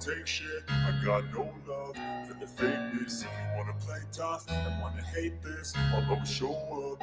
take shit. I got no love for the fakeness. If you wanna play tough and wanna hate this, I'll always show up.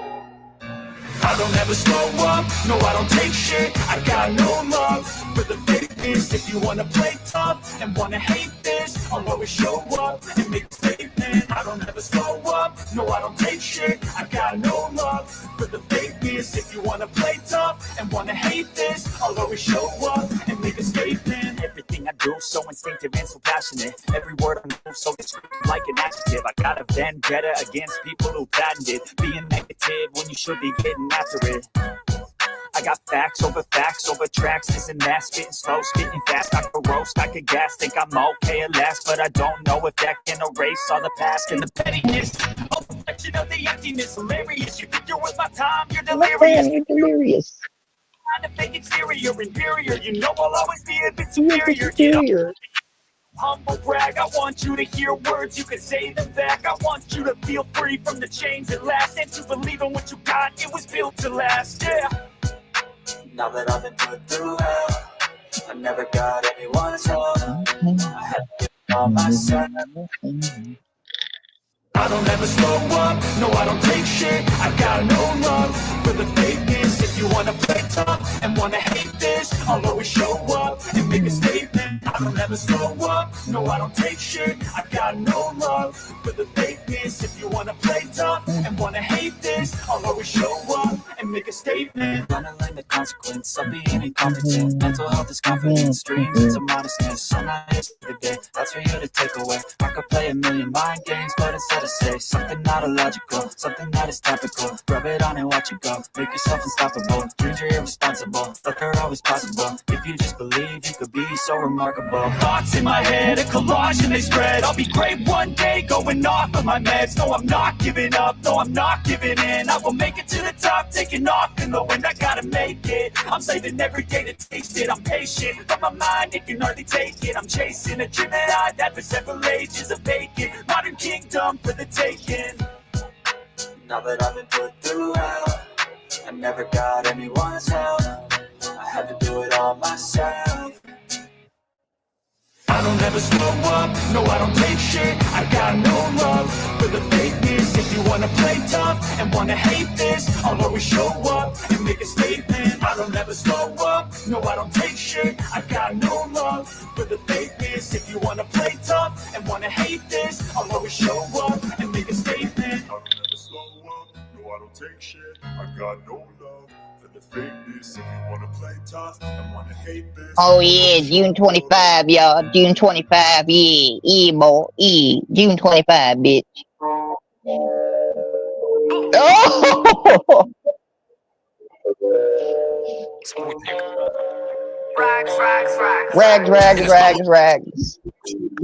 I don't ever slow up, no I don't take shit. I got no love for the fakeness. If you wanna play tough and wanna hate this, I'll always show up and make a statement. I don't ever slow up, no I don't take shit. I got no love for the fakeness. If you wanna play tough and wanna hate this, I'll always show up and make a statement. Everything I do so instinctive and so passionate. Every word I move so descriptive like an adjective. I got a vendetta against people who patented being negative when you should be getting after it. I got facts over tracks. Isn't that spitting slow, spitting fast? I could roast, I could gas, think I'm okay at last, but I don't know if that can erase all the past and the pettiness. A reflection of the emptiness, hilarious. You think you're worth my time, you're delirious. You're delirious. Trying to fake exterior, inferior. You know I'll always be a bit superior. Humble brag, I want you to hear words, you can say them back. I want you to feel free from the chains that last, and to believe in what you got, it was built to last, yeah. Now that I've been put through hell, I never got anyone's help. I had to do it all myself. I don't ever slow up, no I don't take shit. I got no love for the fakeness. If you wanna play tough and wanna hate this, I'll always show up and make a statement. I don't ever slow up, no I don't take shit. I got no love for the fakeness. If you wanna play tough and wanna hate this, I'll always show up and make a statement. Gonna learn the consequence of being incompetent. Mental health is confidence, dreams it's a modestness. So now it's the day, that's for you to take away. I could play a million mind games, but instead of say something not illogical, something that is topical. Rub it on and watch it go. Make yourself unstoppable. Dreams are irresponsible, but they're always possible. If you just believe, you could be so remarkable. Thoughts in my head, a collage and they spread. I'll be great one day, going off of my meds. No, I'm not giving up, no, I'm not giving in. I will make it to the top, taking off in the wind. I gotta make it. I'm saving every day to taste it. I'm patient, but my mind, it can hardly take it. I'm chasing a dream that I've had for several ages of vacant. Modern kingdom for the taking. Now that I've been put through hell, I never got anyone's help. I had to do it all myself. I don't ever slow up, no I don't take shit. I got no love for the fakeness. If you wanna play tough and wanna hate this, I'll always show up and make a statement. I don't ever slow up, no I don't take shit. I got no love for the fakeness. If you wanna play tough and wanna hate this, I'll always show up and make a statement. I don't ever slow up, no I don't take shit. I got no love for the fakeness. If you wanna play tough and wanna hate this. Oh yeah, June 25, y'all. June 25, yeah. Boy. June 25, bitch. Oh! Rags.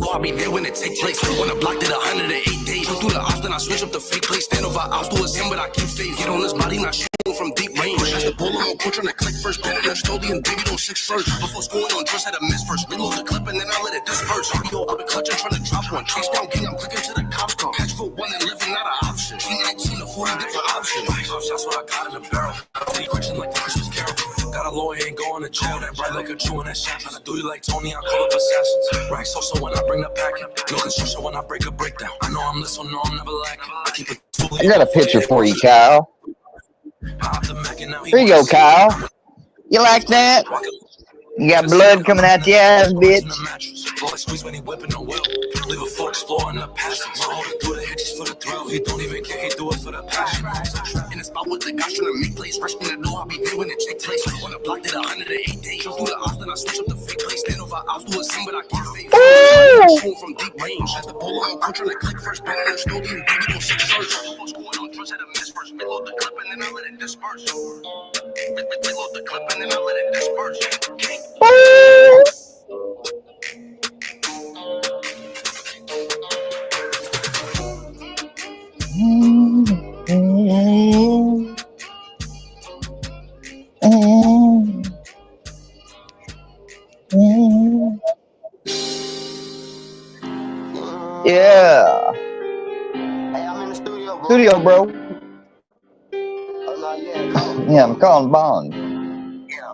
I'll be there when it takes place. When I blocked it 108 days. Through the ops, then I switch up the fake place. Stand over ops, do a sim, but I keep faith. Get on this body, not shooting from deep range. That's the bullet on coach, trying to click first. Better than Stoli and Biggie on 6 first. Before scoring on trust, had a miss first. Reload the clip and then I let it disperse. Yo, I've been clutching, trying to drop one. Chase down king, I'm clicking to the cops car. Catch for one and living, not an option. G19 to 40 different options. That's what I got in the barrel. I'm question like the Christmas Carol. Got a lawyer, ain't going to jail. That bright like a Jew in that shaft. I do you like Tony, I call up assassins. Right, so when I bring the packet. No construction when I break a breakdown. I know I'm listening, no, I'm never lacking. I keep it. I got a picture for you, Kyle. Here you go, Kyle. You like that? You got blood coming out your ass, bitch. Leave a full explorer in the passage. Do the hitches for the thrill. He don't even care, he do it for the passion. In the spot with the guys trying to make plays. Fresh in the door, I'll be there when it takes place. When I blocked it 108 days. Jump through the ops, then I switch up the fake place. Stand over ops, do a sim, but I can't fake. Shoot from deep range. As the polo on coach, trying to click first. Better than Stoli and Biggie on 6 first. What's going on? Trust had a miss first. Reload the clip and then I let it disperse. Reload the clip and then I let it disperse. Yeah. Hey, I'm in the studio, bro. Oh, no, Yeah, I'm calling Bond. Yeah.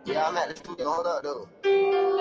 Yeah, I'm at the studio. Hold up, dude.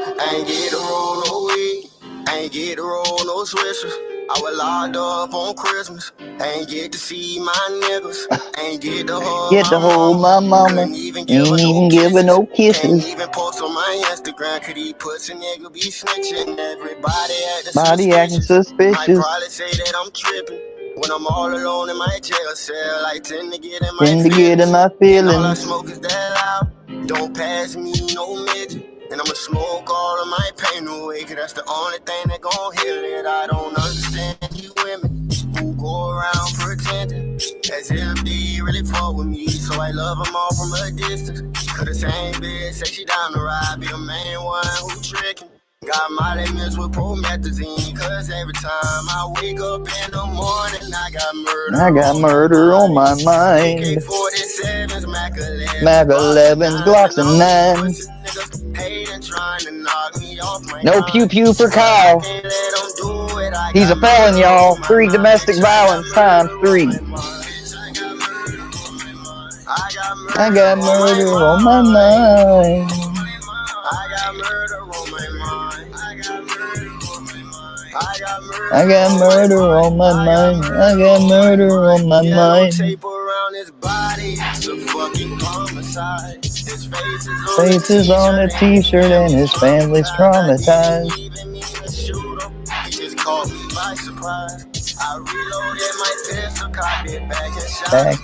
Ain't get to roll no weed. Ain't get to roll no swishers. I was locked up on Christmas. Ain't get to see my niggas. Ain't get to hold Get to hold my mama. Couldn't even give Ain't her even no give her kisses. no Can't kisses. even post on my Instagram. Could he pussy nigga be snitching? Everybody acting Body acting suspicious. Might suspicious. probably say that I'm tripping. When I'm all alone in my jail cell, I tend to get in my Tend to get in my And all I feelings. smoke is that loud. Don't pass me no midget. And I'ma smoke all of my pain away, cause that's the only thing that gon' heal it. I don't understand you women who go around pretending as if they really fuck with me. So I love them all from a distance. Cause the same bitch say she down to ride, be a main one who trickin'. Got my limits with promethazine, cause every time I wake up in the morning, I got murder on my mind. AK-47s, Mac 11s, Mac 11s, Glocks and 9s. No pew pew for Kyle. He's a felon, y'all. 3 domestic violence times 3. I got murder on my mind. I got murder on my mind. I got murder on my mind. I got murder on my mind. Tape around his body, it's a fucking homicide. His Face is on a t-shirt and his family's traumatized. He just caught me by surprise. I reloaded my pistol, cocked it Back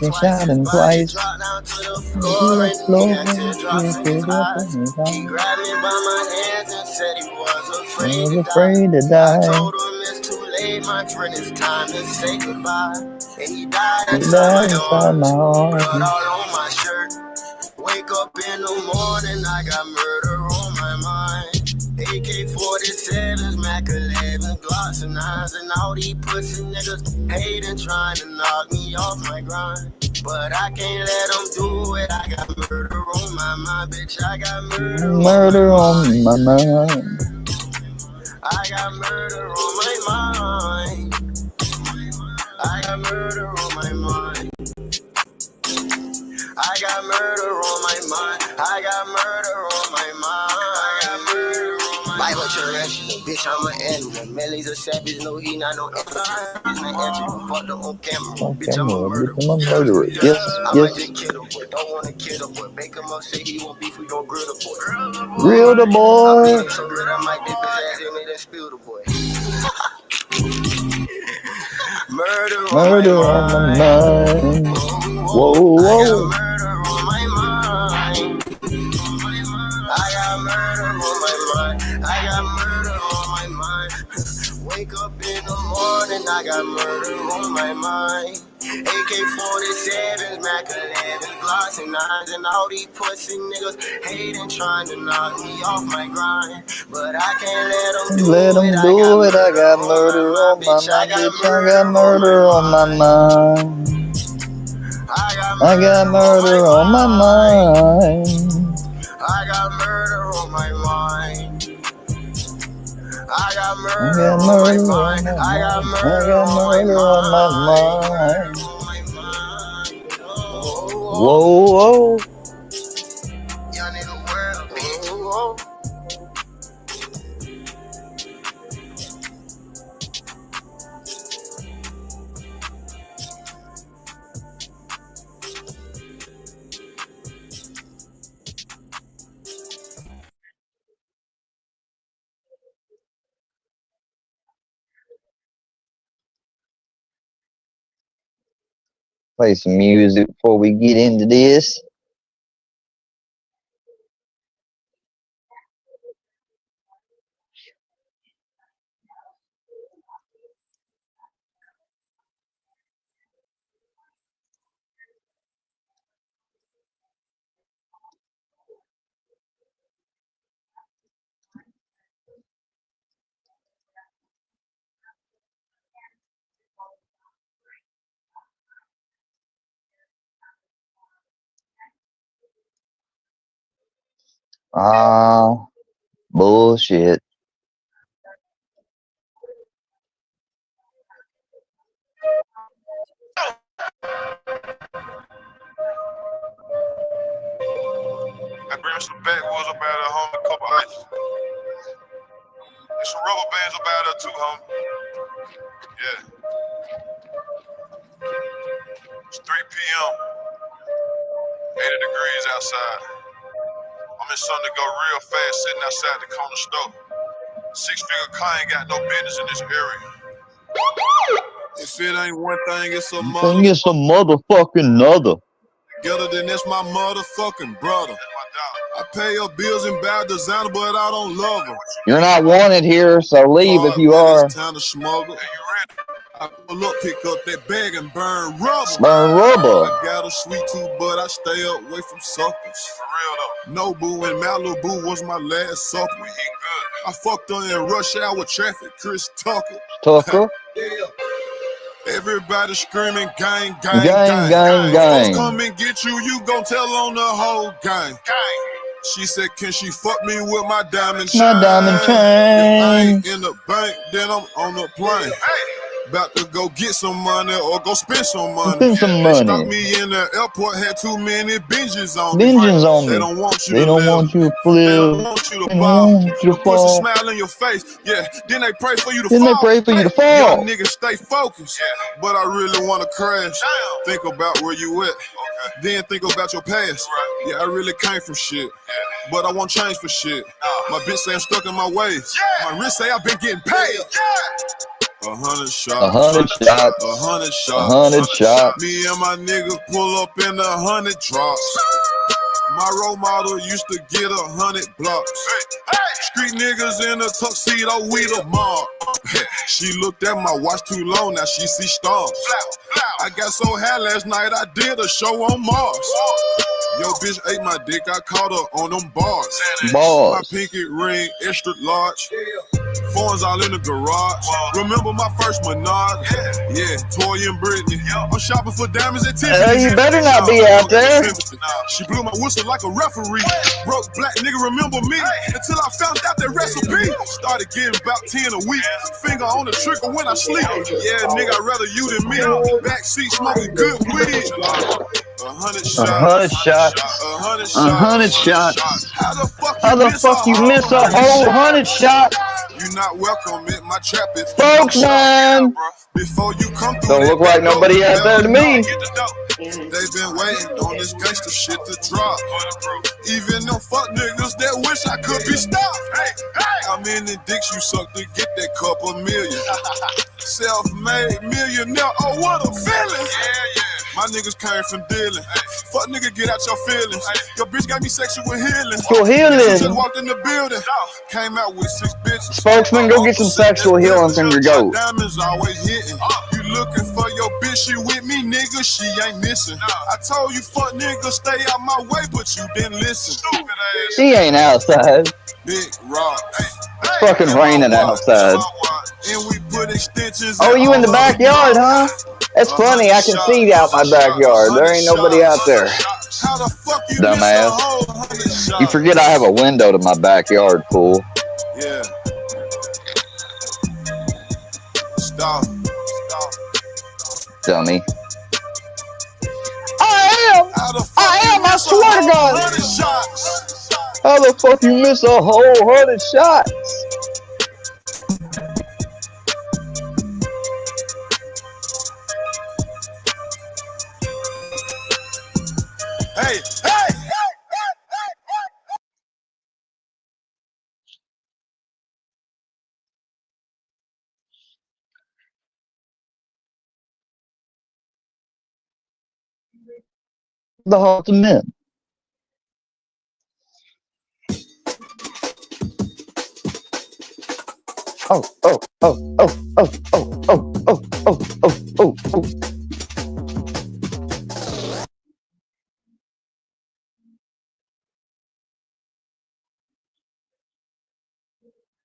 and shot him twice. Dropped down to the To floor the and he floor, had teardrops in his eyes. He grabbed me by my hands and said he was afraid to afraid to die. I die. told him it's too late, my friend, it's time to say goodbye. And he died He inside died my inside arms, my blood arms. all on my shirt. Wake up in the morning, I got murder on my mind. AK-47s, Mac 11s, Glocks and 9s, and all these pussy niggas hating, trying to knock me off my grind. But I can't let them do it. I got murder on my mind, bitch. I got Murder on my mind. I got murder on my mind. I got murder on my mind. I got murder on my mind. I got murder on my mind. I got murder on my mind. Life terrestrial, bitch, I'm an animal. Melly's a savage, no, he not no entry. He's not entry, fucked up on camera. Bitch, I'm a murderer. I'm a murderer. Yes, I yes. might just kill him, but don't wanna kill him. But make him up, say he won't beef, we gon' grill the boy. Real the I'm boy. bleeding so red, I might dip his ass in it and spill the boy. Murder on my mind. Whoa, whoa. I got murder on my mind. I got murder on my mind. I got murder on my mind. Wake up in the morning, I got murder on my mind. AK-47s, Mac 11s, Glocks and 9s, and all these pussy niggas hating, trying to knock me off my grind. But I can't let them do it. I got murder on my mind, bitch. I got murder on my mind. I got murder on my mind. I got murder on my mind. I got I murder got on my murder on mind. my I got mind. I murder got murder on my mind. Whoa, whoa. Young nigga world, bitch. Play some music before we get into this. Bullshit. I grabbed some backwoods up out of home, a couple ice. some rubber bands up out there too, homie. Yeah. It's 3 p.m. 80 degrees outside. I'm in something to go real fast sitting outside the corner store. 6-figure car ain't got no business in this area. If it ain't one thing, it's a motherfucking another. Together, then that's my motherfucking brother. I pay your bills and buy designer, but I don't love her. You're not wanted here, so leave if you are. It's time to smuggle. Hey, you ready? I pull up, pick up that bag and burn rubber. Burn rubber. I got a sweet tooth, but I stay away from suckers. For real though. Nobu and Malibu was my last sucker. We eat good. I fucked her in rush hour traffic, Chris Tucker. Yeah. Everybody screaming gang, gang, gang, gang, gang. Come and get you, you gon' tell on the whole gang. She said, can she fuck me with my diamond chain? My diamond chain. If I ain't in the bank, then I'm on the plane. About to go get some money or go spend some money. Spend some money. They stopped me in the airport, had too many binges on me. They don't want you they to don't live. want you to flip. They don't want you to fall. Push a smile in your face. Yeah. Then they pray for you to fall. Then they pray for you to fall. Young niggas stay focused. Yeah. But I really want to crash. Damn. Think about where you at. Okay. Then think about your past. Right. Yeah, I really came from shit. Yeah. But I won't change for shit. My bitch say I'm stuck in my ways. Yeah. My wrist say I've been getting paid. Yeah. 100 shots. 100 shots. 100 shots. 100 shots. Me and my niggas pull up in 100 drops. My role model used to get 100 blocks. Street niggas in a tuxedo, we the mob. She looked at my watch too long, now she see stars. I got so high last night, I did a show on Mars. Yo, bitch ate my dick, I caught her on them bars. My pinky ring, extra large. Phones all in the garage. Remember my first Menard? Yeah, Toy and Brittany. I'm shopping for diamonds at Tiffany's. You better not be out there. She blew my whistle like a referee. Broke black nigga remember me until I found out that recipe. Started getting about 10 a week. Finger on the trigger when I sleep. Yeah, nigga, I'd rather you than me. Backseat smoking good weed. 100 shots. 100 shots. 100 shots. How the fuck you miss a whole 100 shots? You not welcome at my trap. Spokesman. Before you come through, don't look like nobody out there to me. They've been waiting on this gangster shit to drop. Even them fuck niggas that wish I could be stopped. How many dicks you suck to get that couple million? Self-made millionaire, oh what a feeling. My niggas came from dealing. Fuck nigga, get out your feelings. Your bitch got me sexual healing. Just walked in the building. Came out with 6 bitches. Spokesman, go get some sexual healing from your goat. Diamonds always hitting. You looking for your bitch, she with me, nigga, she ain't missing. I told you fuck nigga, stay out my way, but you didn't listen. She ain't outside. Big rock. It's fucking raining outside. And we put extensions. Oh, you in the backyard, huh? That's funny. I can see out my backyard. There ain't nobody out there. Dumbass. You forget I have a window to my backyard, fool. Yeah. Stop. Dummy. I am, I swear to God. How the fuck you miss a whole 100 shots? Hey. The heart of men. Oh.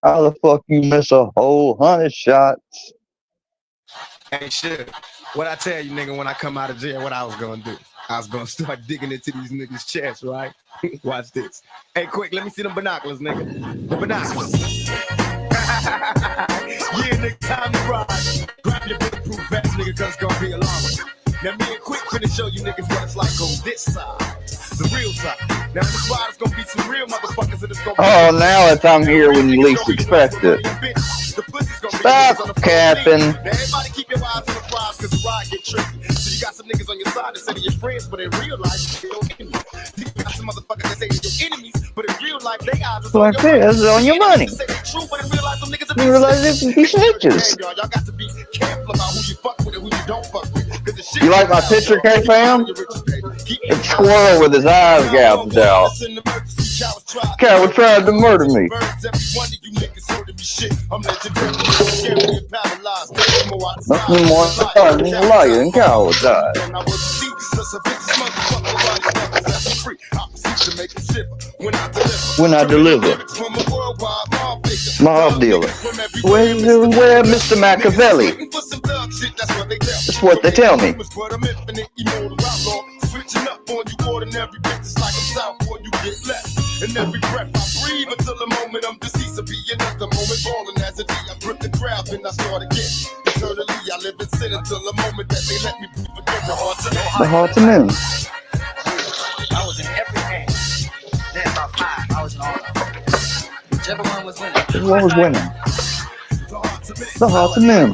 How the fuck you miss a whole 100 shots? Hey, shit. What I tell you, nigga, when I come out of jail, what I was gonna do? I was gonna start digging into these niggas' chests, right? Watch this. Hey, quick, let me see them binoculars, nigga. The binoculars. Yeah, nigga, time to ride. Grab your bulletproof vest, nigga, cause it's gonna be a long one. Now me and Quick finna show you niggas what it's like on this side, the real side. Now in the squad it's gonna be some real motherfuckers and it's gonna be now it's I'm here when you least expect it. Stop capping. Now everybody keep your eyes on the prize cause the ride get tricky. So you got some niggas on your side that say they're your friends, but in real life they don't enemies. You got some motherfuckers that say they're your enemies, but in real life they eyes is Like this, on your money. Say they true, but in real life them niggas are You realize this is these snitches. y'all got to be careful about who you fuck with and who you don't fuck with. You like my picture, K-Fam? It's Squirrel with his eyes gouged out. Cow tried to murder me. Nothing more fun than a liar and coward died. When I deliver. Mob dealer. Where Mr. Machiavelli? That's what they tell me. Switching up on you ordinary bitches like I'm south before you get left. And every breath I breathe until the moment I'm deceased to be another moment falling as a D. I grip the crowd and I start again. Eternally I live in sin until the moment that they let me breathe again. The heart's a moon. I was in every game. Then about 5, I was in all of them. Whichever one was winning. Which one was winning? The heart's a moon.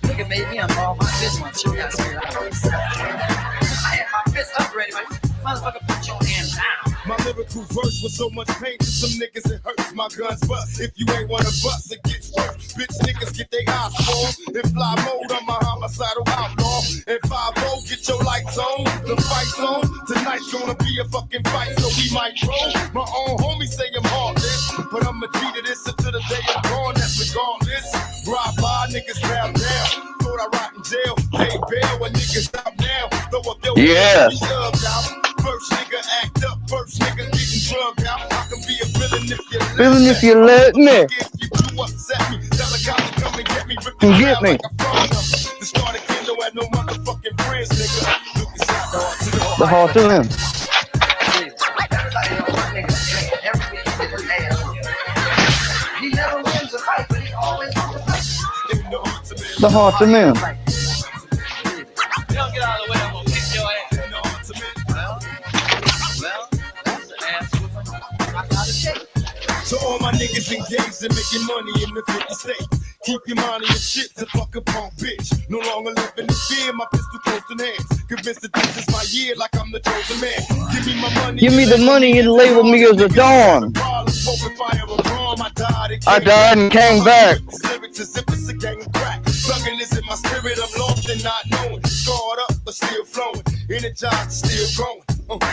Nigga made me unball my fist one shit got scared. I had my fist up ready, like, motherfucker, put your hand down. My lyrical verse was so much pain to some niggas it hurts. My guns bust. If you ain't wanna bust, it gets worse. Bitch niggas get their eyes full. In fly mode, I'm a homicidal outlaw. And 5-0, get your lights on. The fight's on. Tonight's gonna be a fucking fight, so we might roll. My own homie say I'm heartless, but I'ma treat it this until the day I'm gone. That's regardless. Ride by, niggas bow down. Thought I rot in jail, pay bail, when niggas out now. Throw up your Yes. First nigga act up, first nigga getting drugged out. I can be a villain if you let Villain if you let me. If you do upset me, tell a guy to come and get me. Rip the Get crowd me. like a phone number. To start again, don't have no motherfucking friends, nigga. Look inside The heart's a moon. Everybody knows my nigga. Every week he get his ass. He never wins a fight, but he always wins a fight. The heart's a moon. You don't get out of the way, I'm gonna kick your ass. Well, that's the ass whooping I gotta take. So all my niggas engaged in making money in the 50 states. Keep your mind on your shit to fuck a punk bitch. No longer living in fear, my pistol close in hands. Convinced that this is my year like I'm the chosen man. Give me my money. Give me the money and label me as a dawn. I died and came back. Lyrics as if it's a gang of crack. Slugging is in my spirit, I'm lost and not knowing. Scarred up, but still flowing. Energized, still growing.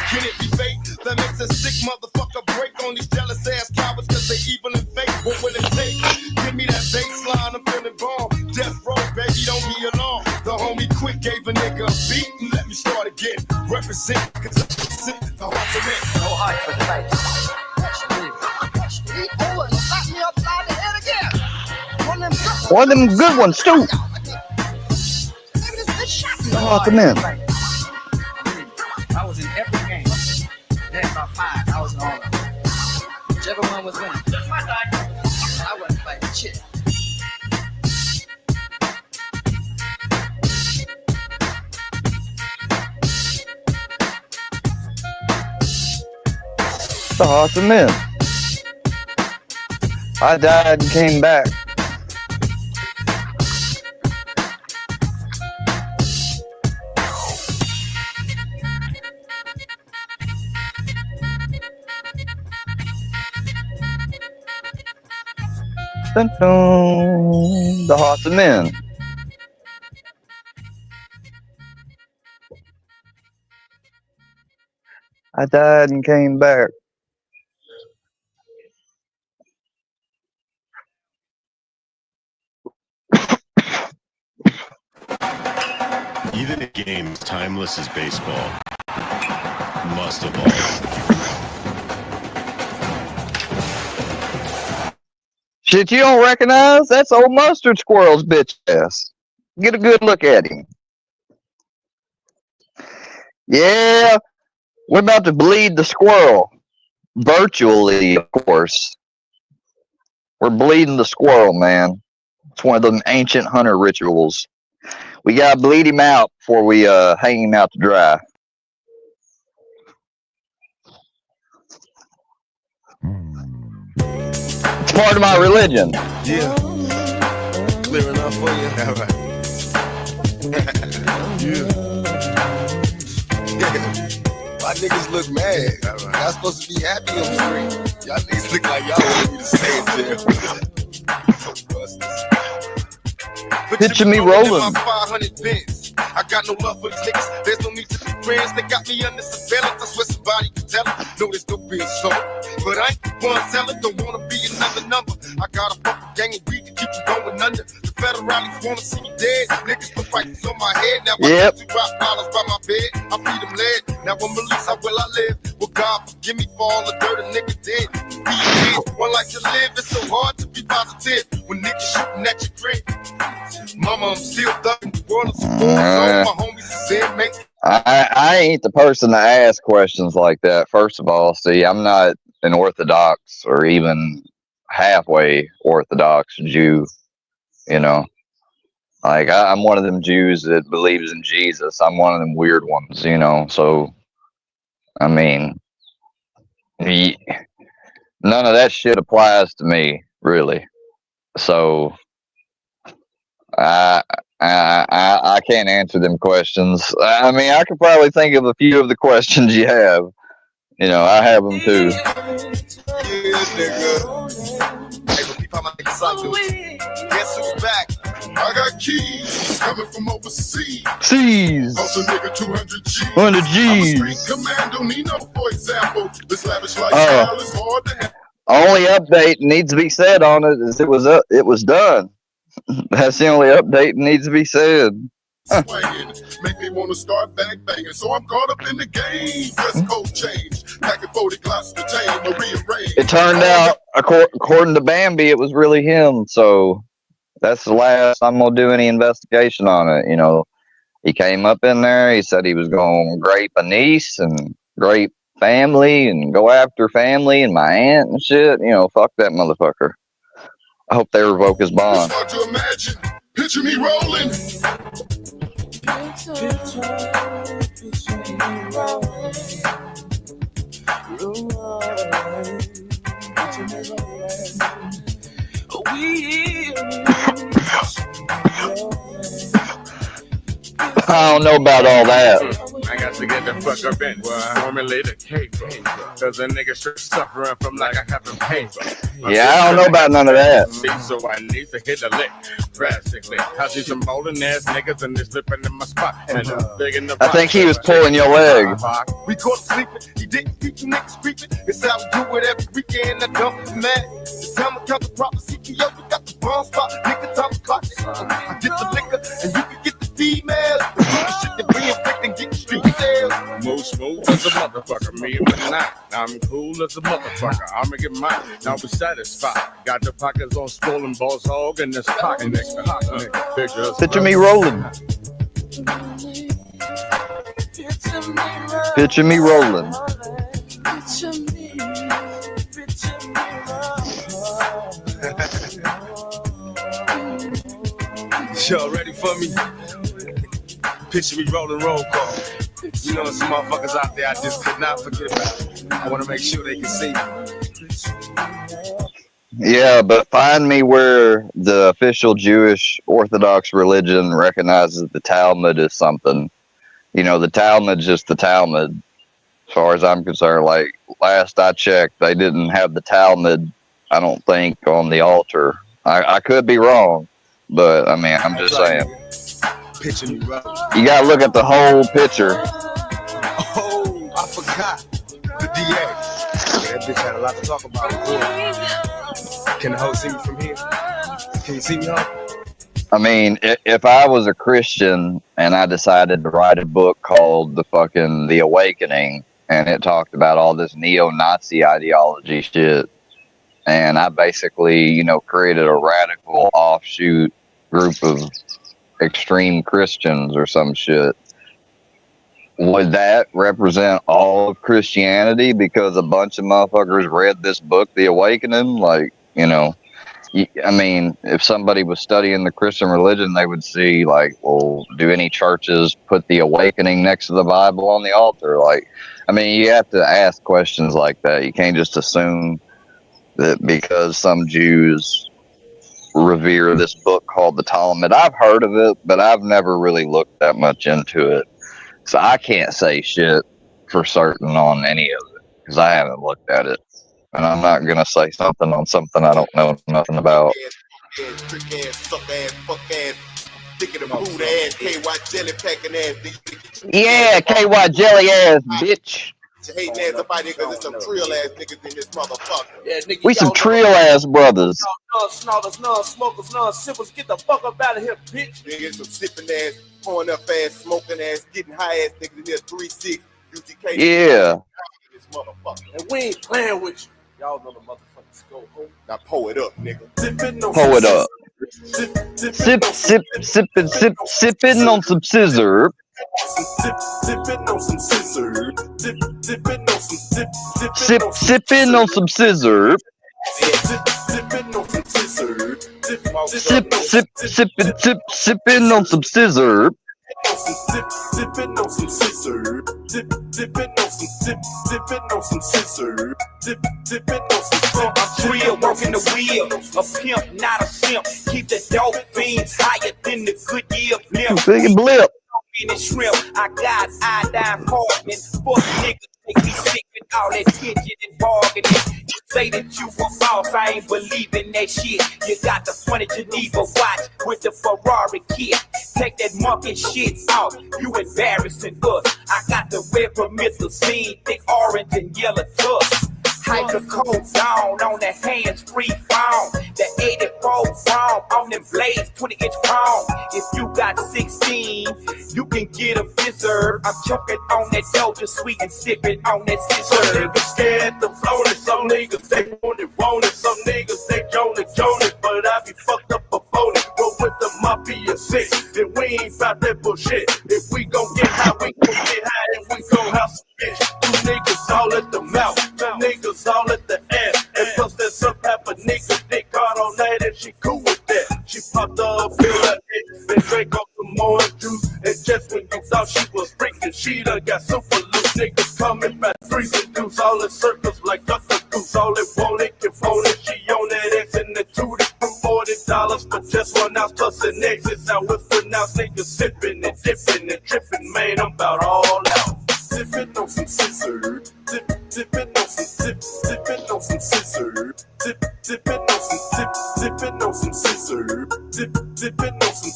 Can it be fate that makes a sick motherfucker break on these jealous ass cowards cause they evil and fake? What will it take? Give me that baseline, I'm feeling bomb. Death row, baby, don't be alarmed. The homie Quick gave a nigga a beat and let me start again. Represent, cause I'm the heart's a man. No heart for the fight. One of them good ones too. The heart's a moon. I was in every game. Then about 5, I was in all of them. Whichever one was winning. I wasn't fighting shit. The heart's a moon. I died and came back. Dun, dun. The heart's a moon. I died and came back. Even a game as timeless as baseball must evolve. Shit you don't recognize? That's old Mustard Squirrel's bitch ass. Get a good look at him. Yeah, we're about to bleed the squirrel. Virtually, of course. We're bleeding the squirrel, man. It's one of them ancient hunter rituals. We gotta bleed him out before we hang him out to dry. It's part of my religion. Yeah. Clear enough for you? All right. Yeah. My niggas look mad. Y'all supposed to be happy on the screen. Y'all niggas look like y'all want me to stay in jail. Picture me rolling. My 500 pins. I got no love for these niggas. There's no need to be friends. They got me under surveillance. I swear somebody can tell them. No, there's no being so. But I ain't the one selling. Don't wanna be another number. I got a fucking gang of weed to keep you going under. The federalists wanna see me dead. Niggas put prices on my head. Now I got $2 dollars by my bed. I feed them lead. Now I'm released. How will I live? Well, God forgive me for all the dirt a nigga did. Be a kid. One life to live. It's so hard to be positive when niggas shooting at your crib. Mama, I'm still thugging. The world is full. My homies is inmates. I ain't the person to ask questions like that. First of all, see, I'm not an Orthodox or even halfway Orthodox Jew. You know, like I'm one of them Jews that believes in Jesus. I'm one of them weird ones, you know. So, I mean, none of that shit applies to me, really. So, I can't answer them questions. I mean, I could probably think of a few of the questions you have. You know, I have them too. Yeah, nigga. Hey, but people, my nigga Santos. Guess who's back? I got keys coming from overseas. C's. Also, nigga, 200 G's. 100 I'm a G's. street commando, Nino, for example. This lavish lifestyle is hard to have. Only update needs to be said on it is it was done. That's the only update that needs to be said. Swinging, make me want to start back banging. So I'm caught up in the game. Dress code change, packing 40 glass to tame or rearrange. It turned out, according to Bambi, it was really him. So that's the last I'm gonna do any investigation on it. You know, he came up in there. He said he was gonna grape a niece and grape family and go after family and my aunt and shit. You know, fuck that motherfucker. I hope they revoke his bond. It's hard to imagine. Picture me rolling. I don't know about all that. I got to get the fuck up in formulate a cake. Cause a nigga straight suffering from like I haven't paid. Yeah, I don't know about none of that. So I need to hit a lick drastically. I see some bowling ass niggas and they slipping in my spot. And big in the I think he was pulling your leg. We caught him sleeping. He didn't keep you niggas creeping. It's how we do it every weekend. I dump him mad. The time I count the proper CPO, you got the bomb spot. Nigga, time to clock. I get the liquor and you can get the female. Shit that we inflict and get the street sales. Move smooth as a motherfucker, me and my night. I'm cool as a motherfucker, I'ma get mine. Now we satisfied. Got the pockets on swollen balls hog and this pocket next pictures. Picture me rolling. Picture me rolling. Y'all ready for me? Picture me rolling roll call. You know, some motherfuckers out there I just could not forget about. I want to make sure they can see me. Yeah, but find me where the official Jewish Orthodox religion recognizes the Talmud as something. You know, the Talmud's just the Talmud. As far as I'm concerned, like last I checked, they didn't have the Talmud, I don't think, on the altar. I could be wrong, but I mean, I'm just saying. Picture me rolling. You gotta look at the whole picture. Oh, I forgot. The DA. That bitch had a lot to talk about. Can the hoe see me from here? Can you see me, hoe? I mean, if I was a Christian and I decided to write a book called The Awakening, and it talked about all this neo-Nazi ideology shit, and I basically, you know, created a radical offshoot group of extreme Christians or some shit, would that represent all of Christianity because a bunch of motherfuckers read this book, The Awakening? Like, you know, I mean, if somebody was studying the Christian religion, they would see, like, well, do any churches put the awakening next to the Bible on the altar? Like, I mean, you have to ask questions like that. You can't just assume that because some Jews revere this book called the Talmud. I've heard of it, but I've never really looked that much into it. So I can't say shit for certain on any of it because I haven't looked at it. And I'm not going to say something on something I don't know nothing about. Trick ass, suck ass, fuck ass, dick in the boot ass, KY jelly packing ass, nigga. Yeah, KY jelly ass, bitch. Hating ass up out here because there's some trill ass niggas in this motherfucker. Yeah, nigga, We some trill ass brothers. Non-snorters, non-smokers, non-sippers, get the fuck up out of here, bitch. Niggas some sipping ass, pouring up ass, smoking ass, getting high ass niggas in here 3-6. UGK. Yeah. This motherfucker. And we ain't playing with you. Y'all know the motherfucking scope. Now pull it up, nigga. Pull it up. Sipping on some scissor. Sipping on some scissor. Sipping on some Sipping on some scissor. Sipping on some scissor. Sipping on some scissor. Sipping on some scissor. Sipping on some scissor. Sipping on some I'm real, working the wheel. A pimp, not a simp. Keep the dope fiends higher than the good year blimp. Big blip. In shrimp, I got iodine poisoning. Fuck niggas make me sick with all that tension and bargaining. You say that you a boss, I ain't believing that shit. You got the funny Geneva watch with the Ferrari kit. Take that monkey shit out, you embarrassing us. I got the red promethazine, thick orange and yellow tusk. Hydrocodone down on the hands-free phone. The 84 chrome on them blades, 20-inch chrome. If you got 16, you can get a fizzer. I'm choking on that Doja sweet and sipping on that scissor. Some niggas scared to float it. Some niggas they want it. Some niggas they Jonas. But I be fucked up a phone it. Go with the mafia 6. And we ain't about that bullshit. If we gon' get high, we gon' get high. And we gon' have some bitch. 2 niggas all at the mouth. 2 niggas all at the ass. And plus there's some type of nigga they caught all night and she cool with that. She popped up, filled her head, and drank off some orange juice. And just when you thought she was freaking, she done got super loose. Niggas coming back, 3 seduce, all in circles like Dr. Goose. All it want it can phone it. She on that X and the 2 to $40 for just 1 ounce plus an exit. How it's pronounced, niggas sipping and dipping and tripping, man, I'm about all out. Sipping on some scissor, sipping on some sipping on some scissor, sipping on some sipping on some scissor, sipping on some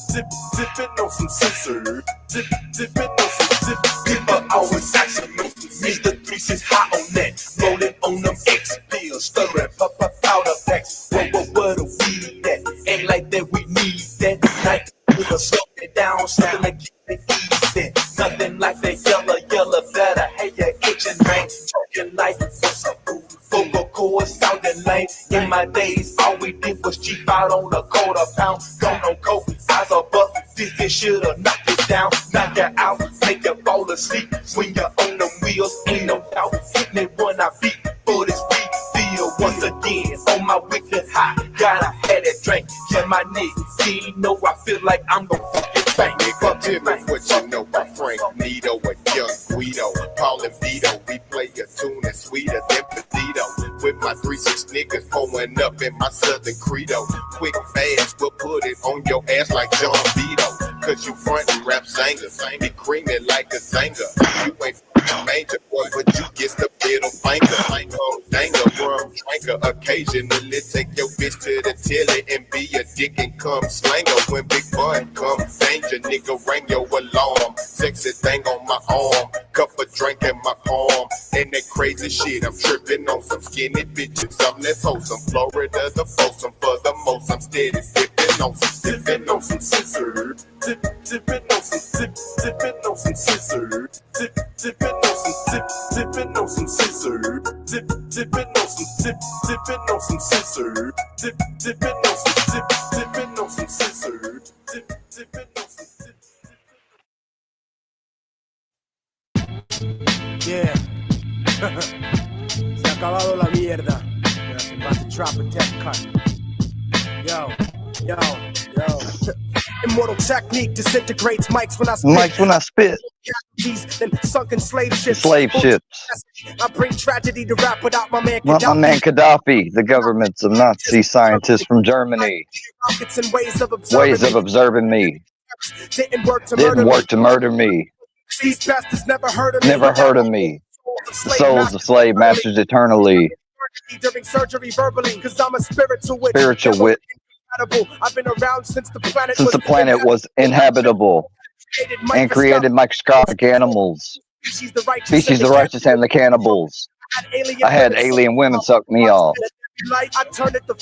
sipping on some scissor, sipping on some people always asking me, Mr. 3-6 hot on that, rolling on them X pills, stirring pop powder packs. What a weed that ain't like that we need that night. We gon' slow it down, something like it easy. Nothing like that yellow better. Hey, you itching, man. Talking like what's up, boo? Vocal cords sounding lame. In my days, all we did was cheap out on a £1/4. Gone on coke, eyes are buck. This should've knocked it down, knock it out, make you fall asleep. When you're on them wheels, ain't no doubt. Hitting it when I beat for this beat. Feel once again on my wicked high. Gotta have that drink, yeah, my nigga. You know I feel like I'm gon' fucking bang. Nigga, tell me what you know about Frank Nito and Young Guido. Paul and Vito, we play a tune that's sweeter than Petito. With my 3-6 niggas pulling up in my Southern Credo. Quick, fast, we'll put it on your ass like John Vito. Cause you front and rap singers, be creaming like a singer. You ain't major boy, but you get the middle finger. Danger, rum drinker, occasionally take your bitch to the tilly and be a dick and come slanger. When big bun come, danger, nigga, ring your alarm. Sexy thing on my arm, cup of drink in my palm. And that crazy shit, I'm tripping on some skinny bitches. I'm less wholesome, Florida the foursome. For the most, I'm steady sipping on some scissor. Sipping on some sipping on some scissor. Sipping on some scissor. Sipping on some scissor. Sipping on some scissor. Yeah. Se ha acabado la mierda. About to drop a test cut. Yo, yo, yo. Immortal technique disintegrates mics when I spit. Mics when I spit. Then sunken slave ships. Slave ships. I bring tragedy to rap without my man Not my Gaddafi. man Gaddafi. The government's of Nazi scientists from Germany. Rockets and ways of observing me. Didn't work to murder me. These bastards never heard of me. Never heard of me. The souls of slave masters eternally. During surgery verbally, cause I'm a spiritual witch. I've been around since the planet was inhabitable and created microscopic animals. Species the righteous and the cannibals. I had alien women suck me off. I turned it the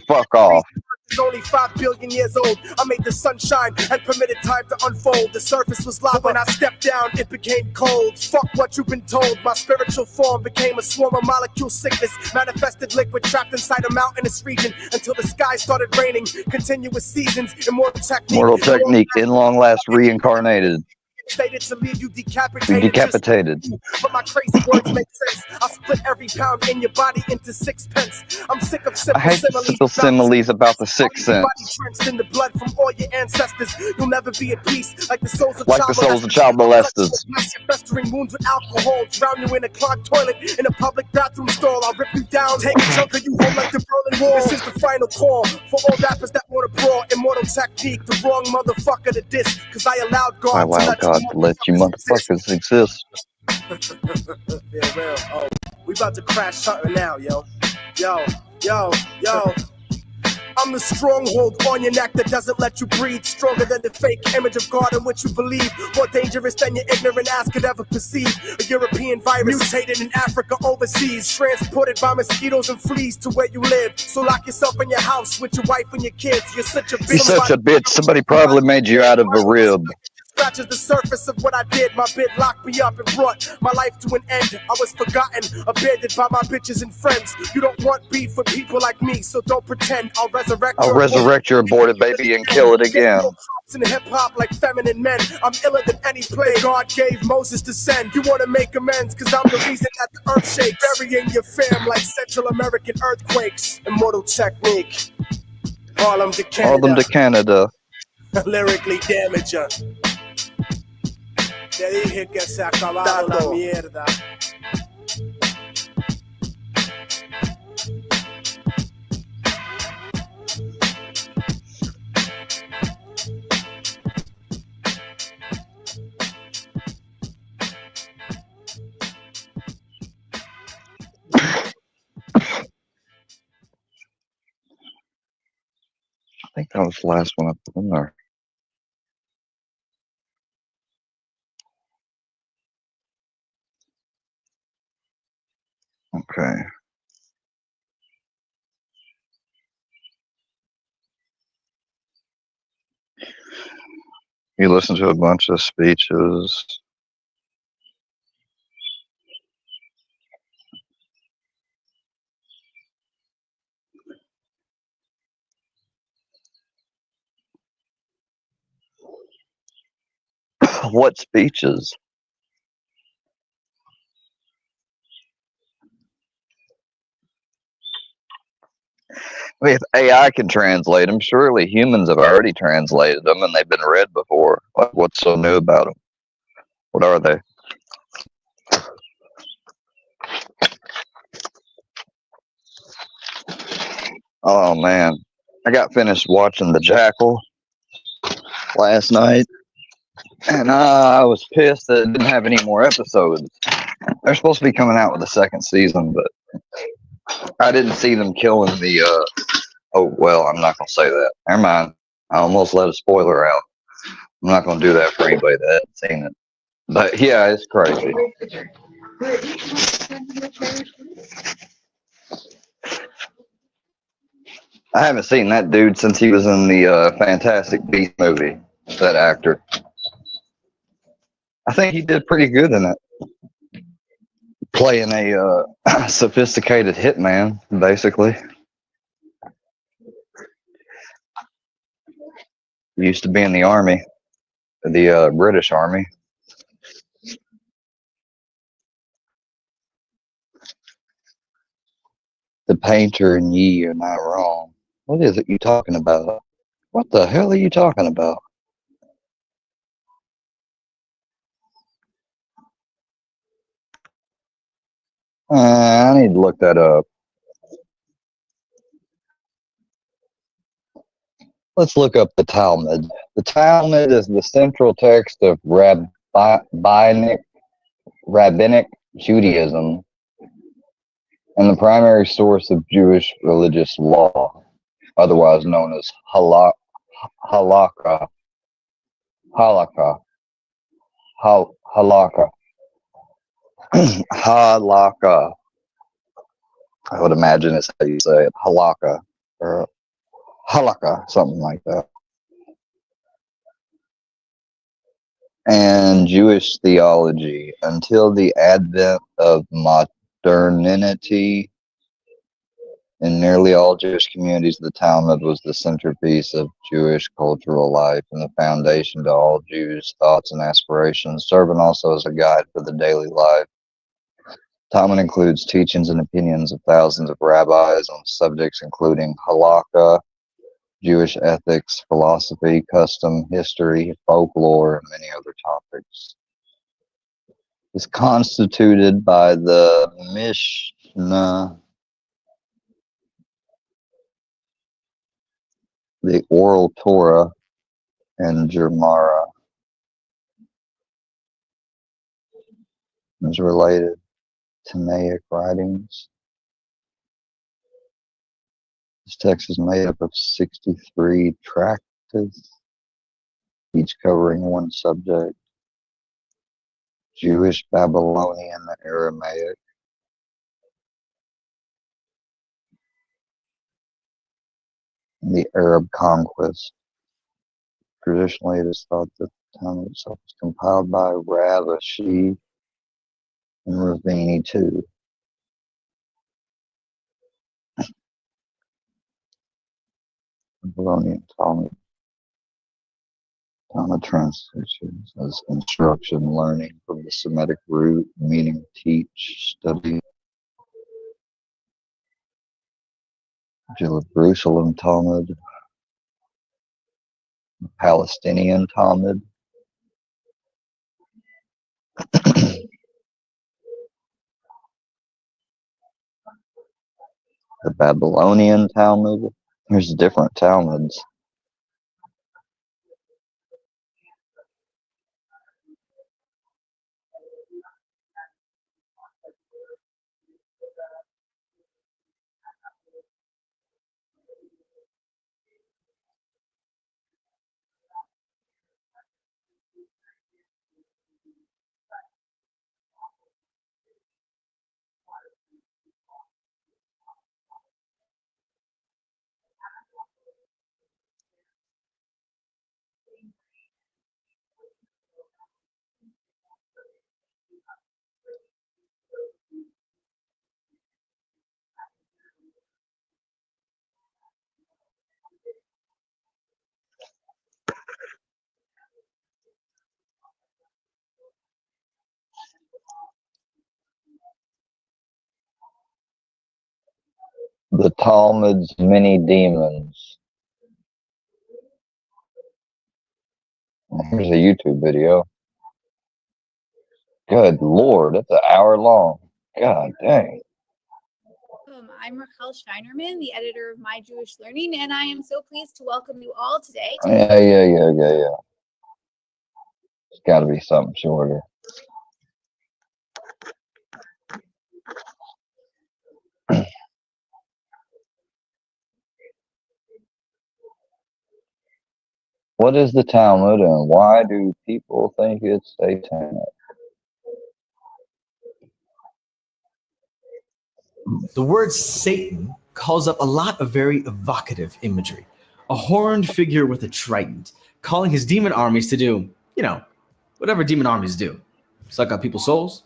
fuck off. It's only 5 billion years old. I made the sun shine and permitted time to unfold. The surface was lava. When I stepped down, it became cold. Fuck what you've been told. My spiritual form became a swarm of molecule sickness. Manifested liquid trapped inside a mountainous region until the sky started raining. Continuous seasons. Immortal technique. In long last reincarnated. Stated to leave you decapitated. But my crazy words make sense. I'll split every pound in your body into 6 pence. I'm sick of simple similes about the sixth sense. Drenched in the blood from all your ancestors. You'll never be at peace like the souls of child molesters. Festering wounds with alcohol. Drown you in a clogged toilet in a public bathroom stall. I'll rip you down. Take a chunk of you home like the Berlin Wall. This is the final call for all rappers that want to brawl. Immortal technique, the wrong motherfucker to diss. Cause I allowed God to let you motherfuckers exist. Yeah, real. Oh, we about to crash something now, yo. I'm the stronghold on your neck that doesn't let you breathe. Stronger than the fake image of God in which you believe. More dangerous than your ignorant ass could ever perceive. A European virus mutated in Africa overseas. Transported by mosquitoes and fleas to where you live. So lock yourself in your house with your wife and your kids. You're such a bitch. Somebody probably made you out of a rib. Scratches the surface of what I did. My bid locked me up and brought my life to an end. I was forgotten, abandoned by my bitches and friends. You don't want beef with people like me, so don't pretend. I'll resurrect your aborted baby and kill it again. In hip hop like feminine men, I'm iller than any plague God gave Moses to send. You wanna make amends, cause I'm the reason that the earth shakes. Burying your fam like Central American earthquakes. Immortal technique. Harlem to Canada. Lyrically damage ya. Te dije que se ha acabado la mierda. I think that was the last one I put in there. Okay. You listen to a bunch of speeches. What speeches? I mean, if AI can translate them, surely humans have already translated them and they've been read before. Like, what's so new about them? What are they? Oh, man. I got finished watching The Jackal last night, and I was pissed that it didn't have any more episodes. They're supposed to be coming out with a second season, but I didn't see them killing the, oh, well, I'm not going to say that. Never mind. I almost let a spoiler out. I'm not going to do that for anybody that hasn't seen it. But, yeah, it's crazy. I haven't seen that dude since he was in the Fantastic Beasts movie, that actor. I think he did pretty good in it. Playing a sophisticated hitman, basically. He used to be in the army, the British Army. The painter and ye are not wrong. What is it you talking about? What the hell are you talking about? I need to look that up. Let's look up the Talmud. The Talmud is the central text of rabbinic Judaism and the primary source of Jewish religious law, otherwise known as halakha. Halakha. Halakha. Halakha. I would imagine it's how you say it. Halakha. Or halakha, something like that. And Jewish theology. Until the advent of modernity, in nearly all Jewish communities, the Talmud was the centerpiece of Jewish cultural life and the foundation to all Jews' thoughts and aspirations, serving also as a guide for the daily life. Talmud includes teachings and opinions of thousands of rabbis on subjects including halakha, Jewish ethics, philosophy, custom, history, folklore, and many other topics. It's constituted by the Mishnah, the Oral Torah, and Gemara. Is related Tanaic writings. This text is made up of 63 tractates, each covering one subject: Jewish, Babylonian, and Aramaic. The Arab conquest. Traditionally, it is thought that the Talmud itself was compiled by Rav Ashi and Ravini too. Babylonian Talmud. Talmud translations as instruction, learning from the Semitic root, meaning teach, study. Jerusalem Talmud. Palestinian Talmud. The Babylonian Talmud. There's different Talmuds. The Talmud's many demons. Here's a YouTube video. Good Lord, that's an hour long. God dang. I'm Raquel Scheinerman, the editor of My Jewish Learning, and I am so pleased to welcome you all today. Yeah. It's got to be something shorter. What is the Talmud and why do people think it's satanic? The word Satan calls up a lot of very evocative imagery. A horned figure with a trident, calling his demon armies to do, whatever demon armies do. Suck out people's souls,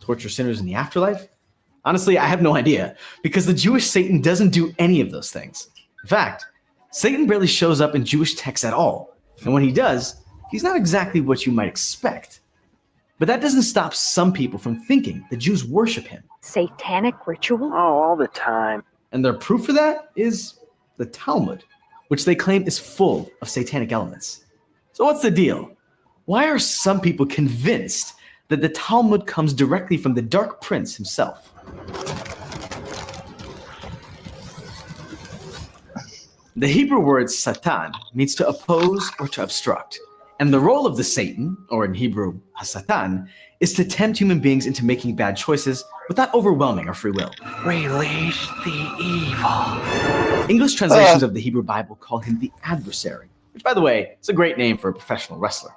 torture sinners in the afterlife. Honestly, I have no idea, because the Jewish Satan doesn't do any of those things. In fact, Satan barely shows up in Jewish texts at all. And when he does, he's not exactly what you might expect. But that doesn't stop some people from thinking the Jews worship him. Satanic ritual? Oh, all the time. And their proof for that is the Talmud, which they claim is full of satanic elements. So what's the deal? Why are some people convinced that the Talmud comes directly from the Dark Prince himself? The Hebrew word Satan means to oppose or to obstruct. And the role of the Satan, or in Hebrew, Hasatan, is to tempt human beings into making bad choices without overwhelming our free will. Release the evil. English translations of the Hebrew Bible call him the adversary, which, by the way, is a great name for a professional wrestler.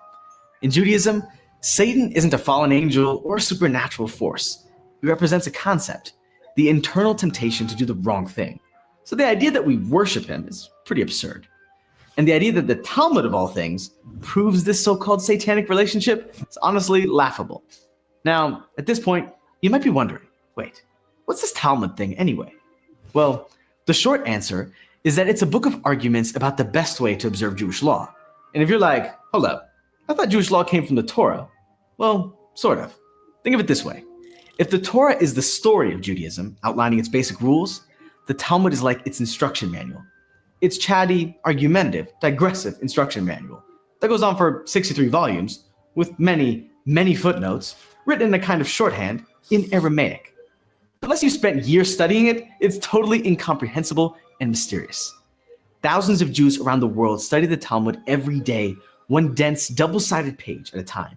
In Judaism, Satan isn't a fallen angel or a supernatural force. He represents a concept, the internal temptation to do the wrong thing. So the idea that we worship him is pretty absurd. And the idea that the Talmud of all things proves this so-called satanic relationship is honestly laughable. Now, at this point, you might be wondering, wait, what's this Talmud thing anyway? Well, the short answer is that it's a book of arguments about the best way to observe Jewish law. And if you're like, hold up, I thought Jewish law came from the Torah. Well, sort of. Think of it this way. If the Torah is the story of Judaism, outlining its basic rules, the Talmud is like its instruction manual. It's chatty, argumentative, digressive instruction manual that goes on for 63 volumes with many, many footnotes written in a kind of shorthand in Aramaic. Unless you spent years studying it, it's totally incomprehensible and mysterious. Thousands of Jews around the world study the Talmud every day, one dense, double-sided page at a time.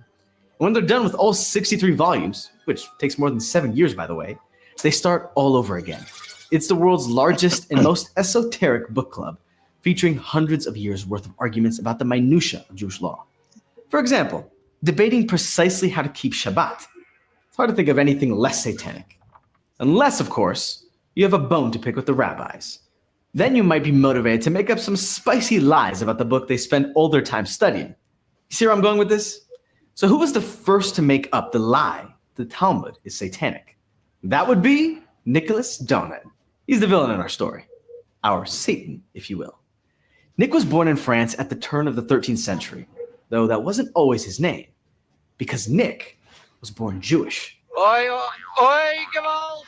And when they're done with all 63 volumes, which takes more than 7 years, by the way, they start all over again. It's the world's largest and most esoteric book club, featuring hundreds of years' worth of arguments about the minutiae of Jewish law. For example, debating precisely how to keep Shabbat. It's hard to think of anything less satanic. Unless, of course, you have a bone to pick with the rabbis. Then you might be motivated to make up some spicy lies about the book they spend all their time studying. You see where I'm going with this? So who was the first to make up the lie the Talmud is satanic? That would be Nicholas Donin. He's the villain in our story. Our Satan, if you will. Nick was born in France at the turn of the 13th century, though that wasn't always his name, because Nick was born Jewish. Oi, oi, oi, Gewalt!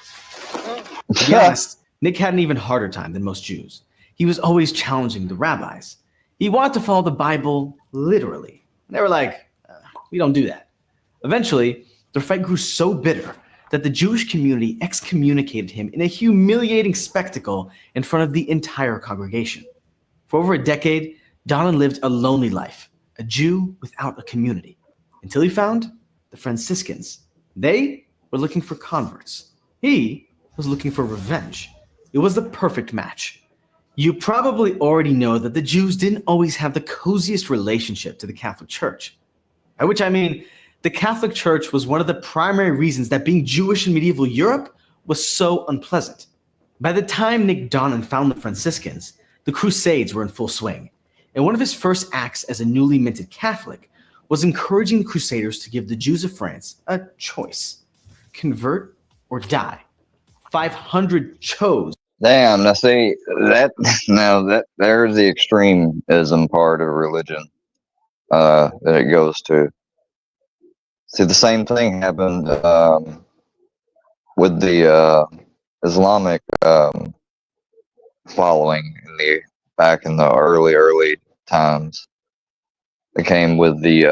To be honest, Nick had an even harder time than most Jews. He was always challenging the rabbis. He wanted to follow the Bible literally. And they were like, we don't do that. Eventually, their fight grew so bitter that the Jewish community excommunicated him in a humiliating spectacle in front of the entire congregation. For over a decade, Donin lived a lonely life, a Jew without a community, until he found the Franciscans. They were looking for converts. He was looking for revenge. It was the perfect match. You probably already know that the Jews didn't always have the coziest relationship to the Catholic Church. By which I mean, the Catholic Church was one of the primary reasons that being Jewish in medieval Europe was so unpleasant. By the time Nick Donin found the Franciscans, the Crusades were in full swing, and one of his first acts as a newly minted Catholic was encouraging the Crusaders to give the Jews of France a choice: convert or die. 500 chose. Damn, now see that there's the extremism part of religion that it goes to. See, the same thing happened with the Islamic following back in the early times. It came with the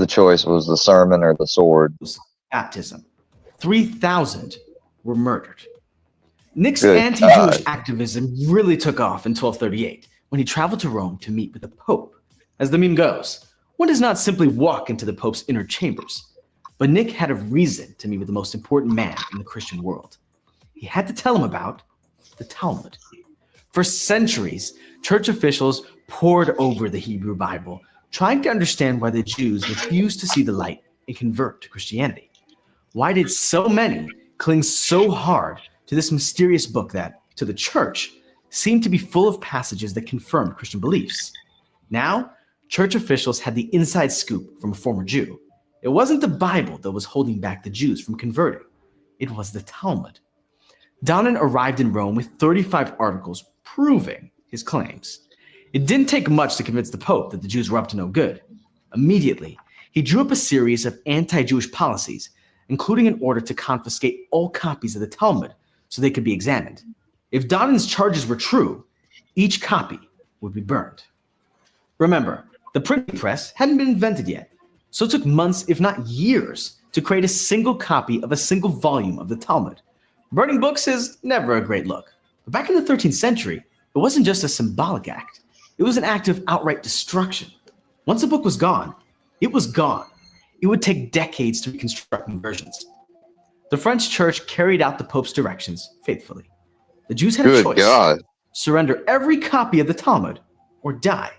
choice was the sermon or the sword. Baptism. 3,000 were murdered. Nick's anti-Jewish activism really took off in 1238 when he traveled to Rome to meet with the Pope. As the meme goes, one does not simply walk into the Pope's inner chambers, but Nick had a reason to meet with the most important man in the Christian world. He had to tell him about the Talmud. For centuries, church officials pored over the Hebrew Bible, trying to understand why the Jews refused to see the light and convert to Christianity. Why did so many cling so hard to this mysterious book that, to the church, seemed to be full of passages that confirmed Christian beliefs? Now, church officials had the inside scoop from a former Jew. It wasn't the Bible that was holding back the Jews from converting. It was the Talmud. Donin arrived in Rome with 35 articles proving his claims. It didn't take much to convince the Pope that the Jews were up to no good. Immediately, he drew up a series of anti-Jewish policies, including an order to confiscate all copies of the Talmud so they could be examined. If Donan's charges were true, each copy would be burned. Remember, the printing press hadn't been invented yet, so it took months, if not years, to create a single copy of a single volume of the Talmud. Burning books is never a great look. But back in the 13th century, it wasn't just a symbolic act. It was an act of outright destruction. Once a book was gone, it was gone. It would take decades to reconstruct new versions. The French church carried out the Pope's directions faithfully. The Jews had a choice. God. Surrender every copy of the Talmud or die.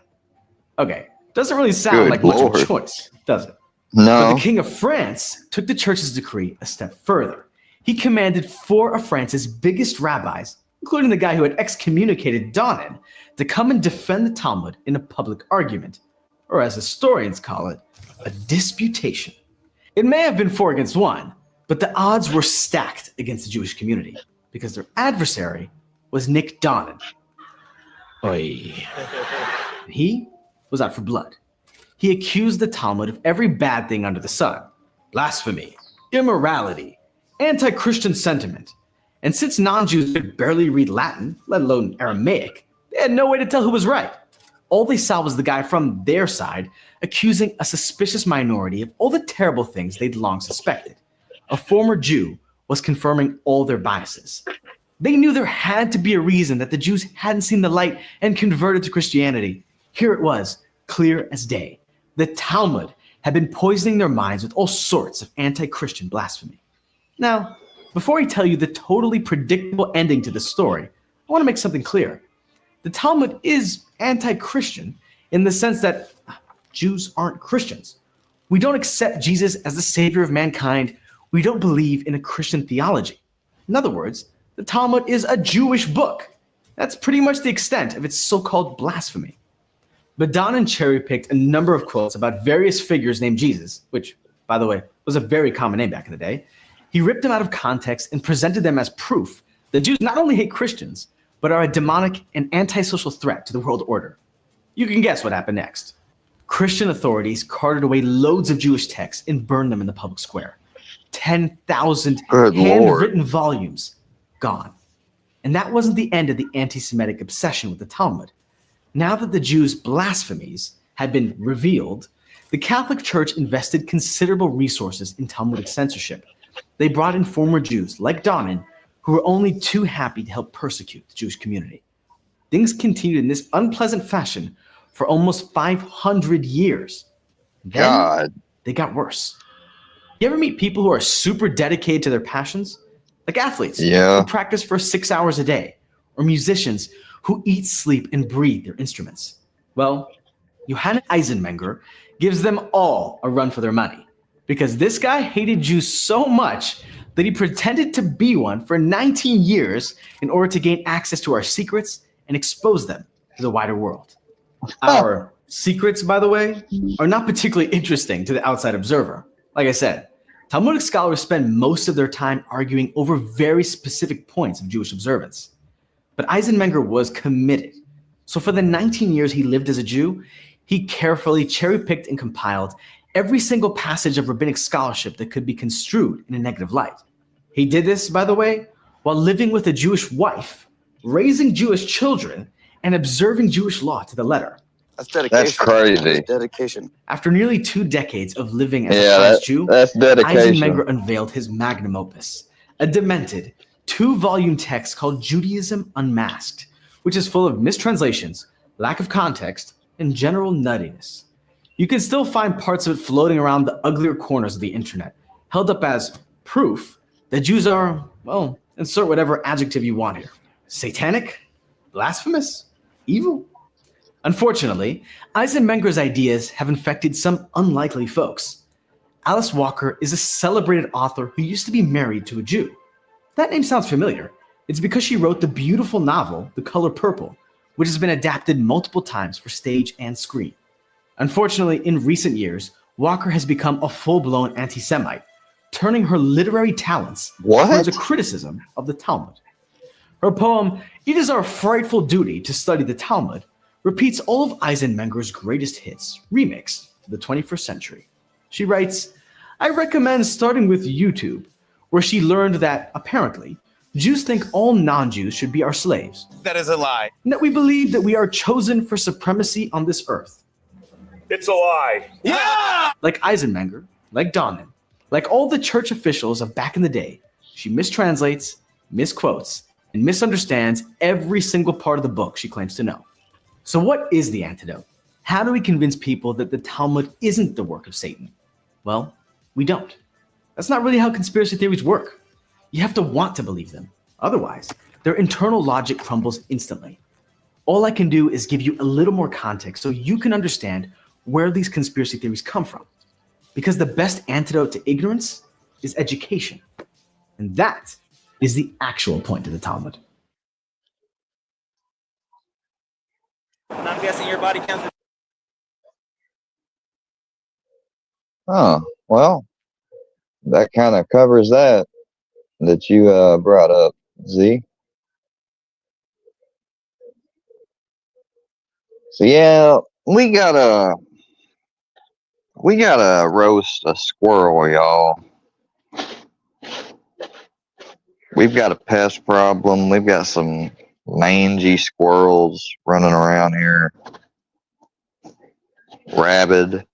Okay, doesn't really sound like much of a choice, does it? No. But the King of France took the church's decree a step further. He commanded 4 of France's biggest rabbis, including the guy who had excommunicated Donin, to come and defend the Talmud in a public argument, or as historians call it, a disputation. It may have been 4 against 1, but the odds were stacked against the Jewish community because their adversary was Nick Donin. Oy. He was out for blood. He accused the Talmud of every bad thing under the sun: blasphemy, immorality, anti-Christian sentiment. And since non-Jews could barely read Latin, let alone Aramaic, they had no way to tell who was right. All they saw was the guy from their side accusing a suspicious minority of all the terrible things they'd long suspected. A former Jew was confirming all their biases. They knew there had to be a reason that the Jews hadn't seen the light and converted to Christianity. Here it was, clear as day. The Talmud had been poisoning their minds with all sorts of anti-Christian blasphemy. Now, before I tell you the totally predictable ending to the story, I want to make something clear. The Talmud is anti-Christian in the sense that Jews aren't Christians. We don't accept Jesus as the savior of mankind. We don't believe in a Christian theology. In other words, the Talmud is a Jewish book. That's pretty much the extent of its so-called blasphemy. But Donin cherry-picked a number of quotes about various figures named Jesus, which, by the way, was a very common name back in the day. He ripped them out of context and presented them as proof that Jews not only hate Christians, but are a demonic and antisocial threat to the world order. You can guess what happened next. Christian authorities carted away loads of Jewish texts and burned them in the public square. 10,000 handwritten volumes gone. And that wasn't the end of the anti-Semitic obsession with the Talmud. Now that the Jews' blasphemies had been revealed, the Catholic Church invested considerable resources in Talmudic censorship. They brought in former Jews, like Donin, who were only too happy to help persecute the Jewish community. Things continued in this unpleasant fashion for almost 500 years. Then they got worse. You ever meet people who are super dedicated to their passions? Like athletes who practice for 6 hours a day, or musicians who eat, sleep, and breathe their instruments. Well, Johannes Eisenmenger gives them all a run for their money, because this guy hated Jews so much that he pretended to be one for 19 years in order to gain access to our secrets and expose them to the wider world. Our secrets, by the way, are not particularly interesting to the outside observer. Like I said, Talmudic scholars spend most of their time arguing over very specific points of Jewish observance. But Eisenmenger was committed. So for the 19 years he lived as a Jew, he carefully cherry-picked and compiled every single passage of rabbinic scholarship that could be construed in a negative light. He did this, by the way, while living with a Jewish wife, raising Jewish children, and observing Jewish law to the letter. That's dedication. That's crazy. That's dedication. After nearly 2 decades of living as a Christ Jew, that's dedication. Eisenmenger unveiled his magnum opus, a demented 2-volume text called Judaism Unmasked, which is full of mistranslations, lack of context, and general nuttiness. You can still find parts of it floating around the uglier corners of the internet, held up as proof that Jews are, well, insert whatever adjective you want here. Satanic? Blasphemous? Evil? Unfortunately, Eisenmenger's ideas have infected some unlikely folks. Alice Walker is a celebrated author who used to be married to a Jew. If that name sounds familiar, it's because she wrote the beautiful novel, The Color Purple, which has been adapted multiple times for stage and screen. Unfortunately, in recent years, Walker has become a full-blown anti-Semite, turning her literary talents towards a criticism of the Talmud. Her poem, It Is Our Frightful Duty to Study the Talmud, repeats all of Eisenmenger's greatest hits, remixed for the 21st century. She writes, I recommend starting with YouTube, where she learned that, apparently, Jews think all non-Jews should be our slaves. That is a lie. And that we believe that we are chosen for supremacy on this earth. It's a lie. Yeah! Like Eisenmenger, like Donnan, like all the church officials of back in the day, she mistranslates, misquotes, and misunderstands every single part of the book she claims to know. So what is the antidote? How do we convince people that the Talmud isn't the work of Satan? Well, we don't. That's not really how conspiracy theories work. You have to want to believe them. Otherwise, their internal logic crumbles instantly. All I can do is give you a little more context so you can understand where these conspiracy theories come from. Because the best antidote to ignorance is education. And that is the actual point of the Talmud. And I'm guessing your body counts. Oh, well, that kind of covers that you brought up, Z. So yeah, we gotta roast a squirrel, y'all. We've got a pest problem. We've got some mangy squirrels running around here. Rabid.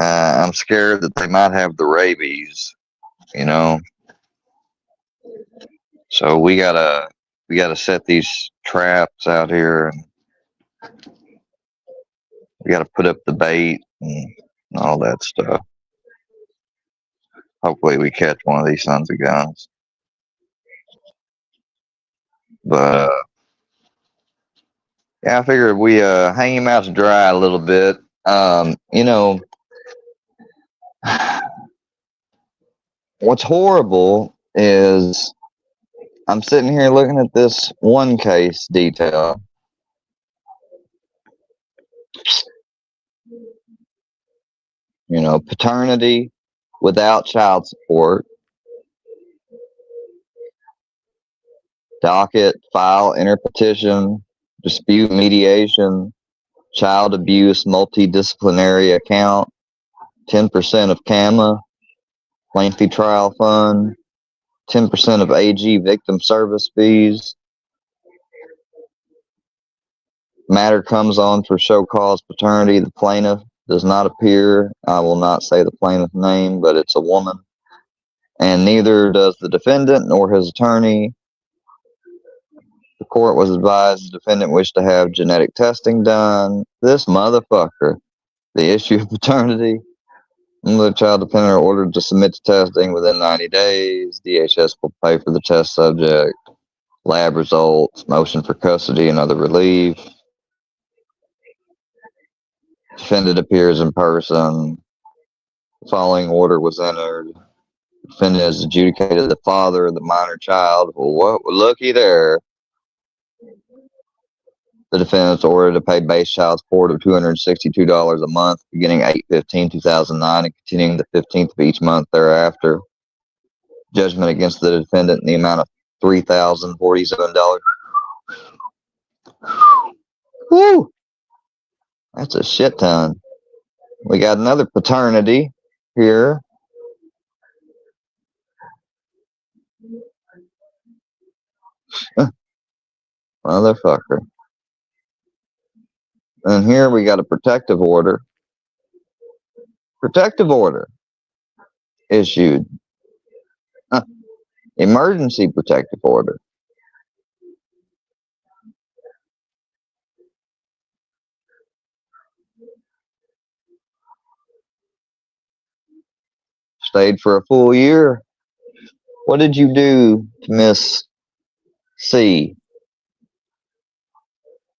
I'm scared that they might have the rabies, you know. So we gotta set these traps out here, and we gotta put up the bait and all that stuff. Hopefully we catch one of these sons of guns. But yeah, I figured we hang him out to dry a little bit. You know, what's horrible is I'm sitting here looking at this one case detail. You know, paternity without child support. Docket, file, interpetition, dispute mediation, child abuse, multidisciplinary account, 10% of CAMA, lengthy trial fund, 10% of AG victim service fees. Matter comes on for show cause paternity. The plaintiff does not appear. I will not say the plaintiff's name, but it's a woman. And neither does the defendant nor his attorney. The court was advised the defendant wished to have genetic testing done. This motherfucker. The issue of paternity. The child dependent are ordered to submit to testing within 90 days. DHS will pay for the test subject. Lab results. Motion for custody and other relief. Defendant appears in person. The following order was entered. Defendant has adjudicated the father of the minor child. Well, what? Well, looky there. The defendant is ordered to pay base child support of $262 a month, beginning 8/15/2009 and continuing the 15th of each month thereafter. Judgment against the defendant in the amount of $3,047. Woo! That's a shit ton. We got another paternity here. Motherfucker. And here we got a protective order. Protective order issued. Emergency protective order. Stayed for a full year. What did you do to Miss C?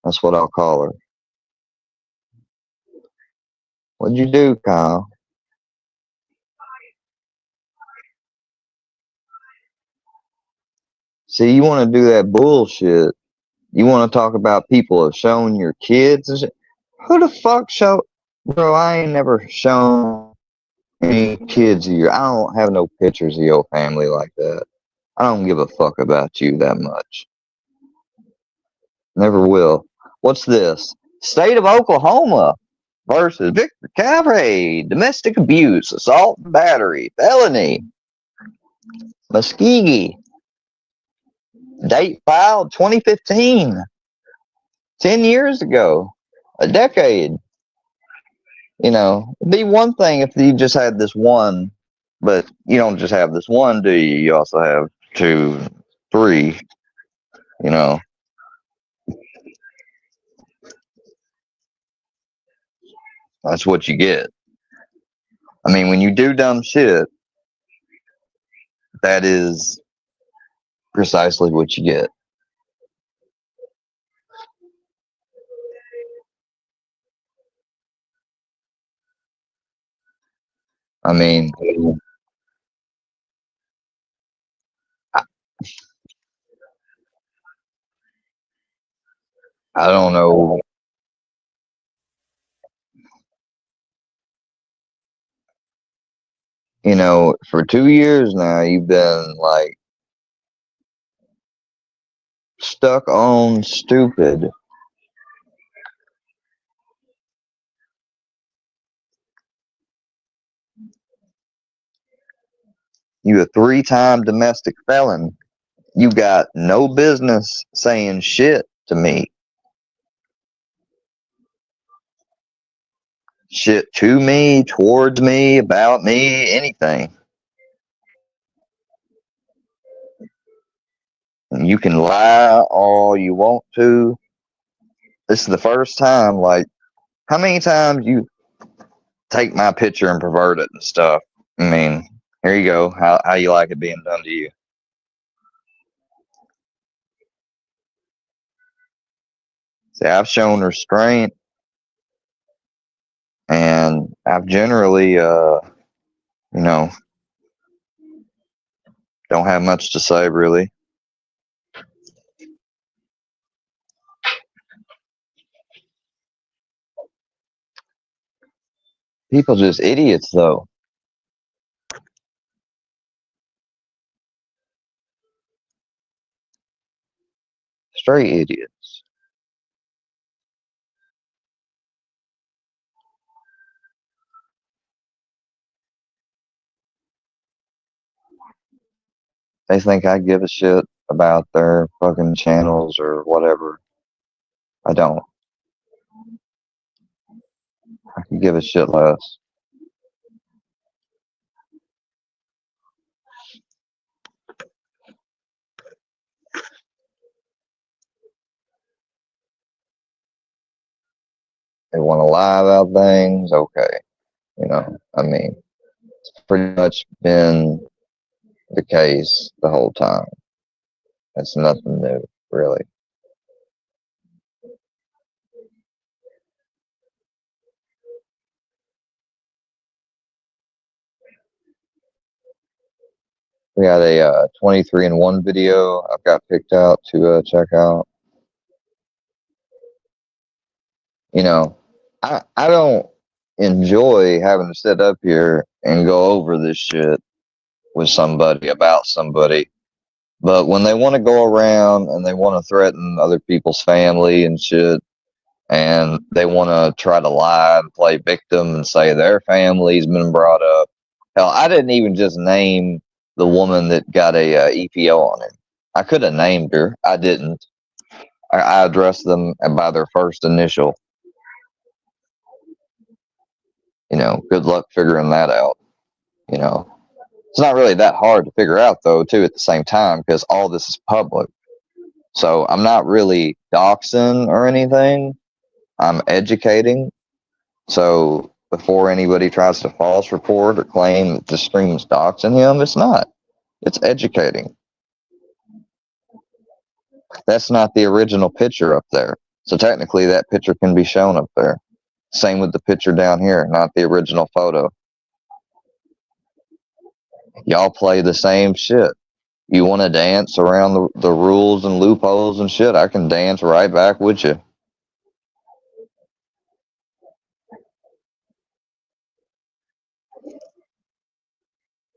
That's what I'll call her. What'd you do, Kyle? See, you want to do that bullshit. You want to talk about people have shown your kids and shit. Who the fuck show? Bro, I ain't never shown any kids of your. I don't have no pictures of your family like that. I don't give a fuck about you that much. Never will. What's this? State of Oklahoma versus Victor Cabre. Domestic abuse, assault and battery, felony. Muskegee. Date filed 2015. 10 years ago. A decade. You know, it'd be one thing if you just had this one, but you don't just have this one, do you? You also have 2, 3, you know. That's what you get. I mean, when you do dumb shit, that is precisely what you get. I mean, I don't know. You know, for 2 years now, you've been like stuck on stupid. You a 3-time domestic felon. You got no business saying shit to me. Shit to me, towards me, about me, anything. You can lie all you want to. This is the first time, like, how many times you take my picture and pervert it and stuff? I mean, here you go. How you like it being done to you? See, I've shown restraint, and I've generally, you know, don't have much to say really. People just idiots, though. Straight idiots. They think I give a shit about their fucking channels or whatever. I don't. I could give a shit less. They want to lie about things, okay. You know, I mean, it's pretty much been the case the whole time. It's nothing new, really. We got a 23-and-1 video I've got picked out to check out. You know, I don't enjoy having to sit up here and go over this shit with somebody about somebody. But when they want to go around and they want to threaten other people's family and shit, and they want to try to lie and play victim and say their family's been brought up. Hell, I didn't even just name the woman that got a EPO on him. I could have named her. I didn't. I addressed them by their first initial. You know, good luck figuring that out. You know, it's not really that hard to figure out, though, too, at the same time, because all this is public. So I'm not really doxing or anything. I'm educating. So before anybody tries to false report or claim that the stream's doxing him, it's not. It's educating. That's not the original picture up there. So technically that picture can be shown up there. Same with the picture down here, not the original photo. Y'all play the same shit. You want to dance around the rules and loopholes and shit, I can dance right back with you.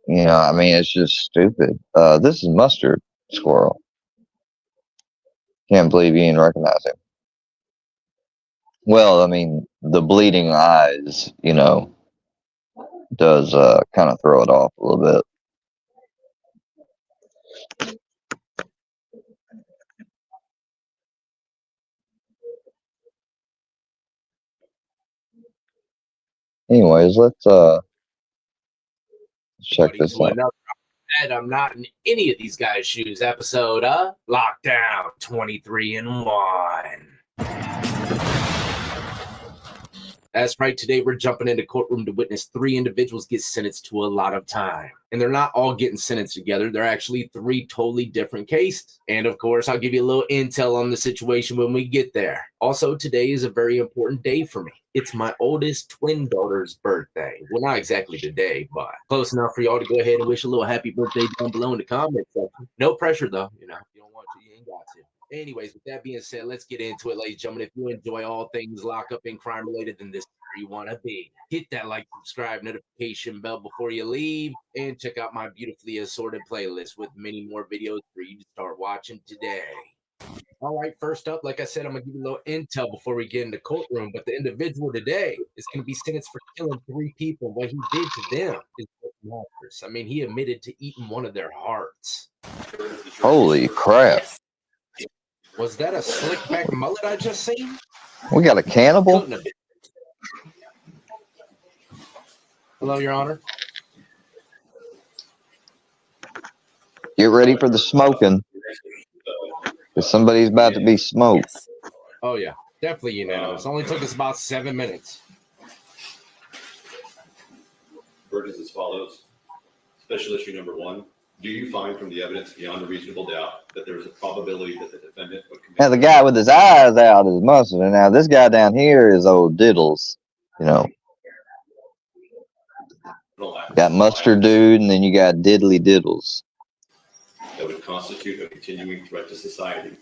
You know, I mean, it's just stupid. This is Mustard, Squirrel. Can't believe you didn't recognize him. Well, I mean, the bleeding eyes, you know, does kind of throw it off a little bit. Anyways, let's check Buddy, this to out. another and I'm not in any of these guys' shoes episode of Lockdown 23 and 1. That's right. Today we're jumping into courtroom to witness 3 individuals get sentenced to a lot of time. And they're not all getting sentenced together. They're actually 3 totally different cases. And of course, I'll give you a little intel on the situation when we get there. Also, today is a very important day for me. It's my oldest twin daughter's birthday. Well, not exactly today, but close enough for y'all to go ahead and wish a little happy birthday down below in the comment section. No pressure, though. You know, if you don't want to, you ain't got to. Anyways, with that being said, let's get into it, ladies and gentlemen. If you enjoy all things lockup and crime related, then this is where you want to be. Hit that like, subscribe, notification bell before you leave, and check out my beautifully assorted playlist with many more videos for you to start watching today. All right, first up, like I said, I'm going to give you a little intel before we get in the courtroom, but the individual today is going to be sentenced for killing 3 people. What he did to them is monstrous. I mean, he admitted to eating one of their hearts. Holy crap. Was that a slick back mullet I just seen? We got a cannibal? Hello, Your Honor. Get ready for the smoking. Because somebody's about to be smoked. Oh, yeah. Definitely unanimous. Only took us about 7 minutes. Verdict is as follows. Special issue number 1. Do you find from the evidence beyond a reasonable doubt that there is a probability that the defendant would commit? Now, the guy with his eyes out is mustard. And now this guy down here is old Diddles. You know. Got Mustard Dude, and then you got Diddly Diddles. That would constitute a continuing threat to society?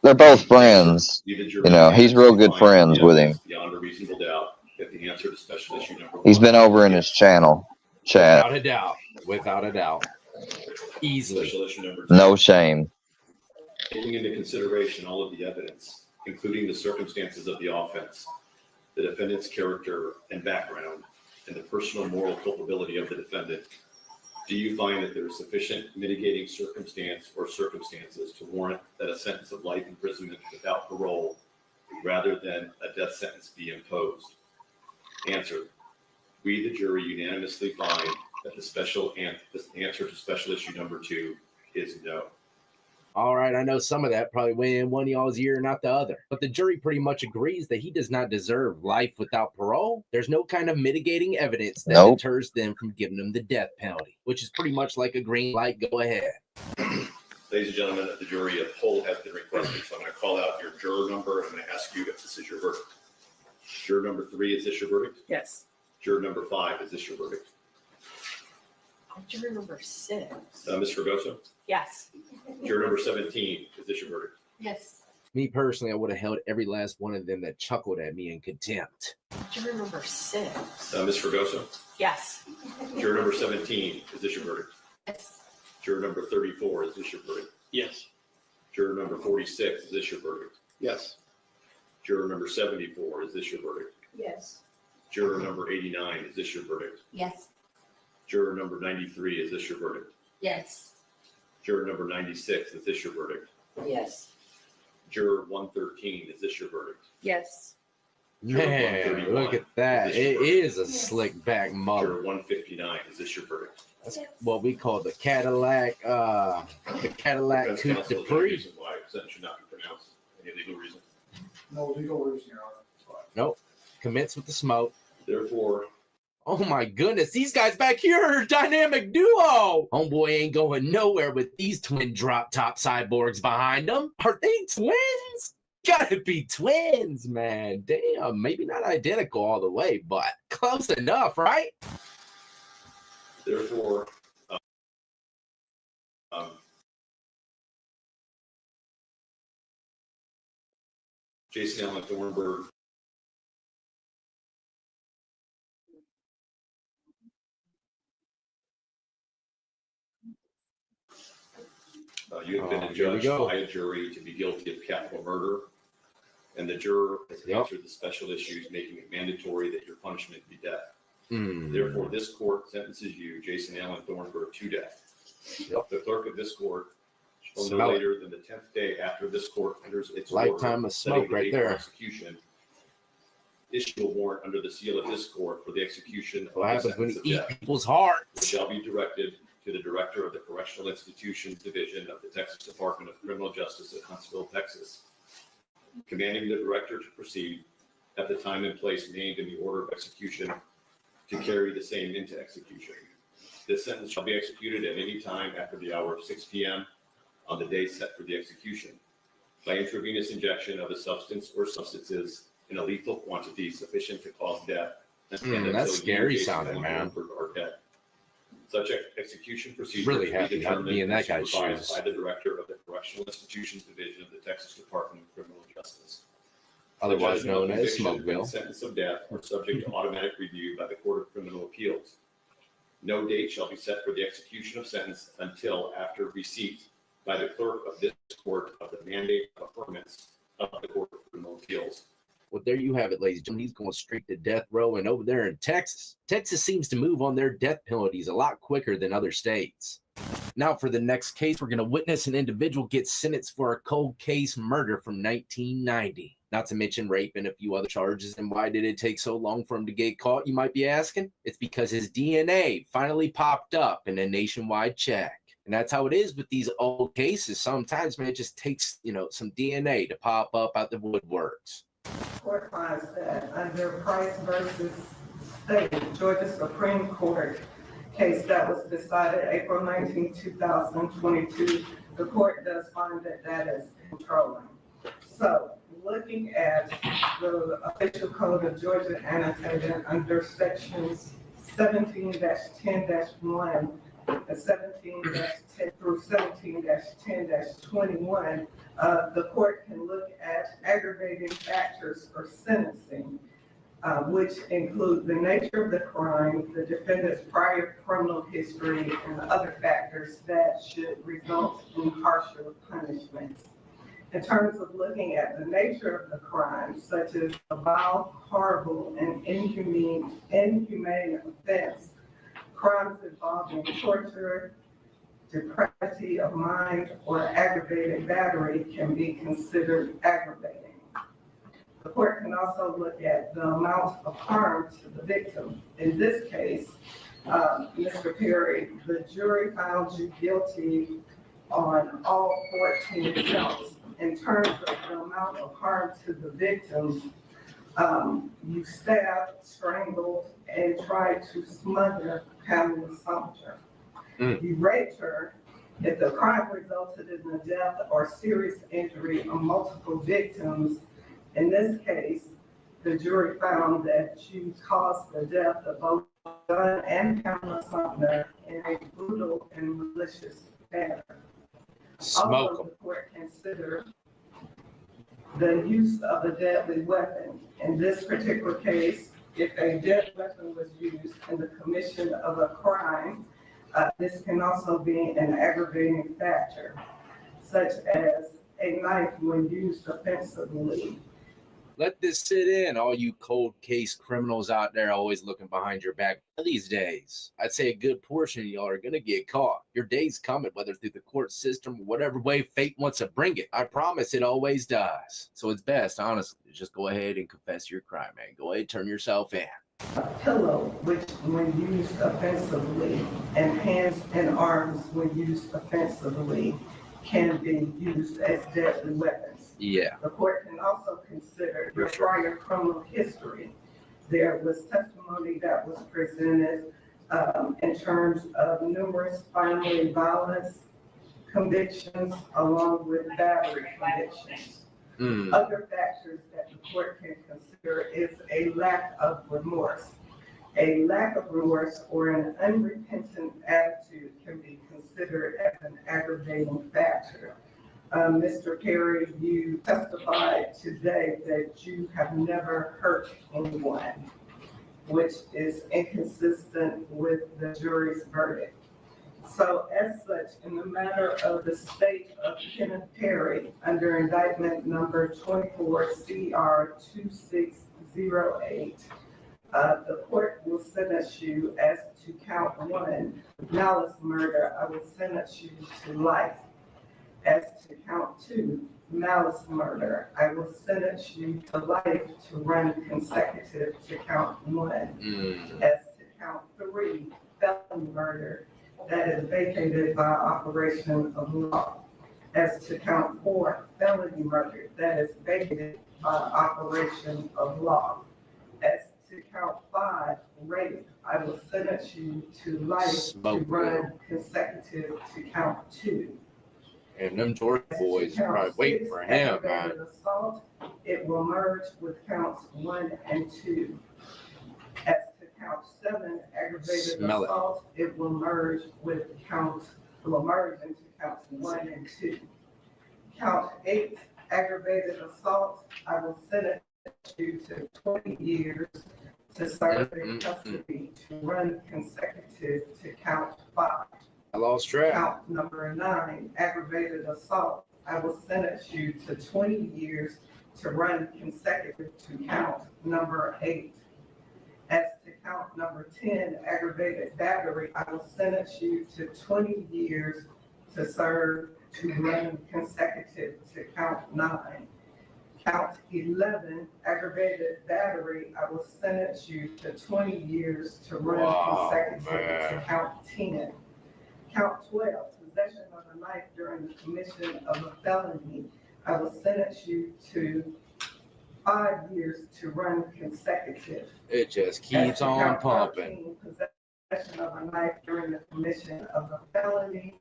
They're both friends. You know, he's real good friends with him. Beyond a reasonable doubt that the answer to special issue number 1. He's been over in his channel chat. Without a doubt. Without a doubt. Easily. Special issue number 2. No shame. Taking into consideration all of the evidence, including the circumstances of the offense, the defendant's character and background, and the personal moral culpability of the defendant, do you find that there is sufficient mitigating circumstance or circumstances to warrant that a sentence of life imprisonment without parole rather than a death sentence be imposed? Answer. We, the jury, unanimously find that the answer to special issue number 2 is no. All right, I know some of that probably went in one of y'all's ear, not the other. But the jury pretty much agrees that he does not deserve life without parole. There's no kind of mitigating evidence that deters them from giving him the death penalty, which is pretty much like a green light, go ahead. Ladies and gentlemen of the jury, a poll has been requested, so I'm going to call out your juror number, and I'm going to ask you if this is your verdict. Juror number 3, is this your verdict? Yes. Juror number 5, is this your verdict? Juror number 6. Ms. Fregoso? Yes. Juror number 17, is this your verdict? Yes. Me personally, I would have held every last one of them that chuckled at me in contempt. Juror number 6. Ms. Fregoso? Yes. Juror number 17, is this your verdict? Yes. Juror number 34, is this your verdict? Yes. Juror number 46, is this your verdict? Yes. Juror number 74, is this your verdict? Yes. Juror number 89, is this your verdict? Yes. Juror number 93, is this your verdict? Yes. Juror number 96, is this your verdict? Yes. Juror 113, is this your verdict? Yes. Man, look at that. It is a slick back mullet. Juror 159, is this your verdict? That's what we call the Cadillac Coupe de Prix. Why sentence should not be pronounced? Any legal reason? No legal reason, Your Honor. Nope. Commence with the smoke. Therefore, oh my goodness, these guys back here are a dynamic duo. Homeboy ain't going nowhere with these twin drop top cyborgs behind them. Are they twins? Gotta be twins, man. Damn, maybe not identical all the way, but close enough, right? Therefore, Jason Allen Thornburg you have been adjudged by a jury to be guilty of capital murder, and the juror has answered the special issues, making it mandatory that your punishment be death. Therefore, this court sentences you, Jason Allen Thornburg, to death. The clerk of this court shall no later than the 10th day after this court enters its lifetime order of smoke right there. Prosecution issue a warrant under the seal of this court for the execution of What the happens when sentence you of eat death, people's hearts? which shall be directed to the Director of the Correctional Institutions Division of the Texas Department of Criminal Justice at Huntsville, Texas, commanding the Director to proceed at the time and place named in the order of execution to carry the same into execution. This sentence shall be executed at any time after the hour of 6 p.m. on the day set for the execution by intravenous injection of a substance or substances in a lethal quantity sufficient to cause death. And That's scary until sounding, man. Are dead. Such execution procedure Really is happy not to be in that guy's supervised shoes. by the Director of the Correctional Institutions Division of the Texas Department of Criminal Justice. Otherwise The judgment known of as conviction Smokeville. and sentence of death are subject to automatic review by the Court of Criminal Appeals. No date shall be set for the execution of sentence until after receipt by the clerk of this court of the mandate of affirmance of the Court of Criminal Appeals. Well, there you have it, ladies and gentlemen. He's going straight to death row, and over there in Texas, Texas seems to move on their death penalties a lot quicker than other states. Now, for the next case, we're going to witness an individual get sentenced for a cold case murder from 1990. Not to mention rape and a few other charges. And why did it take so long for him to get caught, you might be asking? It's because his DNA finally popped up in a nationwide check. And that's how it is with these old cases. Sometimes, man, it just takes, some DNA to pop up out the woodworks. Court finds that under Price versus State, Georgia Supreme Court case that was decided April 19, 2022, the court does find that that is controlling. So, looking at the official code of Georgia annotated under sections 17-10-1 and 17-10 through 17-10-21, the court can look at aggravating factors for sentencing, which include the nature of the crime, the defendant's prior criminal history, and other factors that should result in harsher punishments. In terms of looking at the nature of the crime, such as a vile, horrible, and inhumane offense, crimes involving torture, depravity of mind, or aggravated battery can be considered aggravating. The court can also look at the amount of harm to the victim. In this case, Mr. Perry, the jury found you guilty on all 14 counts. In terms of the amount of harm to the victims, you stabbed, strangled, and tried to smother Pamela Sumter. You raped her. If the crime resulted in the death or serious injury of multiple victims, in this case, the jury found that you caused the death of both John and Pamela Sumter in a brutal and malicious manner. Also, the court considered the use of a deadly weapon. In this particular case, if a deadly weapon was used in the commission of a crime, this can also be an aggravating factor, such as a knife when used offensively. Let this sit in, all you cold case criminals out there always looking behind your back. These days, I'd say a good portion of y'all are going to get caught. Your day's coming, whether through the court system or whatever way fate wants to bring it. I promise it always does. So it's best, honestly, to just go ahead and confess your crime, man. Go ahead, turn yourself in. A pillow, which when used offensively, and hands and arms when used offensively, can be used as deadly weapons. Yeah. The court can also consider your prior criminal history. There was testimony that was presented in terms of numerous family violence convictions along with battery convictions. Other factors that the court can consider is a lack of remorse. A lack of remorse or an unrepentant attitude can be considered as an aggravating factor. Mr. Perry, you testified today that you have never hurt anyone, which is inconsistent with the jury's verdict. So as such, in the matter of the state of Kenneth Perry, under indictment number 24 CR 2608, the court will sentence you as to count 1, malice murder. I will sentence you to life. As to count 2, malice murder, I will sentence you to life to run consecutive to count 1. As to count 3, felony murder, that is vacated by operation of law. As to count 4, felony murder, that is vacated by operation of law. As to count 5, rape, I will sentence you to life to run consecutive to count 2. And them Georgia boys are probably waiting for him, man. Aggravated assault, it will merge with counts 1 and 2. As to count 7, aggravated assault, it will merge into counts 1 and 2. Count 8, aggravated assault, I will sentence you to 20 years to serve in custody to run consecutive to count 5. I lost track. Count number 9, aggravated assault, I will sentence you to 20 years to run consecutive to count number 8. As to count number 10, aggravated battery, I will sentence you to 20 years to serve to run consecutive to count 9. Count 11, aggravated battery, I will sentence you to 20 years to run consecutive to count 10. Count 12, possession of a knife during the commission of a felony, I will sentence you to 5 years to run consecutive. It just keeps on pumping. 13, possession of a knife during the commission of a felony,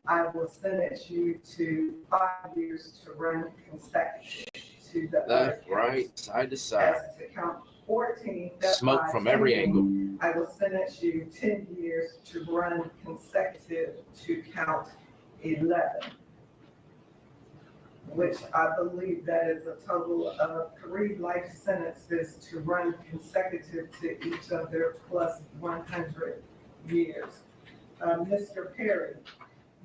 I will sentence you to 5 years to run consecutive to the left, right, side to side. As to count 14, smoke from every angle. I will sentence you 10 years to run consecutive to count 11, which I believe that is a total of 3 life sentences to run consecutive to each other plus 100 years. Mr. Perry,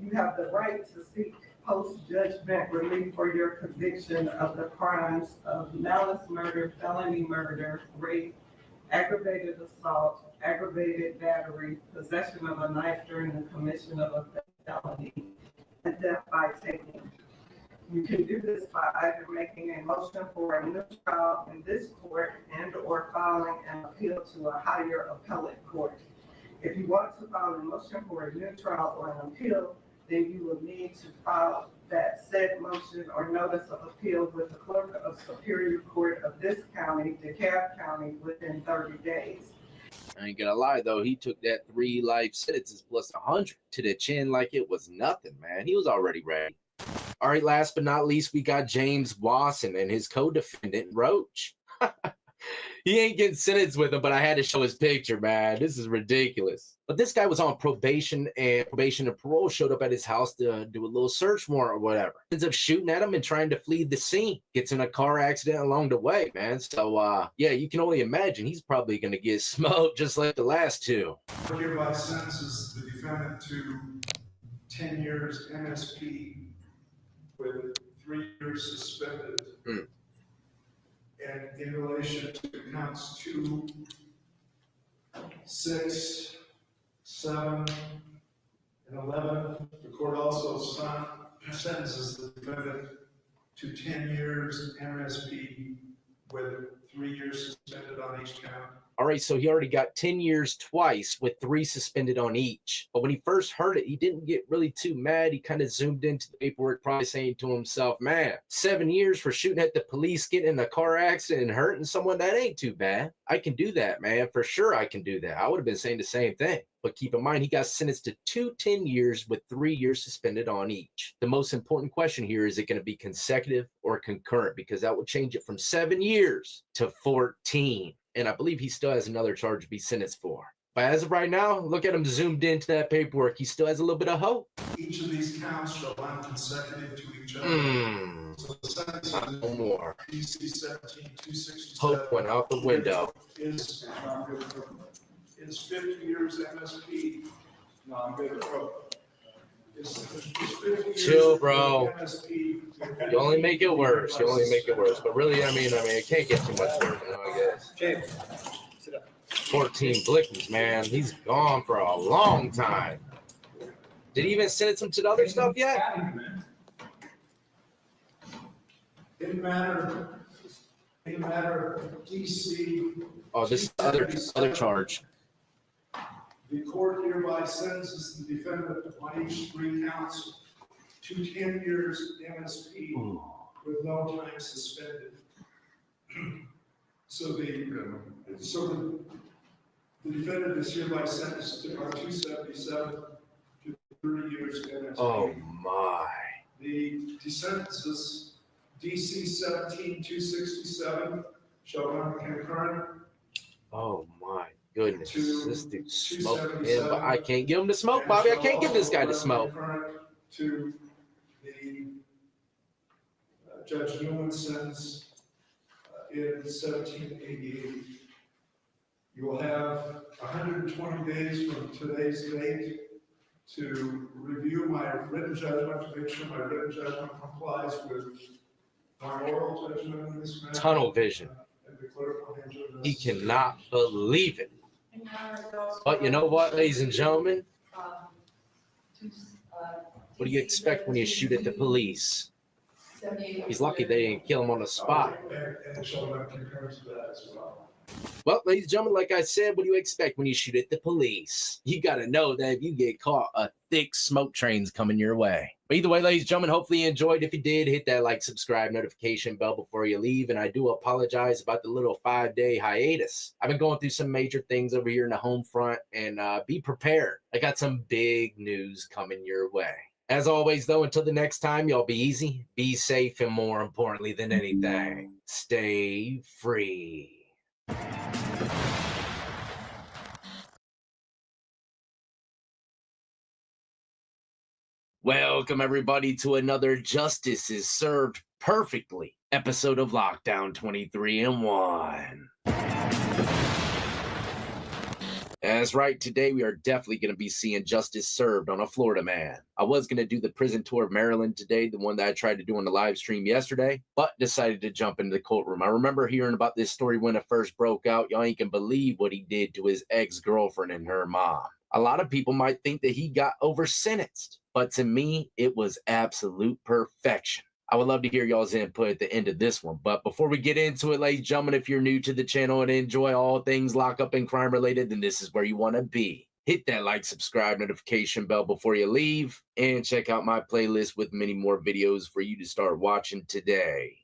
you have the right to seek post-judgment relief for your conviction of the crimes of malice murder, felony murder, rape, aggravated assault, aggravated battery, possession of a knife during the commission of a felony, and death by taking. You can do this by either making a motion for a new trial in this court and/or filing an appeal to a higher appellate court. If you want to file a motion for a new trial or an appeal, then you will need to file that said motion or notice of appeal with the clerk of Superior Court of this county, DeKalb County, within 30 days. I ain't gonna lie though, he took that 3 life sentences plus 100 to the chin like it was nothing, man. He was already ready. All right, last but not least, we got James Wasson and his co-defendant, Roach. He ain't getting sentenced with him, but I had to show his picture, man. This is ridiculous. But this guy was on probation and parole showed up at his house to do a little search warrant or whatever. Ends up shooting at him and trying to flee the scene. Gets in a car accident along the way, man. So, yeah, you can only imagine he's probably going to get smoked just like the last 2. Hereby sentences the defendant to 10 years MSP with 3 years suspended. And in relation to counts 2, 6, 7, and 11, the court also sentences the defendant to 10 years MSP with 3 years suspended on each count. All right, so he already got 10 years twice with 3 suspended on each. But when he first heard it, he didn't get really too mad. He kind of zoomed into the paperwork, probably saying to himself, man, 7 years for shooting at the police, getting in a car accident and hurting someone, that ain't too bad. I can do that, man. For sure I can do that. I would have been saying the same thing. But keep in mind, he got sentenced to 2 10 years with 3 years suspended on each. The most important question here, is it going to be consecutive or concurrent? Because that would change it from 7 years to 14. And I believe he still has another charge to be sentenced for. But as of right now, look at him zoomed into that paperwork. He still has a little bit of hope. Each of these counts shall run consecutive to each other. So the sentence no more. DC 17-267 Hope went out the window. Is 50 years MSP. No, I'm good. Chill, bro. You only make it worse. You only make it worse. But really, I mean, it can't get too much worse, I guess. James, sit up. 14 Blickens, man. He's gone for a long time. Did he even sentence him to the other stuff yet? In matter of DC. Oh, this other charge. The court hereby sentences the defendant on each 3 counts to 10 years MSP with no time suspended. So the defendant is hereby sentenced to 277 to 30 years MSP. Oh my. The sentences DC 17267 shall run concurrent. Oh my goodness. This dude smoked him, 277. but I can't give him the smoke, Bobby. I can't give this guy the smoke. To the Judge Newman's sentence in 1788. You will have 120 days from today's date to review my written judgment to make sure my written judgment complies with my oral judgment in this matter. Tunnel vision. And the clerk will enter this. He cannot believe it. But you know what, ladies and gentlemen? What do you expect when you shoot at the police? He's lucky they didn't kill him on the spot. And it shall run concurrent to that as well. Well, ladies and gentlemen, like I said, what do you expect when you shoot at the police? You got to know that if you get caught, a thick smoke train's coming your way. But either way, ladies and gentlemen, hopefully you enjoyed. If you did, hit that like, subscribe, notification bell before you leave. And I do apologize about the little 5-day hiatus. I've been going through some major things over here in the home front, and be prepared. I got some big news coming your way. As always, though, until the next time, y'all be easy, be safe, and more importantly than anything, stay free. Welcome, everybody, to another Justice is Served Perfectly episode of Lockdown 23-1. That's right, today we are definitely going to be seeing justice served on a Florida man. I was going to do the prison tour of Maryland today, the one that I tried to do on the live stream yesterday, but decided to jump into the courtroom. I remember hearing about this story when it first broke out. Y'all ain't can believe what he did to his ex-girlfriend and her mom. A lot of people might think that he got over-sentenced, but to me, it was absolute perfection. I would love to hear y'all's input at the end of this one. But before we get into it, ladies and gentlemen, if you're new to the channel and enjoy all things lockup and crime related, then this is where you want to be. Hit that like, subscribe, notification bell before you leave, and check out my playlist with many more videos for you to start watching today.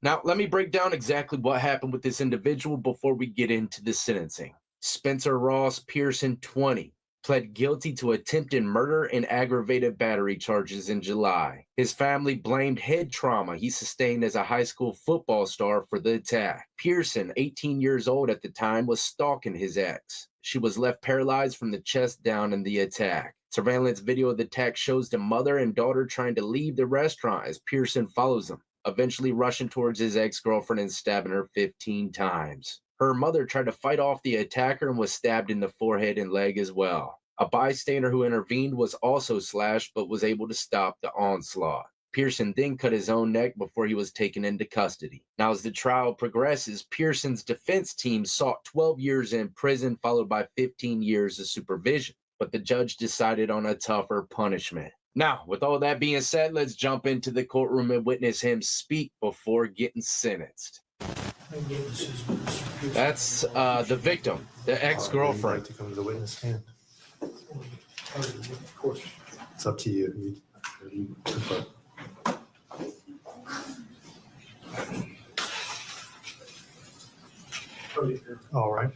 Now, let me break down exactly what happened with this individual before we get into the sentencing. Spencer Ross Pearson, 20. Pled guilty to attempted murder and aggravated battery charges in July. His family blamed head trauma he sustained as a high school football star for the attack. Pearson, 18 years old at the time, was stalking his ex. She was left paralyzed from the chest down in the attack. Surveillance video of the attack shows the mother and daughter trying to leave the restaurant as Pearson follows them, eventually rushing towards his ex-girlfriend and stabbing her 15 times. Her mother tried to fight off the attacker and was stabbed in the forehead and leg as well. A bystander who intervened was also slashed but was able to stop the onslaught. Pearson then cut his own neck before he was taken into custody. Now, as the trial progresses, Pearson's defense team sought 12 years in prison followed by 15 years of supervision, but the judge decided on a tougher punishment. Now, with all that being said, let's jump into the courtroom and witness him speak before getting sentenced. That's the victim, the ex-girlfriend. To come to the witness stand. Of course. It's up to you. You prefer. All right.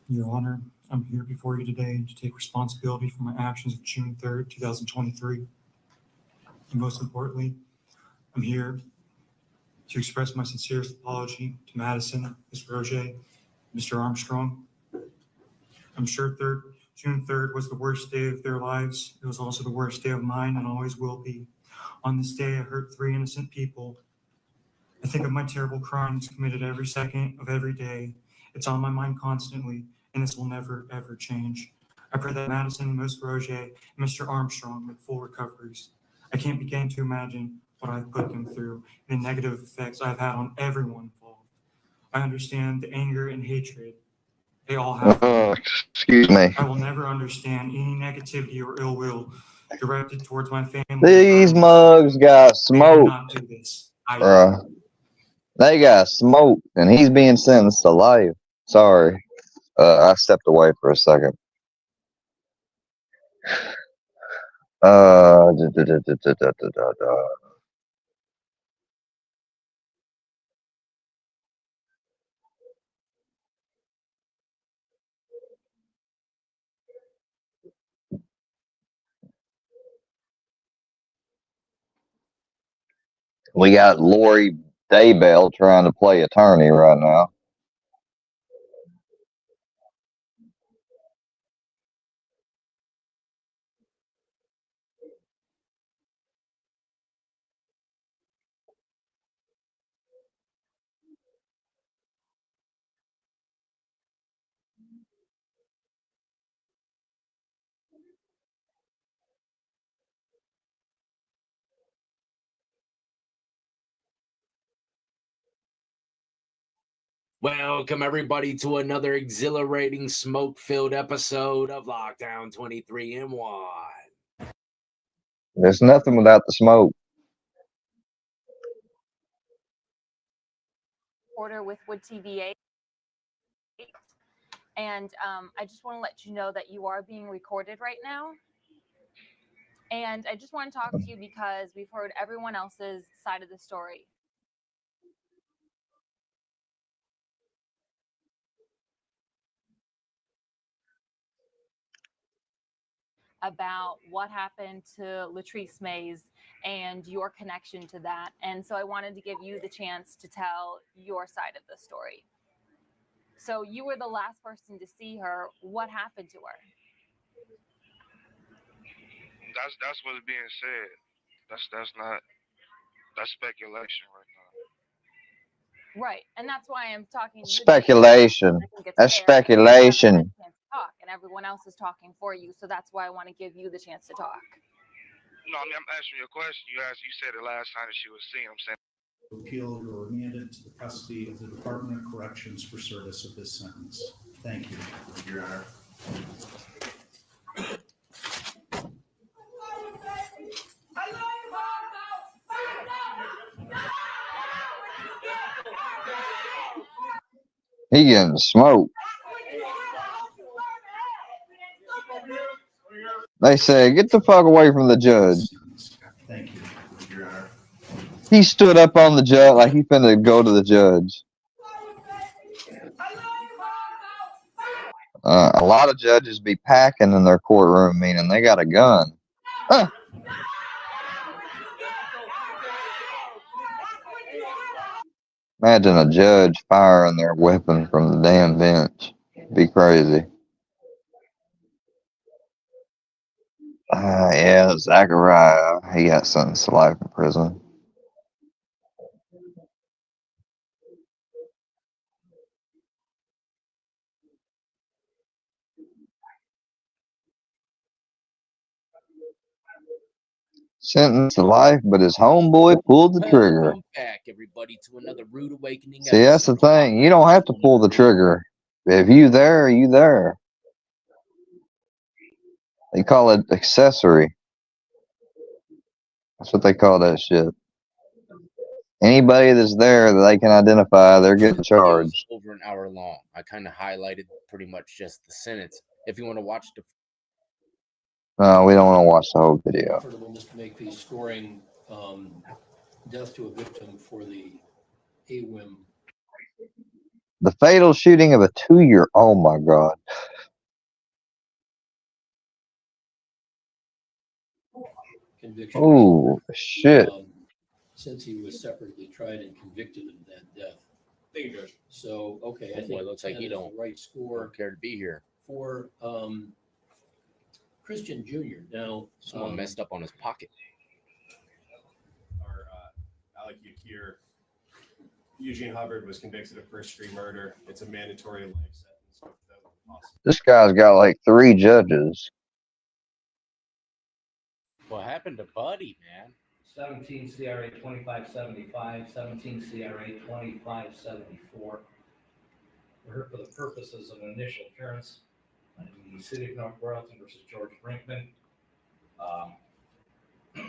Your Honor, I'm here before you today to take responsibility for my actions of June 3rd, 2023. And most importantly, I'm here to express my sincerest apology to Madison, Ms. Roger, Mr. Armstrong. I'm sure June 3rd was the worst day of their lives. It was also the worst day of mine and always will be. On this day, I hurt 3 innocent people. I think of my terrible crimes committed every second of every day. It's on my mind constantly, and this will never, ever change. I pray that Madison, Ms. Roger, and Mr. Armstrong make full recoveries. I can't begin to imagine what I've put them through and the negative effects I've had on everyone involved. I understand the anger and hatred They all have. Excuse me. I will never understand any negativity or ill will directed towards my family. These mugs got They do smoked, not do this. I do. bruh. They got smoked, and he's being sentenced to life. Sorry. I stepped away for a second. Da, da, da, da, da, da, da, da. We got Lori Daybell trying to play attorney right now. Welcome, everybody, to another exhilarating, smoke-filled episode of Lockdown 23-in-1. There's nothing without the smoke. Order with Wood TVA. And I just want to let you know that you are being recorded right now. And I just want to talk to you because we've heard everyone else's side of the story. About what happened to Latrice Mays and your connection to that. And so I wanted to give you the chance to tell your side of the story. So you were the last person to see her. What happened to her? That's what's being said. That's speculation right now. Right. And that's why I'm talking to you. Speculation. That's speculation. Talk, and everyone else is talking for you. So that's why I want to give you the chance to talk. No, I mean, I'm answering your question. You said the last time that she was seen. I'm saying. Appeal, you are remanded to the custody of the Department of Corrections for service of this sentence. Thank you, Your Honor. He getting smoked. They said, get the fuck away from the judge. Thank you, Your Honor. He stood up on the judge like he finna go to the judge. A lot of judges be packing in their courtroom, meaning they got a gun. Imagine a judge firing their weapon from the damn bench. Be crazy. Yeah, Zachariah. He got sentenced to life in prison. Sentenced to life, but his homeboy pulled the trigger. Welcome back, everybody, to another rude awakening. See, that's the thing. You don't have to pull the trigger. If you there, you there. They call it accessory. That's what they call that shit. Anybody that's there that they can identify, they're getting charged. Over an hour long. I kind of highlighted pretty much just the sentence. If you want to watch the... No, we don't want to watch the whole video. Comfortable, Mr. Makepeace, scoring death to a victim for the AWIM. The fatal shooting of a 2-year. Oh my God. Conviction. Oh shit. Since he was separately tried and convicted of that death. Thank you, Judge. So, okay, I think it looks like you don't the right score care to be here. For Christian Jr. Now, someone messed up on his pocket. Our Alec Yakir, Eugene Hubbard was convicted of first-degree murder. It's a mandatory life sentence without possible. This guy's got like 3 judges. What happened to Buddy, man? 17 CRA 2575, 17 CRA 2574. for the purposes of an initial appearance in the city of North Royalton versus George Brinkman. The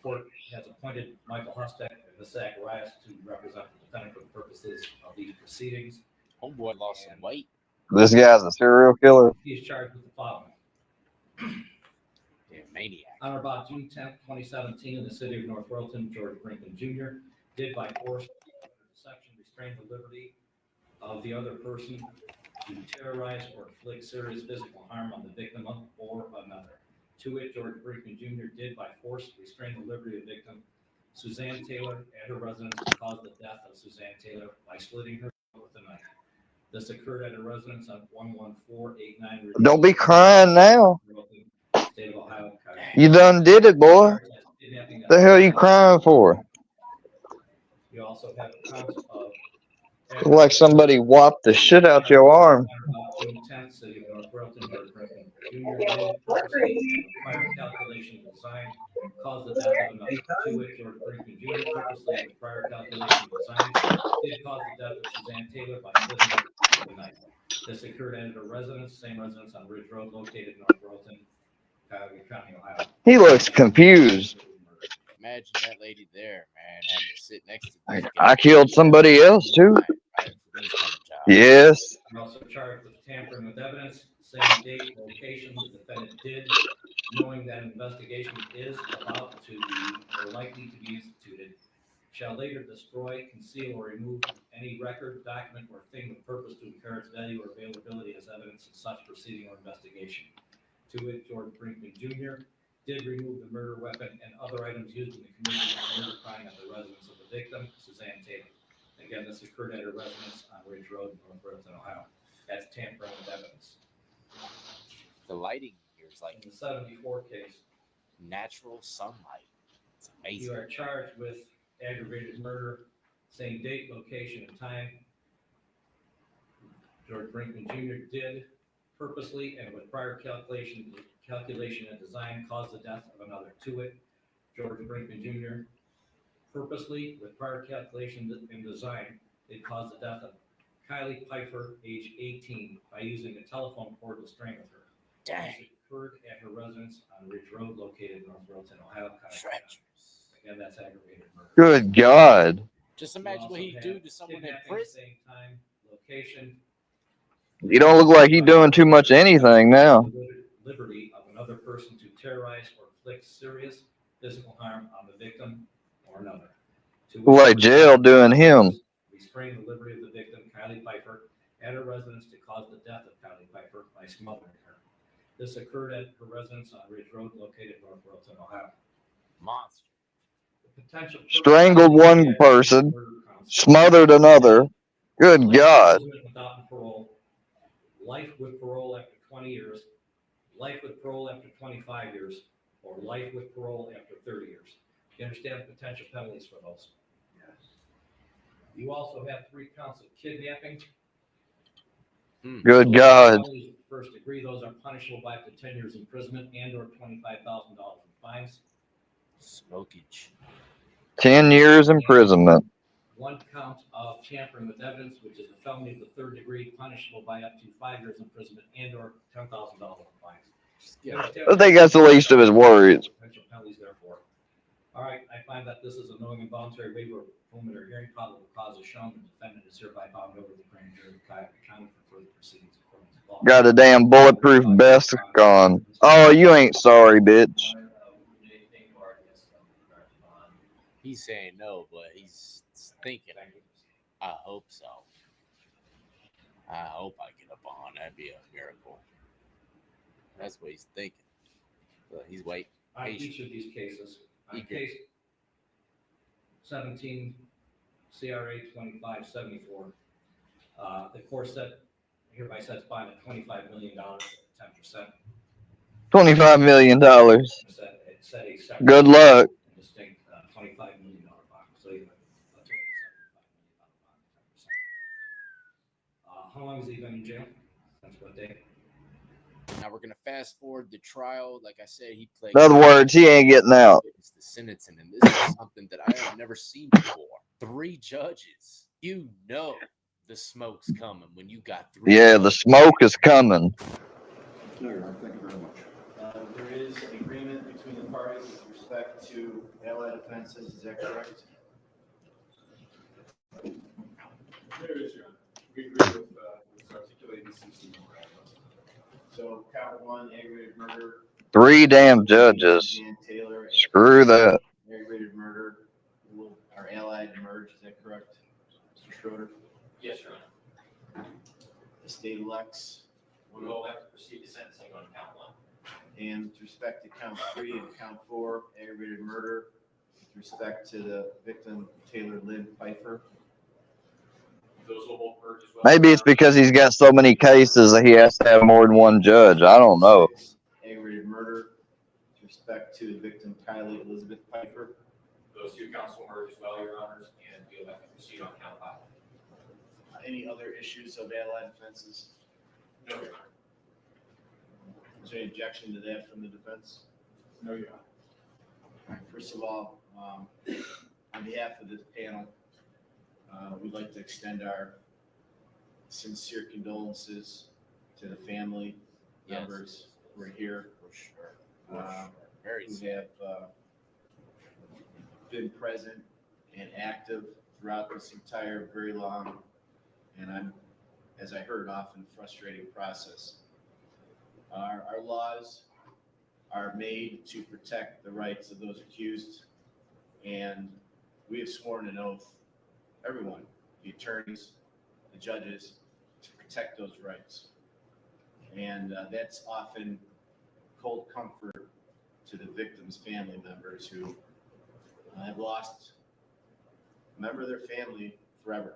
court has appointed Michael Hustek and Ms. Zacharias to represent the defendant for the purposes of these proceedings. Homeboy lost some weight. This guy's a serial killer. He is charged with the following. Damn maniac. On or about June 10th, 2017, in the city of North Royalton, George Brinkman Jr. did by force, deception, restrain the liberty of the other person to terrorize or inflict serious physical harm on the victim or another. To it, George Brinkman Jr. did by force restrain the liberty of the victim, Suzanne Taylor, at her residence to cause the death of Suzanne Taylor by slitting her throat with a knife. This occurred at her residence on 11489. Don't be crying now. State of Ohio. You done did it, boy. The hell you crying for? You also have counts of Look like somebody whopped the shit out your arm. June 10th, city of North Royalton, George Brinkman Jr. did purposely, prior calculation design, caused the death of another. To it, George Brinkman Jr. purposely, with prior calculation design, did cause the death of Suzanne Taylor by slitting her with a knife. This occurred at her residence, same residence on Ridge Road, located in North Royalton, Cuyahoga County, Ohio. He looks confused. Imagine that lady there, man, having to sit next to this I killed somebody else too. Yes. You're also charged with tampering with evidence, same date, location the defendant did, knowing that an investigation is about to be or likely to be instituted, shall later destroy, conceal, or remove any record, document, or thing with purpose to impair its value or availability as evidence in such proceeding or investigation. To it, George Brinkman Jr. did remove the murder weapon and other items used in the commission of the murder crime at the residence of the victim, Suzanne Taylor. Again, this occurred at her residence on Ridge Road in North Royalton, Ohio. That's tampering with evidence. The lighting here is like in the 74 case, natural sunlight. It's amazing. You are charged with aggravated murder, same date, location, and time. George Brinkman Jr. did purposely and with prior calculation and design cause the death of another. To it, George Brinkman Jr. purposely with prior calculation and design did cause the death of Kylie Pfeiffer, age 18, by using a telephone cord to strangle her. Dang. This occurred at her residence on Ridge Road, located in North Royalton, Ohio. Again, that's aggravated murder. Good God. Just imagine what he'd do to someone in prison. Same time, location. You don't look like you're doing too much anything now. Liberty of another person to terrorize or inflict serious physical harm on the victim or another. Look like jail doing him. Restrain the liberty of the victim, Kylie Pfeiffer, at her residence to cause the death of Kylie Pfeiffer by smothering her. This occurred at her residence on Ridge Road, located in North Royalton, Ohio. Monster. The potential Strangled one person, smothered another. Good God. Without parole, life with parole after 20 years, life with parole after 25 years, or life with parole after 30 years. You understand the potential penalties for those? Yes. You also have 3 counts of kidnapping. Good God. First degree, those are punishable by up to 10 years imprisonment and or $25,000 in fines. Smokage. 10 years imprisonment. 1 count of tampering with evidence, which is a felony of the 3rd degree, punishable by up to 5 years imprisonment and or $10,000 in fines. I think that's the least of his worries. Potential penalties therefore. All right, I find that this is a knowing and voluntary waiver of preliminary hearing. Probable cause is shown. The defendant is hereby bound over the grand jury of Cuyahoga County for further proceedings according to law. Got a damn bulletproof vest on. Oh, you ain't sorry, bitch. He's saying no, but he's thinking. I hope so. I hope I get a bond. That'd be a miracle. That's what he's thinking. But he's waiting. On each of these cases, on case 17 CRA 2574, the court hereby sets bond at $25 million at 10%. $25 million. Set a separate Good luck. distinct $25 million bond. So you have a total of $75 million bond, 10%. How long has he been in jail? Since what day? Now we're gonna fast forward the trial. Like I said, he played. In other words, he ain't getting out. It's the sentencing, and this is something that I have never seen before. 3 judges. You know, The smoke's coming when you got three. Yeah, the smoke is coming. No, Your Honor, thank you very much. There is an agreement between the parties with respect to allied offenses, is that correct? There is, Your Honor. We agree with articulating CC. So count one, aggravated murder. 3 damn judges. Dan Taylor. Screw that. Aggravated murder are allied and merged, is that correct? Mr. Schroeder? Yes, Your Honor. The state elects. We will have to proceed to sentencing on count one. And with respect to count 3 and count 4, aggravated murder, with respect to the victim, Taylor Lynn Pfeiffer. Those will both merge as well. Maybe it's because he's got so many cases that he has to have more than one judge. I don't know. Aggravated murder, with respect to the victim, Kylie Elizabeth Pfeiffer. Those two counts will merge as well, Your Honors, and we'll have to proceed on count 5. Any other issues of allied offenses? No, Your Honor. Is there any objection to that from the defense? No, Your Honor. First of all, on behalf of this panel, we'd like to extend our sincere condolences to the family members who are here. For sure. Very who have been present and active throughout this entire very long, and as I heard, often frustrating process. Our laws are made to protect the rights of those accused, and we have sworn an oath, everyone, the attorneys, the judges, to protect those rights. And that's often cold comfort to the victims' family members who have lost a member of their family forever.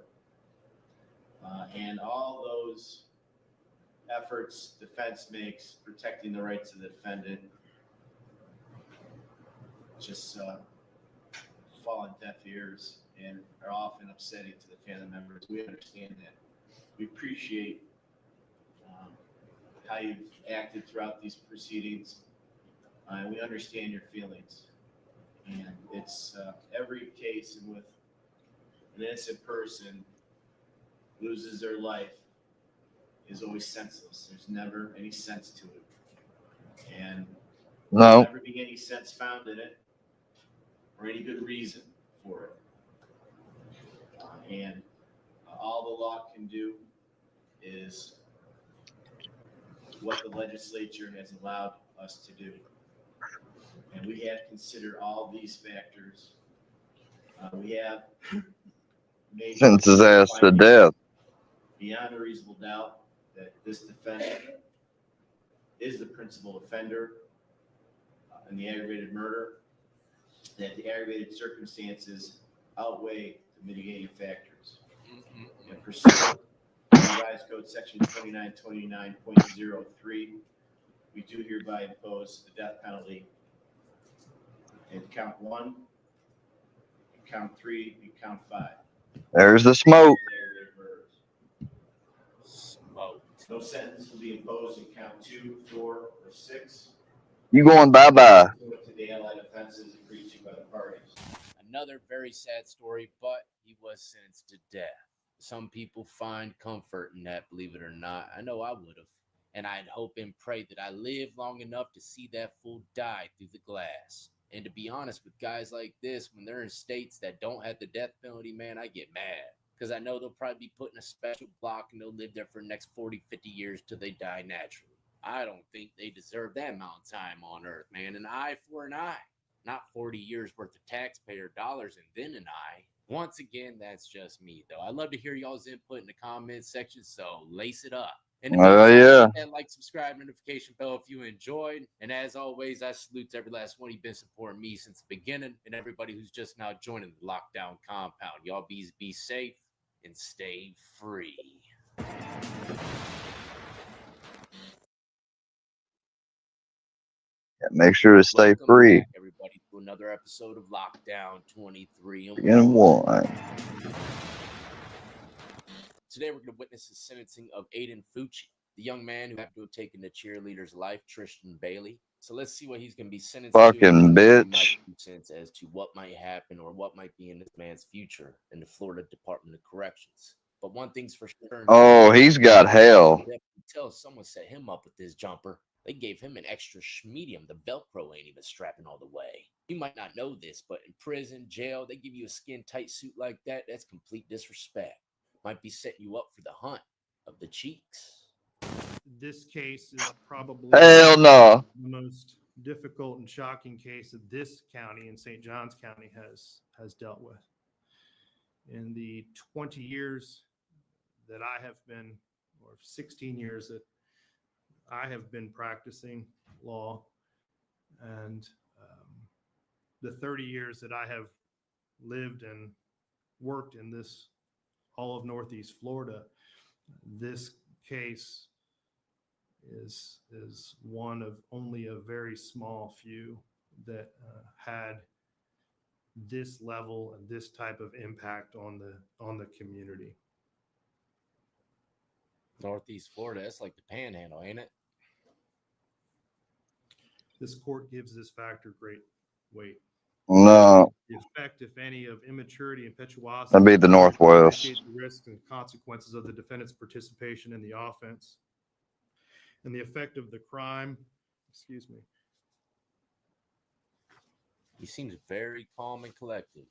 And all those efforts defense makes protecting the rights of the defendant just fall on deaf ears and are often upsetting to the family members. We understand that. We appreciate how you've acted throughout these proceedings, and we understand your feelings. And it's every case in which an innocent person loses their life is always senseless. There's never any sense to it. And No. never be any sense found in it or any good reason for it. And all the law can do is what the legislature has allowed us to do. And we have considered all these factors. We have made Sentence his ass to death. beyond a reasonable doubt that this defendant is the principal offender in the aggravated murder, that the aggravated circumstances outweigh the mitigating factors. And pursuant to Revised Code Section 2929.03, we do hereby impose the death penalty in count 1, in count 3, and count 5. There's the smoke. Smoke. No sentence will be imposed in count 2, 4, or 6. You going bye-bye. To the allied offenses agreed to by the parties. Another very sad story, but he was sentenced to death. Some people find comfort in that, believe it or not. I know I would have. And I'd hope and pray that I live long enough to see that fool die through the glass. And to be honest, with guys like this, when they're in states that don't have the death penalty, man, I get mad. Because I know they'll probably be put in a special block and they'll live there for the next 40, 50 years till they die naturally. I don't think they deserve that amount of time on earth, man. An eye for an eye. Not 40 years worth of taxpayer dollars and then an eye. Once again, that's just me, though. I'd love to hear y'all's input in the comments section, so lace it up. And yeah. hit that like, subscribe, notification bell if you enjoyed. And as always, I salute every last one. You've been supporting me since the beginning, and everybody who's just now joining the lockdown compound. Y'all be safe and stay free. Yeah, make sure to stay Welcome free. back, everybody, to another episode of Lockdown 23 and Again, 1. Today, we're going to witness the sentencing of Aiden Fucci, the young man who happened to have taken the cheerleader's life, Tristan Bailey. So let's see what he's going to be sentenced Fucking to. bitch. Sense as to what might happen or what might be in this man's future in the Florida Department of Corrections. But one thing's for sure. Oh, he's got hell. Tell someone set him up with this jumper. They gave him an extra medium. The Velcro ain't even strapping all the way. You might not know this, but in prison, jail, they give you a skin-tight suit like that. That's complete disrespect. Might be setting you up for the hunt of the cheeks. This case is probably Hell no. the most difficult and shocking case that this county in St. Johns County has dealt with. In the 20 years that I have been, or 16 years that I have been practicing law, and the 30 years that I have lived and worked in this all of Northeast Florida, this case is one of only a very small few that had this level and this type of impact on the community. Northeast Florida, that's like the Panhandle, ain't it? This court gives this factor great weight. No. The effect, if any, of immaturity and impetuosity That'd be the Northwest. mitigate the risks and consequences of the defendant's participation in the offense. And the effect of the crime, excuse me. He seems very calm and collective.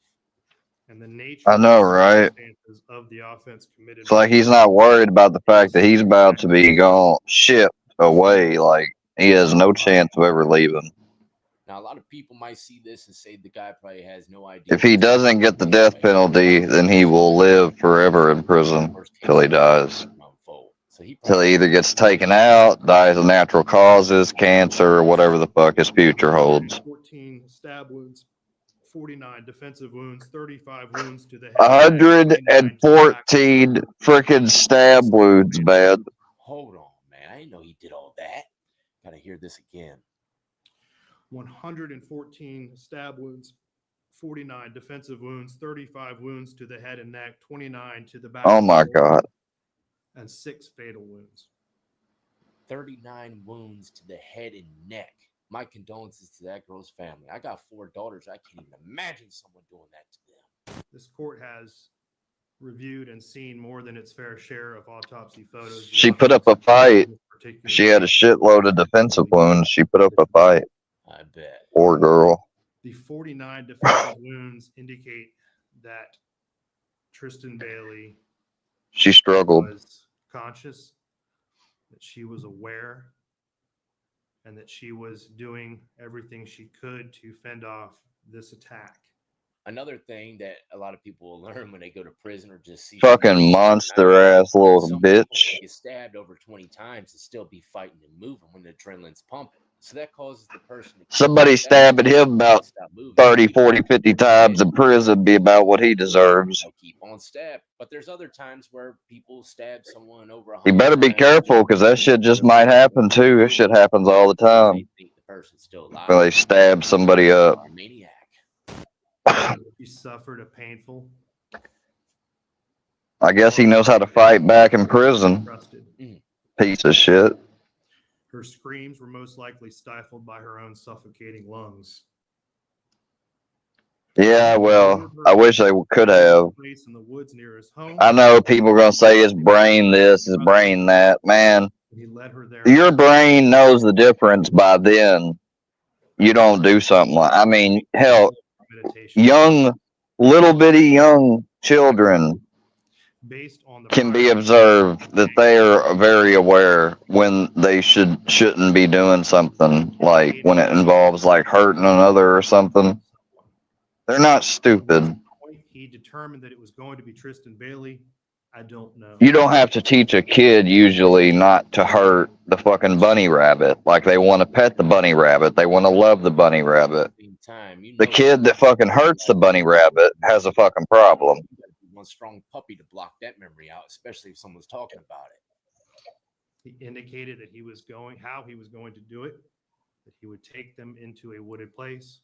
And the nature I know, and right? circumstances of the offense committed. It's like he's not worried about the fact that he's about to be gone, shipped away. Like, he has no chance of ever leaving. Now, a lot of people might see this and say the guy probably has no idea. If he doesn't get the death penalty, then he will live forever in prison till he dies. Till he either gets taken out, dies of natural causes, cancer, or whatever the fuck his future holds. 14 stab wounds, 49 defensive wounds, 35 wounds to the head. 114 freaking stab wounds, man. Hold on, man. I didn't know he did all that. Gotta hear this again. 114 stab wounds, 49 defensive wounds, 35 wounds to the head and neck, 29 to the back. Oh my God. And 6 fatal wounds. 39 wounds to the head and neck. My condolences to that girl's family. I got 4 daughters. I can't even imagine someone doing that to them. This court has reviewed and seen more than its fair share of autopsy photos. She put up a fight. She had a shitload of defensive wounds. She put up a fight. I bet. Poor girl. The 49 defensive wounds indicate that Tristan Bailey She struggled. was conscious, that she was aware, and that she was doing everything she could to fend off this attack. Another thing that a lot of people will learn when they go to prison or just see Fucking monster ass little bitch. get stabbed over 20 times and still be fighting and moving when the adrenaline's pumping. So that causes the person to Somebody stabbing him about 30, 40, 50 times in prison be about what he deserves. keep on stab. But there's other times where people stab someone over 100 You better be careful, because that shit just might happen too. This shit happens all the time. think the person's still alive. When they stab somebody up. Maniac. She suffered a painful. I guess he knows how to fight back in prison. Piece of shit. Her screams were most likely stifled by her own suffocating lungs. Yeah, well, I wish they could have. Place in the woods near his home. I know people are going to say his brain this, his brain that. Man, He led her there. your brain knows the difference by then. You don't do something like, I mean, hell, little bitty young children can be observed that they are very aware when they shouldn't be doing something, like when it involves like hurting another or something. They're not stupid. He determined that it was going to be Tristan Bailey. I don't know. You don't have to teach a kid usually not to hurt the fucking bunny rabbit. Like, they want to pet the bunny rabbit. They want to love the bunny rabbit. The kid that fucking hurts the bunny rabbit has a fucking problem. One strong puppy to block that memory out, especially if someone's talking about it. He indicated that how he was going to do it, that he would take them into a wooded place,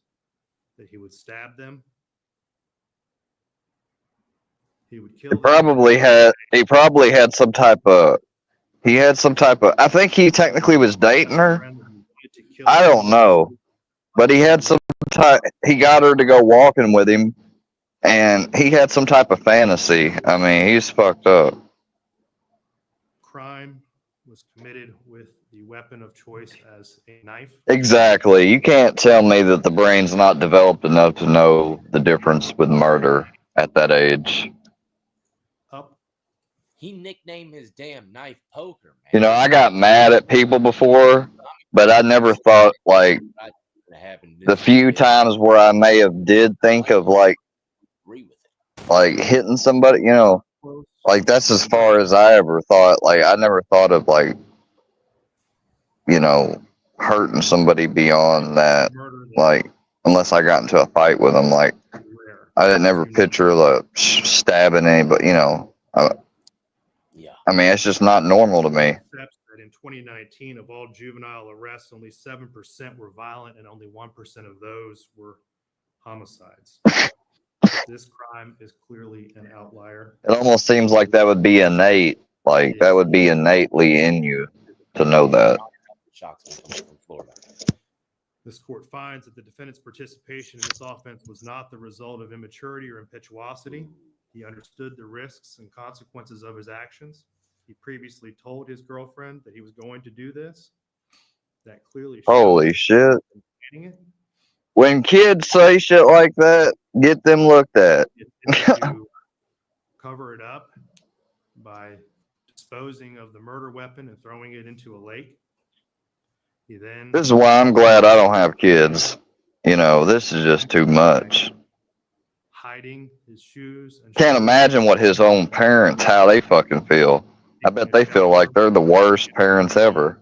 that he would stab them. He would kill them. He probably had some type of, I think he technically was dating her. I don't know. But he had he got her to go walking with him And he had some type of fantasy. I mean, he's fucked up. Crime was committed with the weapon of choice as a knife. Exactly. You can't tell me that the brain's not developed enough to know the difference with murder at that age. Up. He nicknamed his damn knife Poker, man. You know, I got mad at people before, but I never thought, like, the few times where I may have did think of, like hitting somebody, you know, like, that's as far as I ever thought. Like, I never thought of, like, you know, hurting somebody beyond that, like, unless I got into a fight with them. Like, I didn't ever picture like stabbing anybody, you know. I mean, it's just not normal to me. Accepts that in 2019, of all juvenile arrests, only 7% were violent and only 1% of those were homicides. This crime is clearly an outlier. It almost seems like that would be innate. Like, that would be innately in you to know that. Shocks me coming from Florida. This court finds that the defendant's participation in this offense was not the result of immaturity or impetuosity. He understood the risks and consequences of his actions. He previously told his girlfriend that he was going to do this. That clearly shows Holy shit. it. When kids say shit like that, get them looked at. To cover it up by disposing of the murder weapon and throwing it into a lake. He then This is why I'm glad I don't have kids. You know, this is just too much. hiding his shoes and Can't imagine what his own parents, how they fucking feel. I bet they feel like they're the worst parents ever.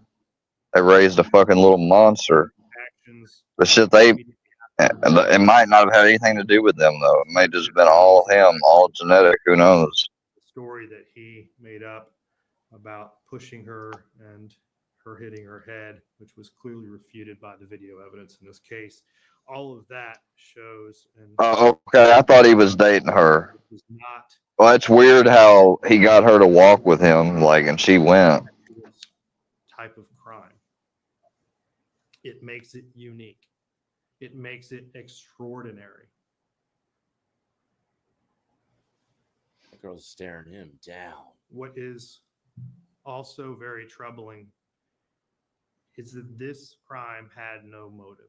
They raised a fucking little monster. The shit it might not have had anything to do with them, though. It may have just been all him, all genetic. Who knows? The story that he made up about pushing her and her hitting her head, which was clearly refuted by the video evidence in this case. All of that shows. Okay, I thought he was dating her. Was not. Well, it's weird how he got her to walk with him, like, and she went. Type of crime. It makes it unique. It makes it extraordinary. The girl's staring him down. What is also very troubling is that this crime had no motive.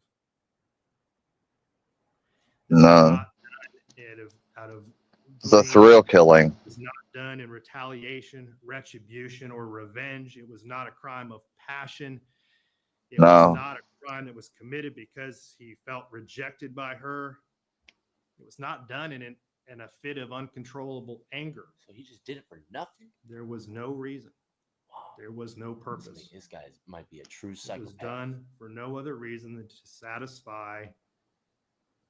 No. Out of It's a thrill killing. It was not done in retaliation, retribution, or revenge. It was not a crime of passion. It was not a crime that was committed because he felt rejected by her. It was not done in a fit of uncontrollable anger. So he just did it for nothing? There was no reason. There was no purpose. This guy might be a true psychopath. It was done for no other reason than to satisfy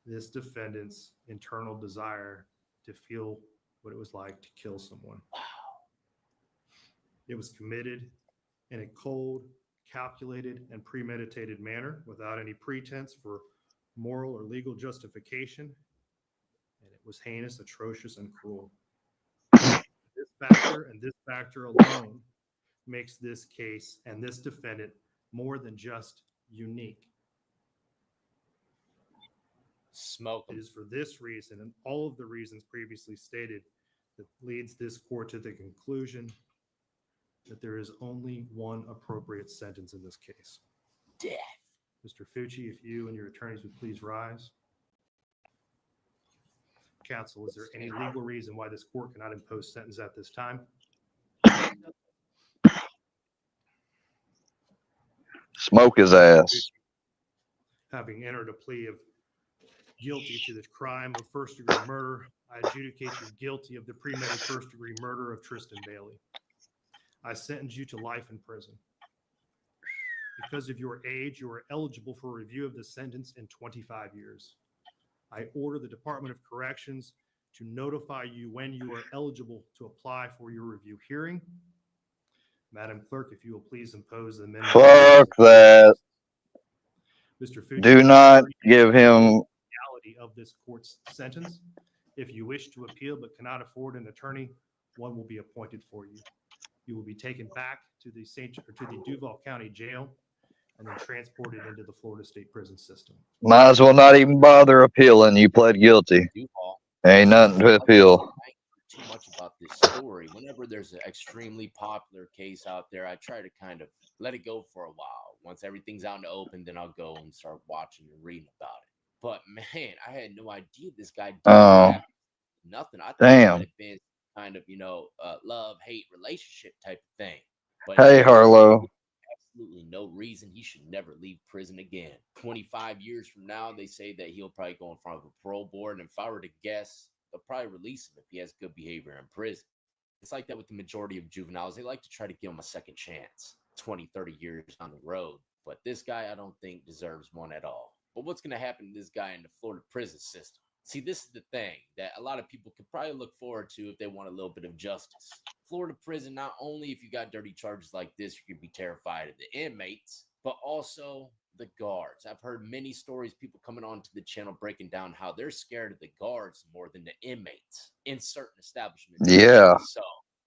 this defendant's internal desire to feel what it was like to kill someone. Wow. It was committed in a cold, calculated, and premeditated manner without any pretense for moral or legal justification. And it was heinous, atrocious, and cruel. This factor alone makes this case and this defendant more than just unique. Smoke. It is for this reason and all of the reasons previously stated that leads this court to the conclusion that there is only one appropriate sentence in this case. Death. Mr. Fucci, if you and your attorneys would please rise. Counsel, is there any legal reason why this court cannot impose sentence at this time? Smoke his ass. Having entered a plea of guilty to the crime of first-degree murder, I adjudicate you guilty of the premeditated first-degree murder of Tristan Bailey. I sentence you to life in prison. Because of your age, you are eligible for review of the sentence in 25 years. I order the Department of Corrections to notify you when you are eligible to apply for your review hearing. Madam Clerk, if you will please impose the minimum. Fuck that. Mr. Fucci, do not give him of this court's sentence. If you wish to appeal but cannot afford an attorney, one will be appointed for you. You will be taken back to the Duval County Jail and then transported into the Florida State Prison System. Might as well not even bother appealing. You pled guilty. Duval. Ain't nothing to appeal. Too much about this story. Whenever there's an extremely popular case out there, I try to kind of let it go for a while. Once everything's out in the open, then I'll go and start watching and reading about it. But man, I had no idea this guy did Oh, nothing. I thought it damn. might have been kind of, love-hate relationship type of thing. But Hey, no, Harlow. absolutely no reason he should never leave prison again. 25 years from now, they say that he'll probably go in front of a parole board. And if I were to guess, they'll probably release him if he has good behavior in prison. It's like that with the majority of juveniles. They like to try to give him a second chance 20, 30 years down the road. But this guy, I don't think deserves one at all. But what's going to happen to this guy in the Florida prison system? See, this is the thing that a lot of people could probably look forward to if they want a little bit of justice. Florida prison, not only if you got dirty charges like this, you could be terrified of the inmates, but also the guards. I've heard many stories, people coming onto the channel breaking down how they're scared of the guards more than the inmates in certain establishments. Yeah.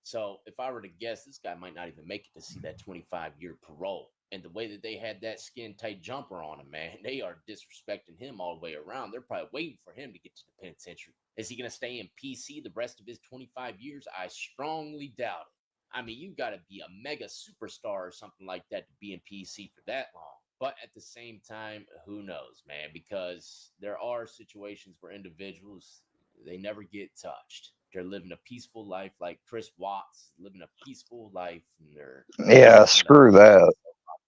So if I were to guess, this guy might not even make it to see that 25-year parole. And the way that they had that skin-tight jumper on him, man, they are disrespecting him all the way around. They're probably waiting for him to get to the penitentiary. Is he going to stay in PC the rest of his 25 years? I strongly doubt it. I mean, you got to be a mega superstar or something like that to be in PC for that long. But at the same time, who knows, man? Because there are situations where individuals, they never get touched. They're living a peaceful life, like Chris Watts living a peaceful life, and they're Yeah, screw that.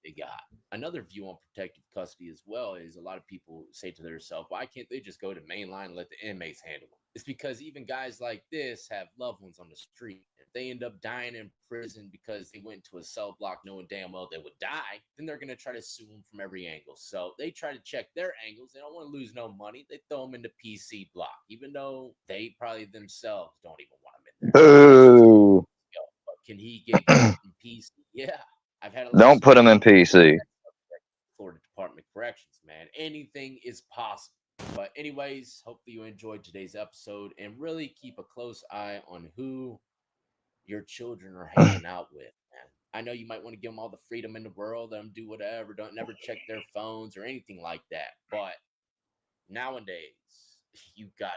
they got. Another view on protective custody as well is a lot of people say to themselves, why can't they just go to mainline and let the inmates handle it? It's because even guys like this have loved ones on the street. If they end up dying in prison because they went to a cell block knowing damn well they would die, then they're going to try to sue them from every angle. So they try to check their angles. They don't want to lose no money. They throw them in the PC block, even though they probably themselves don't even want them in there. Boo. But can he get caught in PC? Yeah. I've had a lot Don't of put him in PC. Florida Department of Corrections, man. Anything is possible. But anyways, hopefully you enjoyed today's episode and really keep a close eye on who your children are hanging out with, man. I know you might want to give them all the freedom in the world, let them do whatever, don't never check their phones or anything like that. But nowadays, you got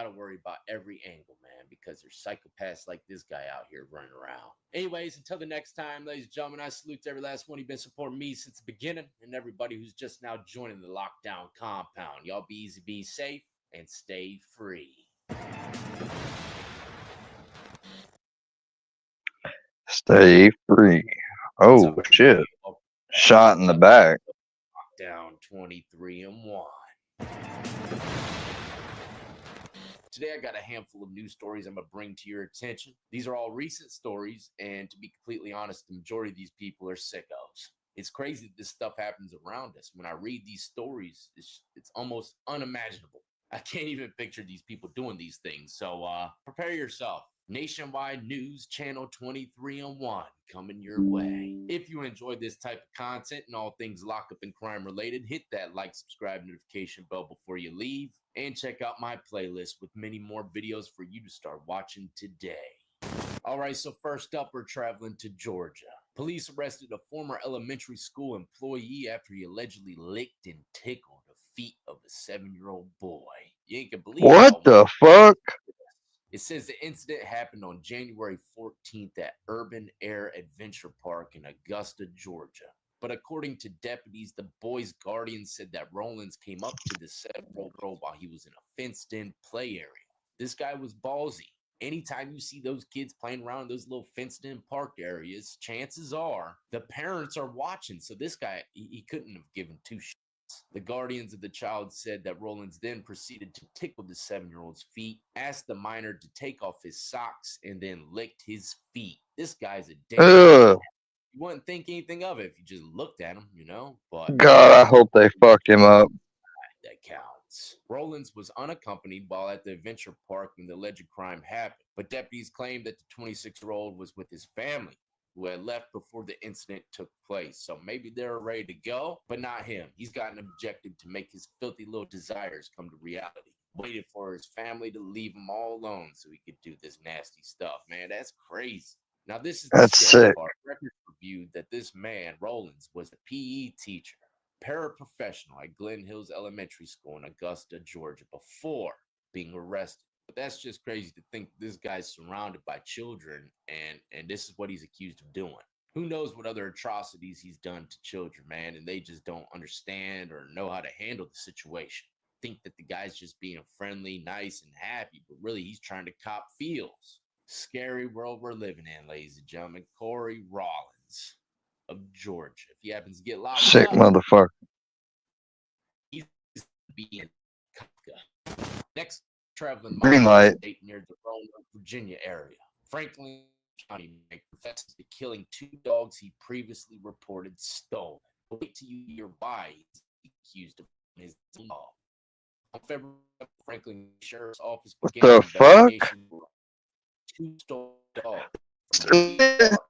to worry about every angle, man, because there's psychopaths like this guy out here running around. Anyways, until the next time, ladies and gentlemen, I salute to every last one who's been supporting me since the beginning and everybody who's just now joining the lockdown compound. Y'all be easy, be safe, and stay free. Stay free. Oh, shit. Shot in the back. Lockdown 23 and 1. Today, I got a handful of news stories I'm going to bring to your attention. These are all recent stories, and to be completely honest, the majority of these people are sickos. It's crazy that this stuff happens around us. When I read these stories, it's almost unimaginable. I can't even picture these people doing these things. So prepare yourself. Nationwide News Channel 23 and 1 coming your way. If you enjoyed this type of content and all things lockup and crime related, hit that like, subscribe, notification bell before you leave, and check out my playlist with many more videos for you to start watching today. All right, so first up, we're traveling to Georgia. Police arrested a former elementary school employee after he allegedly licked and tickled the feet of a 7-year-old boy. You ain't gonna believe What the fuck? It says the incident happened on January 14th at Urban Air Adventure Park in Augusta, Georgia. But according to deputies, the boy's guardian said that Rollins came up to the 7-year-old girl while he was in a fenced-in play area. This guy was ballsy. Anytime you see those kids playing around in those little fenced-in park areas, chances are the parents are watching. So this guy, he couldn't have given two shits. The guardians of the child said that Rollins then proceeded to tickle the 7-year-old's feet, asked the minor to take off his socks, and then licked his feet. This guy's a damn. You wouldn't think anything of it if you just looked at him, you know? But God, I hope they fuck him up. That counts. Rollins was unaccompanied while at the adventure park when the alleged crime happened, but deputies claimed that the 26-year-old was with his family, who had left before the incident took place. So maybe they're ready to go, but not him. He's got an objective to make his filthy little desires come to reality. Waited for his family to leave him all alone so he could do this nasty stuff. Man, that's crazy. Now, this is the scary part. Records reviewed that this man, Rollins, was a PE teacher, paraprofessional at Glen Hills Elementary School in Augusta, Georgia, before being arrested. But that's just crazy to think this guy's surrounded by children and this is what he's accused of doing. Who knows what other atrocities he's done to children, man, and they just don't understand or know how to handle the situation. Think that the guy's just being friendly, nice, and happy, but really he's trying to cop feels. Scary world we're living in, ladies and gentlemen. Corey Rawlins of Georgia. If he happens to get locked Sick up, motherfucker. he's being Kafka. Next, traveling Green migrant light. state near the Roanoke, Virginia area. Franklin County man confesses to killing 2 dogs he previously reported stolen. Wait till you hear why he's accused of his dog. On February, Franklin Sheriff's Office began The an fuck? investigation for 2 stolen dogs.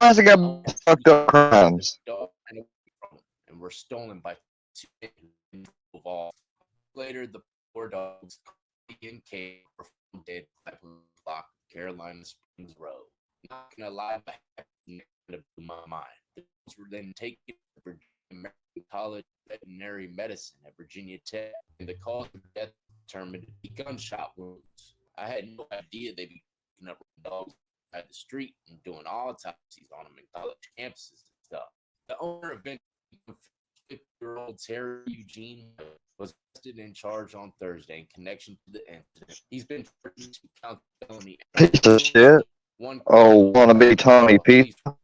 I think I fucked up crimes. Dog ran away from him and were stolen by 2 men who drove off. Later, the 4 dogs, and Kate, were found dead at block Carolina Springs Road. Not gonna lie, but that blew my mind. The dogs were then taken to Virginia American College of Veterinary Medicine at Virginia Tech, and the cause of death determined to be gunshot wounds. I had no idea they'd be picking up dogs at the street and doing autopsies on them in college campuses and stuff. The owner of 50-year-old Terry Eugene was arrested and charged on Thursday in connection to the incident. He's been charged with 2 counts of felony. Piece of shit. Oh, wanna be Tommy Pizza?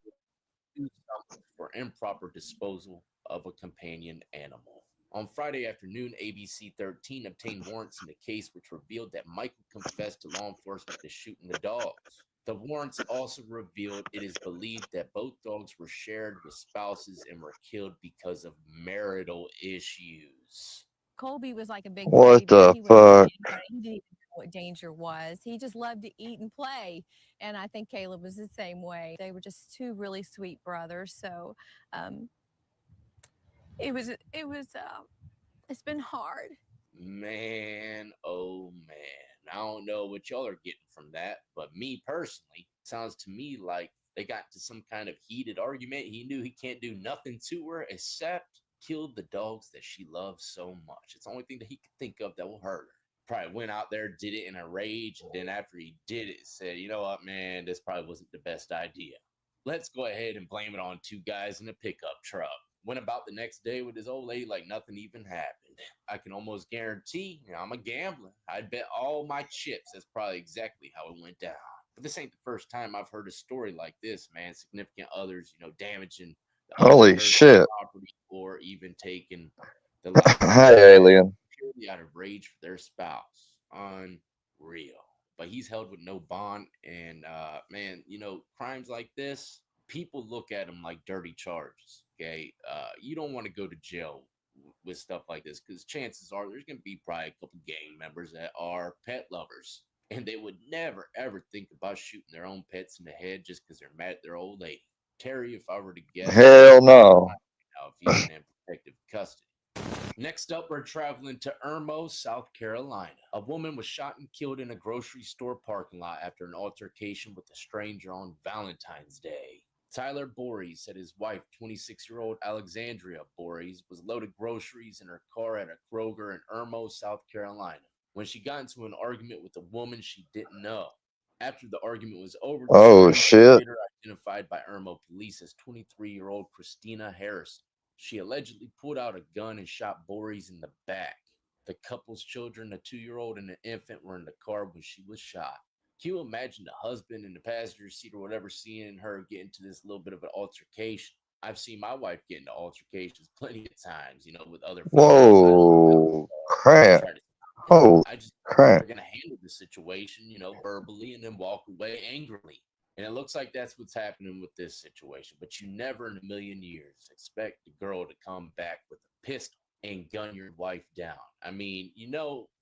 For improper disposal of a companion animal. On Friday afternoon, ABC 13 obtained warrants in the case which revealed that Michael confessed to law enforcement to shooting the dogs. The warrants also revealed it is believed that both dogs were shared with spouses and were killed because of marital issues. Colby was like a big What teddy bear. the He fuck? he didn't even know what danger was. He just loved to eat and play. And I think Caleb was the same way. They were just 2 really sweet brothers. So it's been hard. Man, oh man. I don't know what y'all are getting from that, but me personally, sounds to me like they got to some kind of heated argument. He knew he can't do nothing to her except kill the dogs that she loves so much. It's the only thing that he could think of that will hurt her. Probably went out there, did it in a rage, and then after he did it, said, you know what, man, this probably wasn't the best idea. Let's go ahead and blame it on 2 guys in a pickup truck. Went about the next day with his old lady like nothing even happened. I can almost guarantee, I'm a gambler. I'd bet all my chips that's probably exactly how it went down. But this ain't the first time I've heard a story like this, man. Significant others, damaging the other Holy person's shit. property or even taking the life Hi, alien. purely out of rage for their spouse. Unreal. But he's held with no bond. And man, crimes like this, people look at them like dirty charges. Okay, you don't want to go to jail with stuff like this because chances are there's going to be probably a couple gang members that are pet lovers, and they would never ever think about shooting their own pets in the head just because they're mad at their old lady. Terry, if I were to guess, Hell no. if he's in protective custody. Next up, we're traveling to Irmo, South Carolina. A woman was shot and killed in a grocery store parking lot after an altercation with a stranger on Valentine's Day. Tyler Borys said his wife, 26-year-old Alexandria Borys, was loaded groceries in her car at a Kroger in Irmo, South Carolina, when she got into an argument with a woman she didn't know. After the argument was over, the Oh, stranger was shit. later identified by Irmo police as 23-year-old Christina Harrison. She allegedly pulled out a gun and shot Borys in the back. The couple's children, a 2-year-old and an infant, were in the car when she was shot. Can you imagine the husband in the passenger seat or whatever seeing her get into this little bit of an altercation? I've seen my wife get into altercations plenty of times, with other females. Whoa. Crap. Oh, I just crap. they're gonna handle the situation, verbally and then walk away angrily. And it looks like that's what's happening with this situation. But you never in a million years expect the girl to come back with a pistol and gun your wife down. I mean,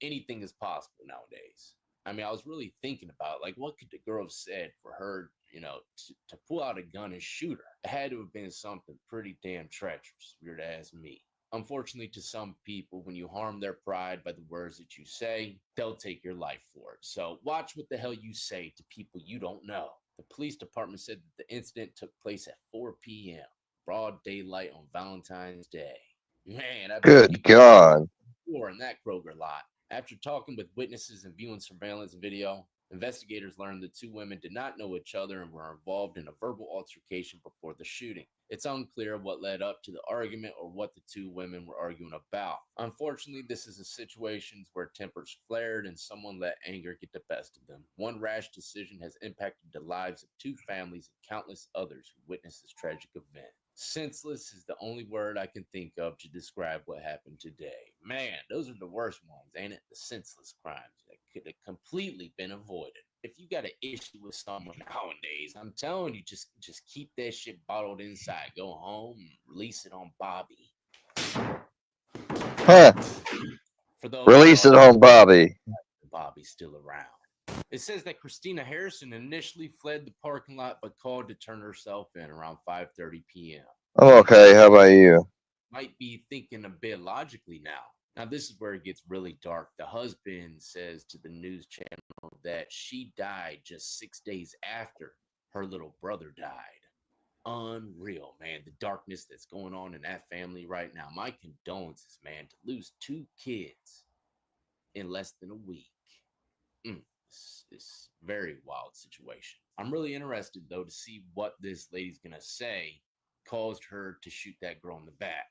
anything is possible nowadays. I mean, I was really thinking about, what could the girl have said for her, to pull out a gun and shoot her? It had to have been something pretty damn treacherous, if you were to ask me. Unfortunately, to some people, when you harm their pride by the words that you say, they'll take your life for it. So watch what the hell you say to people you don't know. The police department said that the incident took place at 4 p.m., broad daylight on Valentine's Day. Man, I bet Good God. in that Kroger lot. After talking with witnesses and viewing surveillance video, investigators learned the two women did not know each other and were involved in a verbal altercation before the shooting. It's unclear what led up to the argument or what the two women were arguing about. Unfortunately, this is a situation where tempers flared and someone let anger get the best of them. One rash decision has impacted the lives of two families and countless others who witnessed this tragic event. Senseless is the only word I can think of to describe what happened today. Man, those are the worst ones, ain't it? The senseless crimes that could have completely been avoided. If you got an issue with someone nowadays, I'm telling you, just keep that shit bottled inside. Go home and release it on Bobby. Huh. For those Release it on Bobby. Bobby's still around. It says that Christina Harrison initially fled the parking lot but called to turn herself in around 5:30 p.m. I'm okay. How about you? Might be thinking a bit logically now. Now, this is where it gets really dark. The husband says to the news channel that she died just 6 days after her little brother died. Unreal, man. The darkness that's going on in that family right now. My condolences, man, to lose two kids in less than a week. It's a very wild situation. I'm really interested, though, to see what this lady's going to say caused her to shoot that girl in the back.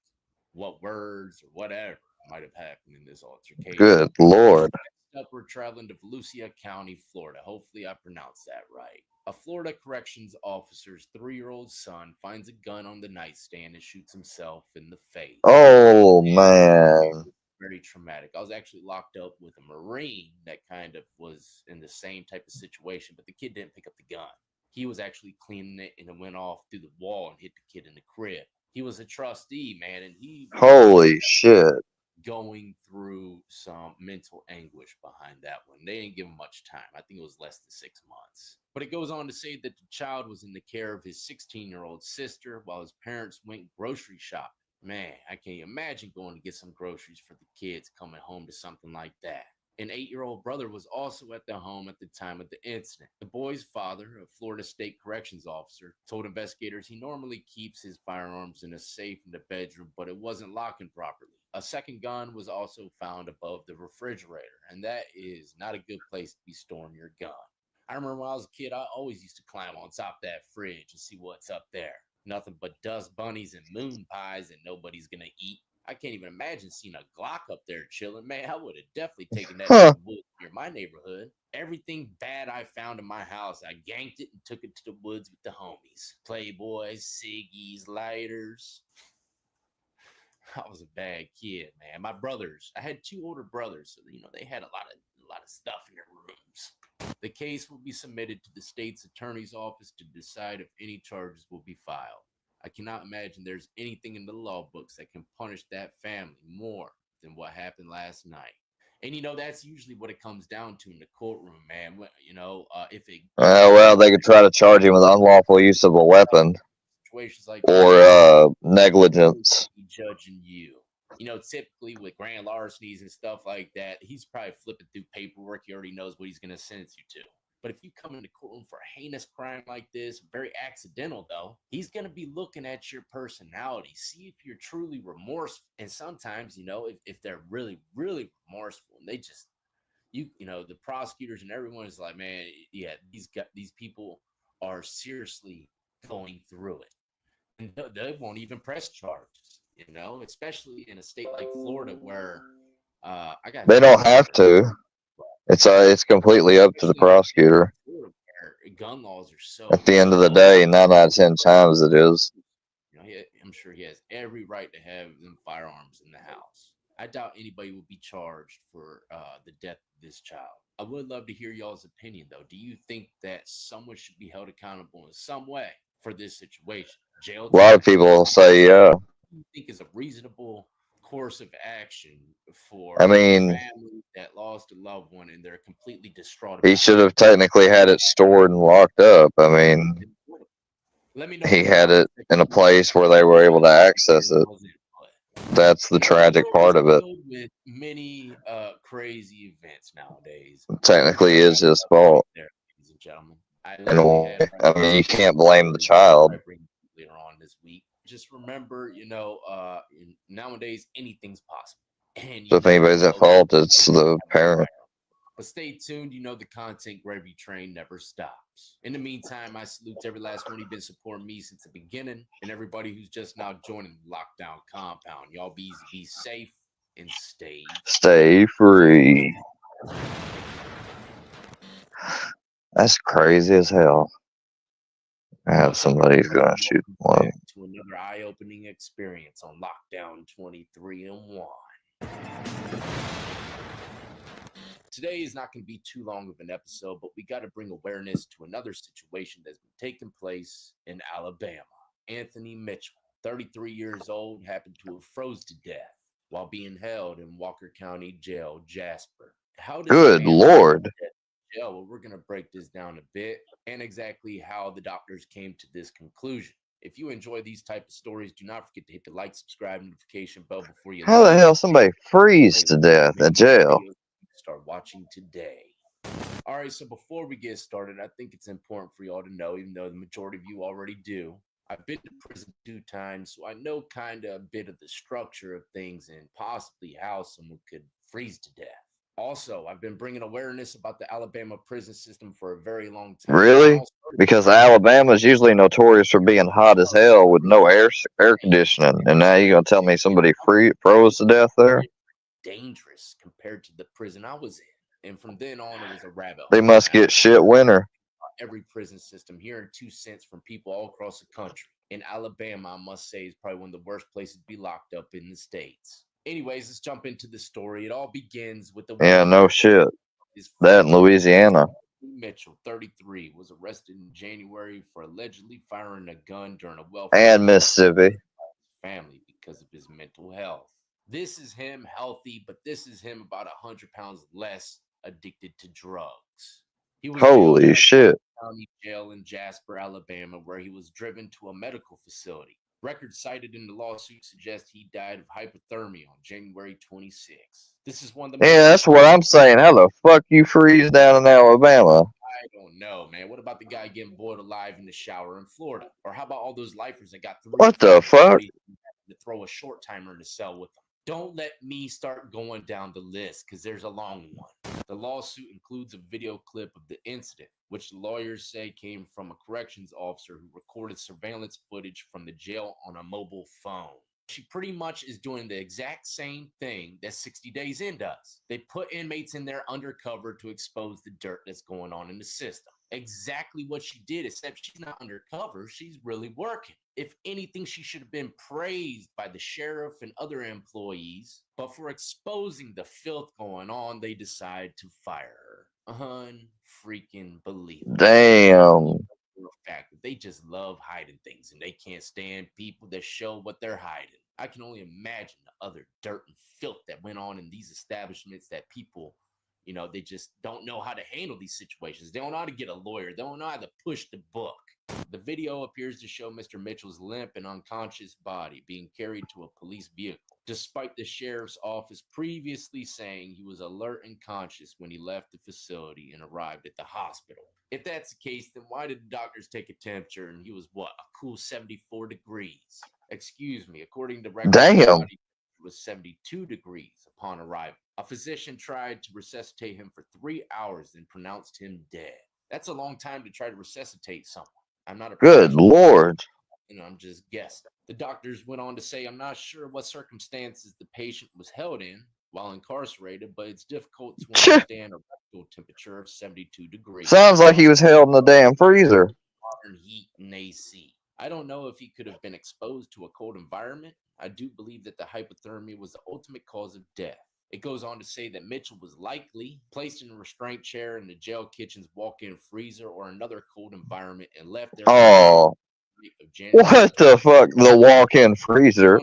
What words or whatever might have happened in this altercation. Good Lord. Next up, we're traveling to Volusia County, Florida. Hopefully I pronounced that right. A Florida corrections officer's 3-year-old son finds a gun on the nightstand and shoots himself in the face. Oh, man. Very traumatic. I was actually locked up with a Marine that kind of was in the same type of situation, but the kid didn't pick up the gun. He was actually cleaning it and it went off through the wall and hit the kid in the crib. He was a trustee, man, and he Holy shit. going through some mental anguish behind that one. They didn't give him much time. I think it was less than 6 months. But it goes on to say that the child was in the care of his 16-year-old sister while his parents went grocery shopping. Man, I can't imagine going to get some groceries for the kids coming home to something like that. An 8-year-old brother was also at the home at the time of the incident. The boy's father, a Florida State Corrections officer, told investigators he normally keeps his firearms in a safe in the bedroom, but it wasn't locking properly. A second gun was also found above the refrigerator, and that is not a good place to be storing your gun. I remember when I was a kid, I always used to climb on top of that fridge and see what's up there. Nothing but dust bunnies and moon pies that nobody's going to eat. I can't even imagine seeing a Glock up there chilling. Man, I would have definitely taken that to the woods near my neighborhood. Everything bad I found in my house, I yanked it and took it to the woods with the homies. Playboys, ciggies, lighters. I was a bad kid, man. My brothers, I had 2 older brothers, so they had a lot of stuff in their rooms. The case will be submitted to the state's attorney's office to decide if any charges will be filed. I cannot imagine there's anything in the law books that can punish that family more than what happened last night. And that's usually what it comes down to in the courtroom, man. If it Well, they could try to charge him with unlawful use of a weapon situations like or negligence. Judging you. Typically with grand larcenies and stuff like that, he's probably flipping through paperwork. He already knows what he's going to sentence you to. But if you come into courtroom for a heinous crime like this, very accidental though, he's going to be looking at your personality, see if you're truly remorseful. And sometimes, if they're really, really remorseful and they just, the prosecutors and everyone is like, man, yeah, these people are seriously going through it. And they won't even press charges, especially in a state like Florida where They don't have to. It's completely up to the prosecutor. Gun laws are so. At the end of the day, 9 out of 10 times it is. I'm sure he has every right to have them firearms in the house. I doubt anybody will be charged for the death of this child. I would love to hear y'all's opinion, though. Do you think that someone should be held accountable in some way for this situation? Jail. A lot of people say, yeah. What do you think is a reasonable course of action for I a mean, family that lost a loved one and they're completely distraught? he should have technically had it stored and locked up. I mean, he had it in a place where they were able to access it. That's the tragic part of it. With many crazy events nowadays. Technically is his fault. Ladies and gentlemen. I mean, you can't blame the child. Later on this week. Just remember, nowadays anything's possible. And So if anybody's at fault, it's the parent. But stay tuned. You know the content gravy train never stops. In the meantime, I salute every last one who's been supporting me since the beginning, and everybody who's just now joining the lockdown compound. Y'all be safe and Stay free. That's crazy as hell. I have somebody who's gonna shoot one. To another eye-opening experience on Lockdown 23 and 1. Today is not going to be too long of an episode, but we got to bring awareness to another situation that's been taking place in Alabama. Anthony Mitchell, 33 years old, happened to have froze to death while being held in Walker County Jail, Jasper. How does Good Lord. Jail? Well, we're going to break this down a bit and exactly how the doctors came to this conclusion. If you enjoy these type of stories, do not forget to hit the like, subscribe, notification bell before you How the leave. hell somebody freeze to death at jail? Start watching today. All right, so before we get started, I think it's important for y'all to know, even though the majority of you already do, I've been to prison 2 times, so I know kind of a bit of the structure of things and possibly how someone could freeze to death. Also, I've been bringing awareness about the Alabama prison system for a very long time. Really? Because Alabama's usually notorious for being hot as hell with no air conditioning, and now you're gonna tell me somebody froze to death there? Dangerous compared to the prison I was in, and from then on it was a rabbit hole. They must get shit winter. Every prison system, hearing 2 cents from people all across the country. In Alabama, I must say, is probably one of the worst places to be locked up in the States. Anyways, let's jump into the story. It all begins with the Yeah, no shit. That in Louisiana. Mitchell, 33, was arrested in January for allegedly firing a gun during a welfare And Mississippi. family because of his mental health. This is him healthy, but this is him about 100 pounds less addicted to drugs. He was Holy shit. County Jail in Jasper, Alabama, where he was driven to a medical facility. Records cited in the lawsuit suggest he died of hypothermia on January 26. This is one of the Yeah, that's what I'm saying. How the fuck you freeze down in Alabama? I don't know, man. What about the guy getting boiled alive in the shower in Florida? Or how about all those lifers that got 3 What the fuck? to throw a short timer in the cell with them? Don't let me start going down the list because there's a long one. The lawsuit includes a video clip of the incident, which the lawyers say came from a corrections officer who recorded surveillance footage from the jail on a mobile phone. She pretty much is doing the exact same thing that 60 Days In does. They put inmates in there undercover to expose the dirt that's going on in the system. Exactly what she did, except she's not undercover, she's really working. If anything, she should have been praised by the sheriff and other employees, but for exposing the filth going on, they decide to fire her. Unfreaking believable. Damn. The fact that they just love hiding things and they can't stand people that show what they're hiding. I can only imagine the other dirt and filth that went on in these establishments that people, you know, they just don't know how to handle these situations. They don't know how to get a lawyer. They don't know how to push the book. The video appears to show Mr. Mitchell's limp and unconscious body being carried to a police vehicle, despite the sheriff's office previously saying he was alert and conscious when he left the facility and arrived at the hospital. If that's the case, then why did the doctors take a temperature and he was what, a cool 74 degrees? Excuse me, according to records, Damn. it was 72 degrees upon arrival. A physician tried to resuscitate him for 3 hours and pronounced him dead. That's a long time to try to resuscitate someone. I'm not a Good Lord. You know, I'm just guessing. The doctors went on to say, I'm not sure what circumstances the patient was held in while incarcerated, but it's difficult to understand a rectal temperature of 72 degrees. Sounds like he was held in the damn freezer. Modern heat and AC. I don't know if he could have been exposed to a cold environment. I do believe that the hypothermia was the ultimate cause of death. It goes on to say that Mitchell was likely placed in a restraint chair in the jail kitchen's walk-in freezer or another cold environment and left there. Oh. What the fuck? The walk-in freezer.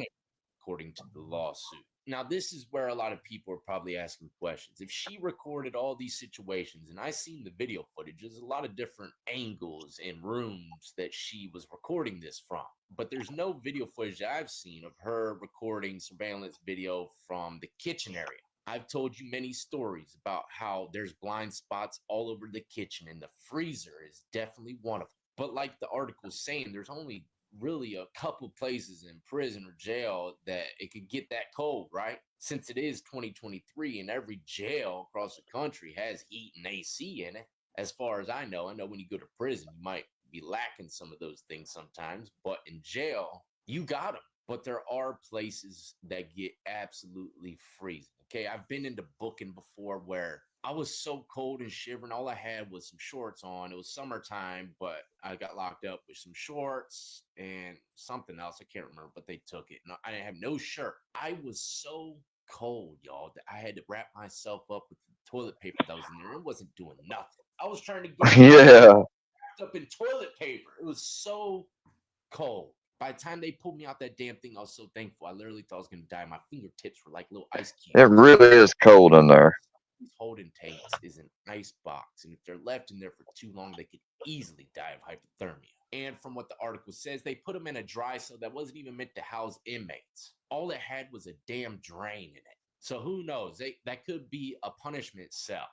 According to the lawsuit. Now, this is where a lot of people are probably asking questions. If she recorded all these situations, and I've seen the video footage, there's a lot of different angles and rooms that she was recording this from. But there's no video footage that I've seen of her recording surveillance video from the kitchen area. I've told you many stories about how there's blind spots all over the kitchen, and the freezer is definitely one of them. But like the article's saying, there's only really a couple places in prison or jail that it could get that cold, right? Since it is 2023 and every jail across the country has heat and AC in it. As far as I know when you go to prison, you might be lacking some of those things sometimes, but in jail, you got them. But there are places that get absolutely freezing. Okay, I've been into booking before where I was so cold and shivering. All I had was some shorts on. It was summertime, but I got locked up with some shorts and something else. I can't remember, but they took it. No, I didn't have no shirt. I was so cold, y'all, that I had to wrap myself up with the toilet paper that was in there. It wasn't doing nothing. I was trying to get Yeah. wrapped up in toilet paper. It was so cold. By the time they pulled me out that damn thing, I was so thankful. I literally thought I was going to die. My fingertips were like little ice cubes. It really is cold in there. These holding tanks is an ice box, and if they're left in there for too long, they could easily die of hypothermia. And from what the article says, they put them in a dry cell that wasn't even meant to house inmates. All it had was a damn drain in it. So who knows? That could be a punishment cell,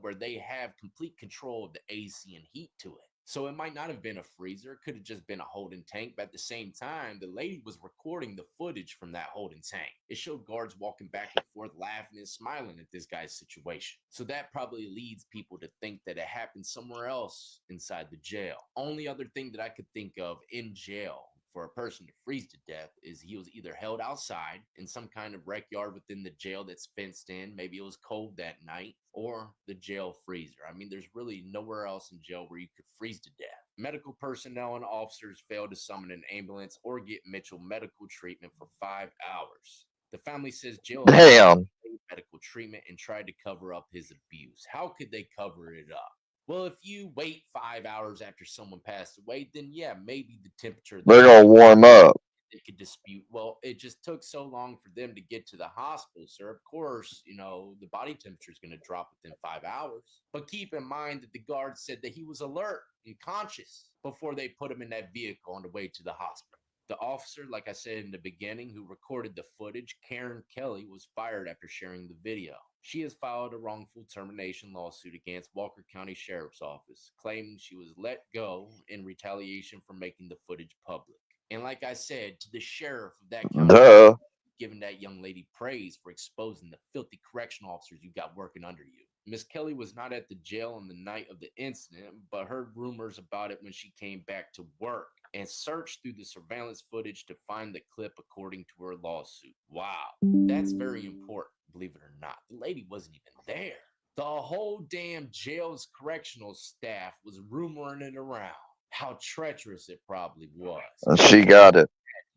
where they have complete control of the AC and heat to it. So it might not have been a freezer. It could have just been a holding tank. But at the same time, the lady was recording the footage from that holding tank. It showed guards walking back and forth, laughing and smiling at this guy's situation. So that probably leads people to think that it happened somewhere else inside the jail. Only other thing that I could think of in jail for a person to freeze to death is he was either held outside in some kind of rec yard within the jail that's fenced in. Maybe it was cold that night, or the jail freezer. I mean, there's really nowhere else in jail where you could freeze to death. Medical personnel and officers failed to summon an ambulance or get Mitchell medical treatment for 5 hours. The family says jail Damn. medical treatment and tried to cover up his abuse. How could they cover it up? Well, if you wait 5 hours after someone passed away, then yeah, maybe the temperature They're gonna warm up. they could dispute. Well, it just took so long for them to get to the hospital, sir. Of course, the body temperature is going to drop within 5 hours. But keep in mind that the guard said that he was alert and conscious before they put him in that vehicle on the way to the hospital. The officer, like I said in the beginning, who recorded the footage, Karen Kelly, was fired after sharing the video. She has filed a wrongful termination lawsuit against Walker County Sheriff's Office, claiming she was let go in retaliation for making the footage public. And like I said, to the sheriff of that county, giving that young lady praise for exposing the filthy correctional officers you got working under you. Miss Kelly was not at the jail on the night of the incident, but heard rumors about it when she came back to work and searched through the surveillance footage to find the clip according to her lawsuit. Wow, that's very important, believe it or not. The lady wasn't even there. The whole damn jail's correctional staff was rumoring it around. How treacherous it probably was. And she got it.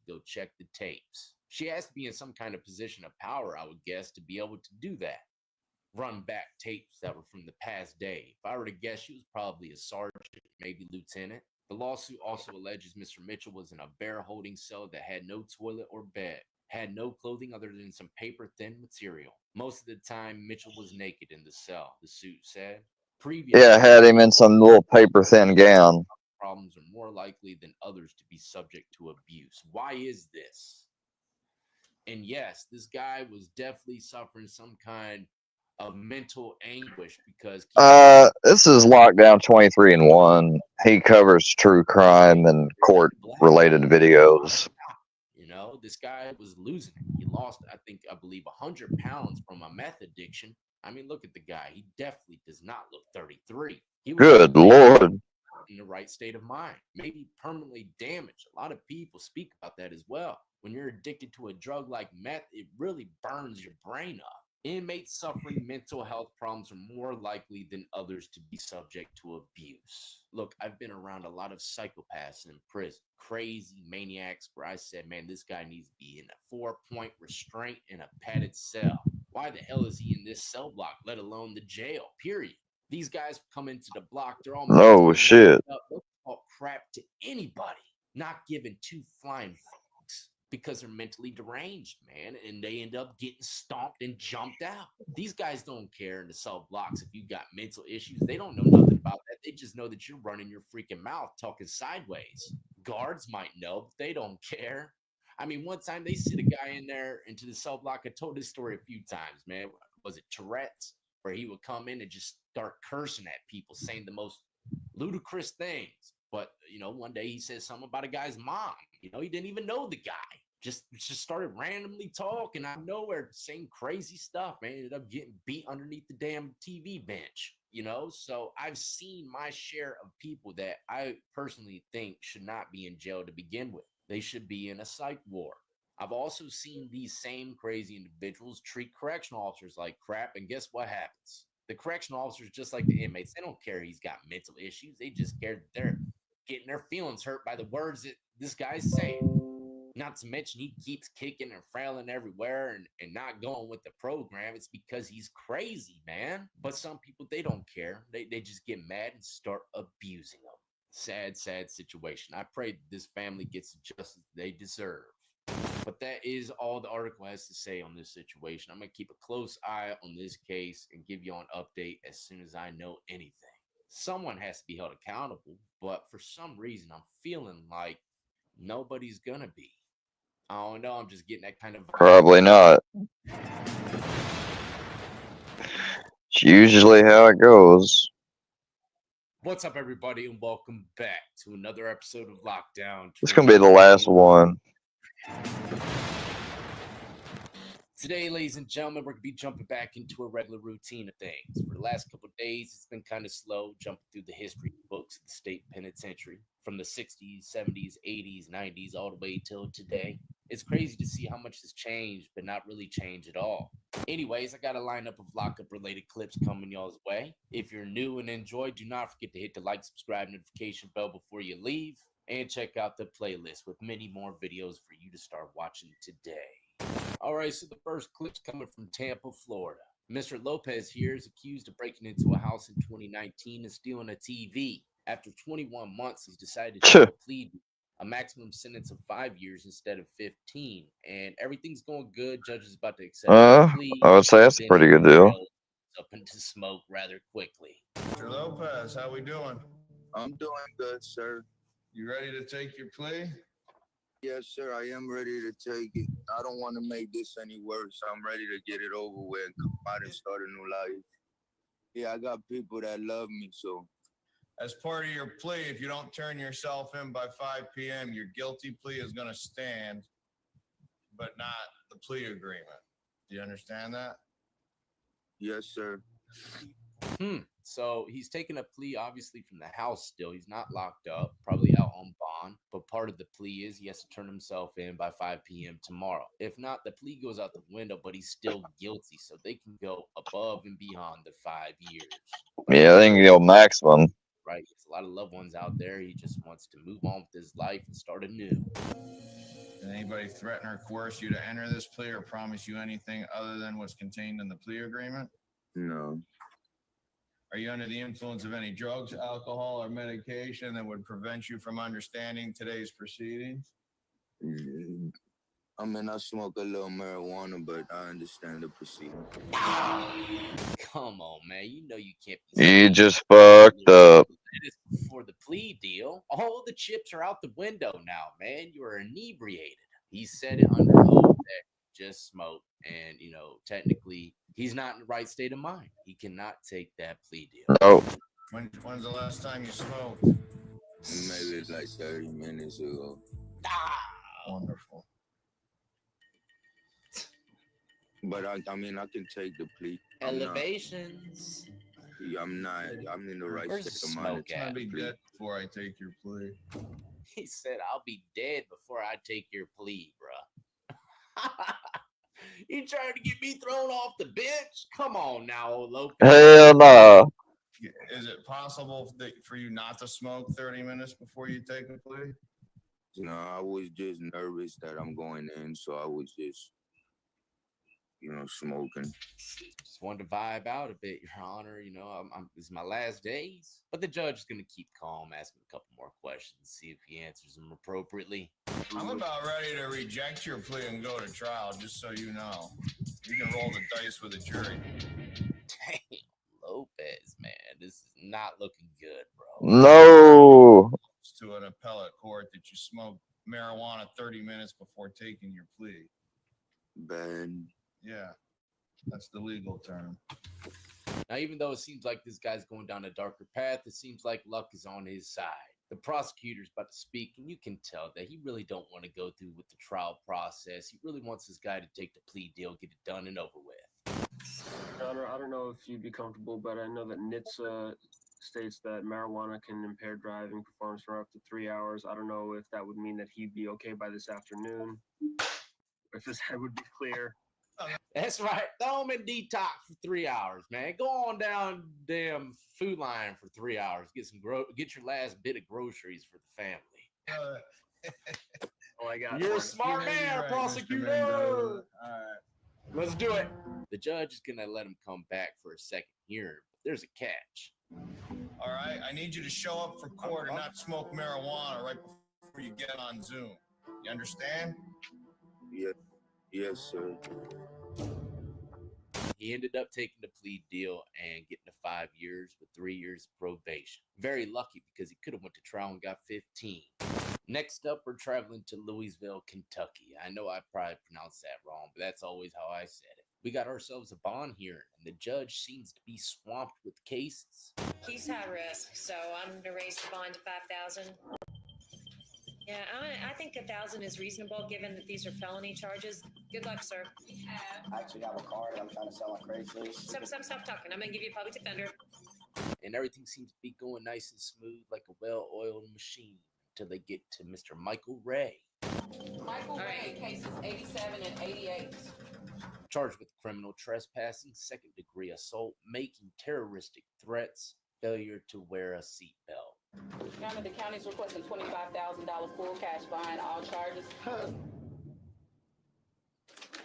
Go check the tapes. She has to be in some kind of position of power, I would guess, to be able to do that. Run back tapes that were from the past day. If I were to guess, she was probably a sergeant, maybe lieutenant. The lawsuit also alleges Mr. Mitchell was in a bare holding cell that had no toilet or bed, had no clothing other than some paper-thin material. Most of the time, Mitchell was naked in the cell, the suit said. Previously, Yeah, had him in some little paper thin gown. Problems are more likely than others to be subject to abuse. Why is this? And yes, this guy was definitely suffering some kind of mental anguish because This is Lockdown 23-1. He covers true crime and court related videos. This guy was losing it. He lost, I believe 100 pounds from a meth addiction. I mean, look at the guy. He definitely does not look 33. He was Good Lord. in the right state of mind, maybe permanently damaged. A lot of people speak about that as well. When you're addicted to a drug like meth, it really burns your brain up. Inmates suffering mental health problems are more likely than others to be subject to abuse. Look, I've been around a lot of psychopaths in prison, crazy maniacs where I said, man, this guy needs to be in a 4-point restraint in a padded cell. Why the hell is he in this cell block, let alone the jail, period? These guys come into the block, they're all Oh, shit. They'll talk crap to anybody, not giving two flying fucks because they're mentally deranged, man, and they end up getting stomped and jumped out. These guys don't care in the cell blocks if you got mental issues. They don't know nothing about that. They just know that you're running your freaking mouth, talking sideways. Guards might know, but they don't care. I mean, one time they sit a guy in there into the cell block. I told this story a few times, man. Was it Tourette's? Where he would come in and just start cursing at people, saying the most ludicrous things. But, one day he said something about a guy's mom. He didn't even know the guy. Just started randomly talking out of nowhere, saying crazy stuff, man. Ended up getting beat underneath the damn TV bench, So I've seen my share of people that I personally think should not be in jail to begin with. They should be in a psych ward. I've also seen these same crazy individuals treat correctional officers like crap, and guess what happens? The correctional officers, just like the inmates, they don't care he's got mental issues. They just care that they're getting their feelings hurt by the words that this guy's saying. Not to mention he keeps kicking and frailing everywhere and not going with the program. It's because he's crazy, man. But some people, they don't care. They just get mad and start abusing them. Sad, sad situation. I pray that this family gets the justice they deserve. But that is all the article has to say on this situation. I'm going to keep a close eye on this case and give you an update as soon as I know anything. Someone has to be held accountable, but for some reason, I'm feeling like nobody's going to be. I don't know. I'm just getting that kind of vibe. Probably not. It's usually how it goes. What's up, everybody, and welcome back to another episode of Lockdown. It's going to be the last one. Today, ladies and gentlemen, we're going to be jumping back into a regular routine of things. For the last couple of days, it's been kind of slow jumping through the history books of the state penitentiary from the 60s, 70s, 80s, 90s, all the way till today. It's crazy to see how much has changed, but not really changed at all. Anyways, I got a lineup of lockup-related clips coming y'all's way. If you're new and enjoy, do not forget to hit the like, subscribe, notification bell before you leave, and check out the playlist with many more videos for you to start watching today. All right, so the first clip's coming from Tampa, Florida. Mr. Lopez here is accused of breaking into a house in 2019 and stealing a TV. After 21 months, he's decided to take a plea, a maximum sentence of 5 years instead of 15. And everything's going good. Judge is about to accept his plea. I would say that's a pretty good deal. Up into smoke rather quickly. Mr. Lopez, how we doing? I'm doing good, sir. You ready to take your plea? Yes, sir. I am ready to take it. I don't want to make this any worse. I'm ready to get it over with and come out and start a new life. Yeah, I got people that love me, so. As part of your plea, if you don't turn yourself in by 5 p.m., your guilty plea is going to stand, but not the plea agreement. Do you understand that? Yes, sir. So he's taking a plea, obviously, from the house still. He's not locked up, probably out on bond. But part of the plea is he has to turn himself in by 5 p.m. tomorrow. If not, the plea goes out the window, but he's still guilty. So they can go above and beyond the 5 years. Yeah, they can go maximum. Right. There's a lot of loved ones out there. He just wants to move on with his life and start anew. Did anybody threaten or coerce you to enter this plea or promise you anything other than what's contained in the plea agreement? No. Are you under the influence of any drugs, alcohol, or medication that would prevent you from understanding today's proceedings? I mean, I smoke a little marijuana, but I understand the proceedings. Come on, man. You know you can't be. You just fucked up. For the plea deal, all the chips are out the window now, man. You are inebriated. He said it under oath that he just smoked, and technically he's not in the right state of mind. He cannot take that plea deal. Nope. When's the last time you smoked? Maybe like 30 minutes ago. Wonderful. But I mean, I can take the plea. Elevations. I'm in the right state of mind. It's gonna be dead before I take your plea. He said, "I'll be dead before I take your plea, bro." You trying to get me thrown off the bench? Come on now, Lopez. Hell no. Is it possible for you not to smoke 30 minutes before you take a plea? No, I was just nervous that I'm going in, so I was just, smoking. Just wanted to vibe out a bit, Your Honor. This is my last days. But the judge is going to keep calm, ask him a couple more questions, see if he answers them appropriately. I'm about ready to reject your plea and go to trial, just so you know. You can roll the dice with a jury. Damn, Lopez, man. This is not looking good, bro. No. To an appellate court that you smoked marijuana 30 minutes before taking your plea. Bad. Yeah, that's the legal term. Now, even though it seems like this guy's going down a darker path, it seems like luck is on his side. The prosecutor's about to speak, and you can tell that he really don't want to go through with the trial process. He really wants this guy to take the plea deal, get it done and over with. Your Honor, I don't know if you'd be comfortable, but I know that NHTSA states that marijuana can impair driving performance for up to 3 hours. I don't know if that would mean that he'd be okay by this afternoon. If his head would be clear. That's right. Throw him in detox for 3 hours, man. Go on down damn Food Line for 3 hours. Get your last bit of groceries for the family. Oh, I got You're a one. smart man, Right, prosecutor. All right. Let's do it. The judge is gonna let him come back for a second hearing, but there's a catch. All right, I need you to show up for court and not smoke marijuana right before you get on Zoom. You understand? Yes, sir. He ended up taking the plea deal and getting to 5 years with 3 years of probation. Very lucky because he could have went to trial and got 15. Next up, we're traveling to Louisville, Kentucky. I know I probably pronounced that wrong, but that's always how I said it. We got ourselves a bond hearing, and the judge seems to be swamped with cases. He's high risk, so I'm going to raise the bond to $5,000. Yeah, I think 1,000 is reasonable given that these are felony charges. Good luck, sir. I actually have a car that I'm trying to sell on Craigslist. Stop talking. I'm going to give you a public defender. And everything seems to be going nice and smooth like a well-oiled machine until they get to Mr. Michael Ray. Michael Ray, cases 87 and 88. Charged with criminal trespassing, second-degree assault, making terroristic threats, failure to wear a seatbelt. Your Honor, the county's requesting $25,000 full cash fine, all charges.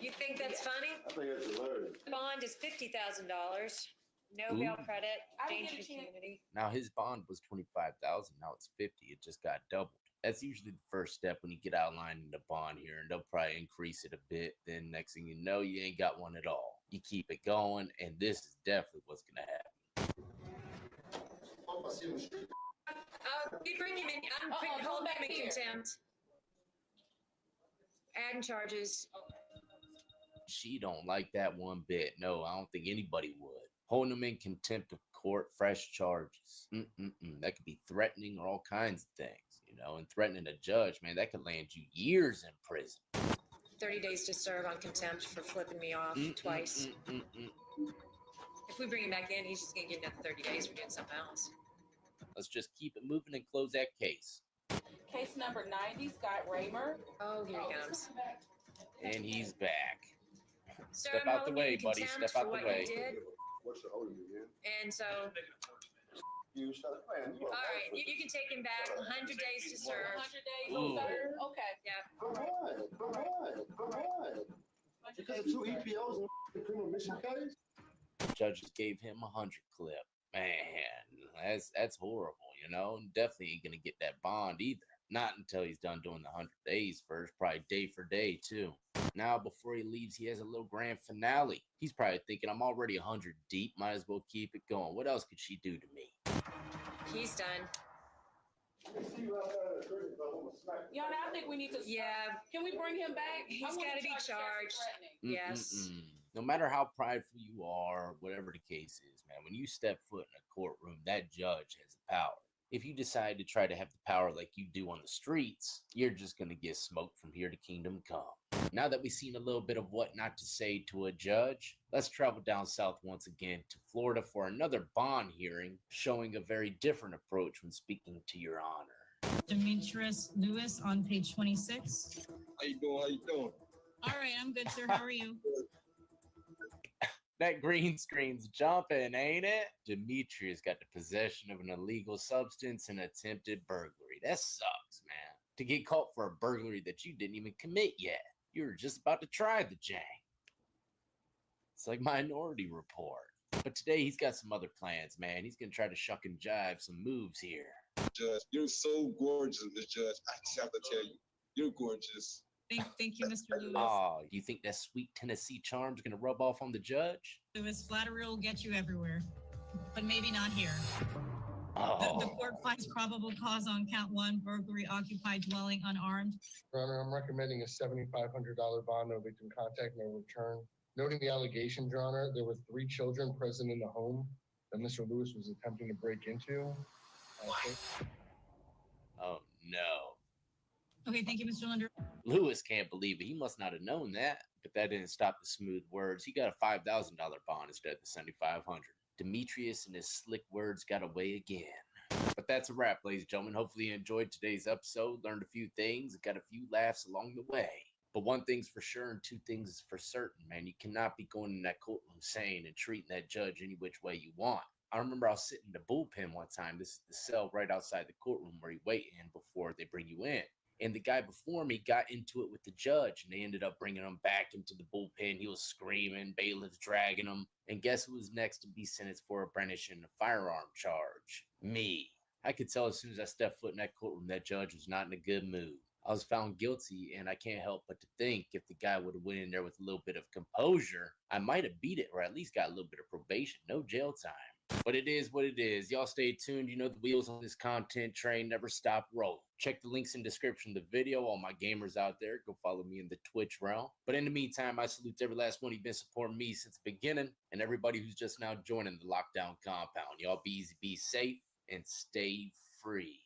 You think that's funny? I think that's hilarious. Bond is $50,000. No bail credit. Danger to community. Now his bond was $25,000. Now it's $50,000. It just got doubled. That's usually the first step when you get outlined in the bond here, and they'll probably increase it a bit. Then next thing you know, you ain't got one at all. You keep it going, and this is definitely what's gonna happen. You bring him in. I'm holding him in contempt. Adding charges. She don't like that one bit. No, I don't think anybody would. Holding him in contempt of court, fresh charges. That could be threatening or all kinds of things, you know, and threatening a judge, man, that could land you years in prison. 30 days to serve on contempt for flipping me off twice. If we bring him back in, he's just going to get another 30 days for doing something else. Let's just keep it moving and close that case. Case number 90, Scott Raymer. Oh, here he comes. And he's back. Sir, Step out the way, buddy. Step out the way. What's the holding again? And so, all right, you can take him back. 100 days to serve. 100 days to serve? Okay. Yeah. Come on. Because of 2 EPOs and the criminal mission case? Judges gave him 100 clip. Man, that's horrible, you know? Definitely ain't gonna get that bond either. Not until he's done doing the 100 days first, probably day for day too. Now, before he leaves, he has a little grand finale. He's probably thinking, I'm already 100 deep, might as well keep it going. What else could she do to me? He's done. Your Honor, I think we need to. Yeah. Can we bring him back? He's got to be charged. Yes. No matter how prideful you are, whatever the case is, man, when you step foot in a courtroom, that judge has the power. If you decide to try to have the power like you do on the streets, you're just going to get smoked from here to kingdom come. Now that we've seen a little bit of what not to say to a judge, let's travel down south once again to Florida for another bond hearing, showing a very different approach when speaking to your honor. Demetrius Lewis on page 26. How you doing? All right, I'm good, sir. How are you? That green screen's jumping, ain't it? Demetrius got the possession of an illegal substance and attempted burglary. That sucks, man. To get caught for a burglary that you didn't even commit yet. You were just about to try the jang. It's like Minority Report. But today he's got some other plans, man. He's gonna try to shuck and jive some moves here. Judge, you're so gorgeous, Miss Judge. I just have to tell you, you're gorgeous. Thank you, Mr. Lewis. Oh, do you think that sweet Tennessee charm's gonna rub off on the judge? Lewis, flattery will get you everywhere, but maybe not here. Oh. The court finds probable cause on count 1, burglary, occupied dwelling, unarmed. Your Honor, I'm recommending a $7,500 bond, no victim contact, no return. Noting the allegations, Your Honor, there were 3 children present in the home that Mr. Lewis was attempting to break into. Oh no. Okay, thank you, Mr. Linder. Lewis can't believe it. He must not have known that. But that didn't stop the smooth words. He got a $5,000 bond instead of the $7,500. Demetrius and his slick words got away again. But that's a wrap, ladies and gentlemen. Hopefully you enjoyed today's episode, learned a few things, got a few laughs along the way. But one thing's for sure and two things is for certain, man. You cannot be going in that courtroom saying and treating that judge any which way you want. I remember I was sitting in the bullpen one time. This is the cell right outside the courtroom where you wait in before they bring you in. And the guy before me got into it with the judge, and they ended up bringing him back into the bullpen. He was screaming, bailiffs dragging him. And guess who was next to be sentenced for a brandishing a firearm charge? Me. I could tell as soon as I stepped foot in that courtroom that judge was not in a good mood. I was found guilty, and I can't help but to think if the guy would have went in there with a little bit of composure, I might have beat it, or at least got a little bit of probation, no jail time. But it is what it is. Y'all stay tuned. You know the wheels on this content train never stop rolling. Check the links in the description of the video. All my gamers out there, go follow me in the Twitch realm. But in the meantime, I salute every last one who's been supporting me since the beginning, and everybody who's just now joining the lockdown compound. Y'all be easy, be safe, and stay free.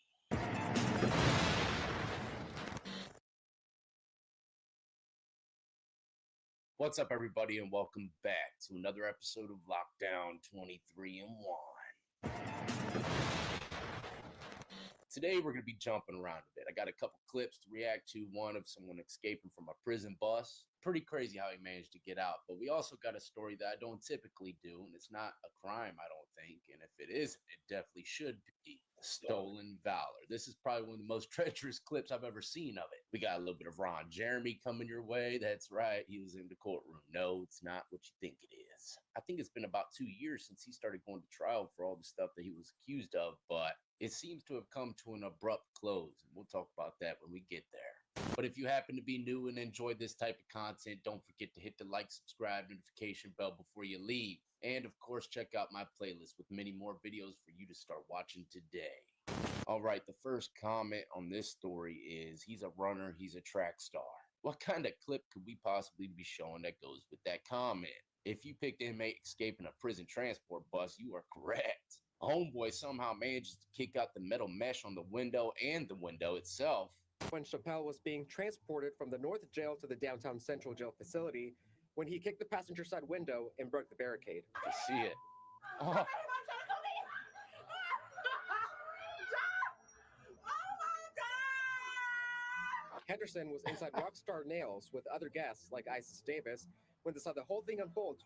What's up, everybody, and welcome back to another episode of Lockdown 23 and 1. Today, we're going to be jumping around a bit. I got a couple clips to react to. One of someone escaping from a prison bus. Pretty crazy how he managed to get out. But we also got a story that I don't typically do, and it's not a crime, I don't think. And if it isn't, it definitely should be. Stolen valor. This is probably one of the most treacherous clips I've ever seen of it. We got a little bit of Ron Jeremy coming your way. That's right. He was in the courtroom. No, it's not what you think it is. I think it's been about 2 years since he started going to trial for all the stuff that he was accused of, but it seems to have come to an abrupt close. And we'll talk about that when we get there. But if you happen to be new and enjoy this type of content, don't forget to hit the like, subscribe, notification bell before you leave. And of course, check out my playlist with many more videos for you to start watching today. All right, the first comment on this story is he's a runner, he's a track star. What kind of clip could we possibly be showing that goes with that comment? If you picked inmate escaping a prison transport bus, you are correct. Homeboy somehow manages to kick out the metal mesh on the window and the window itself. When Chappelle was being transported from the North Jail to the downtown Central Jail facility, when he kicked the passenger side window and broke the barricade. You see it. Oh. Henderson was inside Rockstar Nails with other guests like Isis Davis when they saw the whole thing unfold.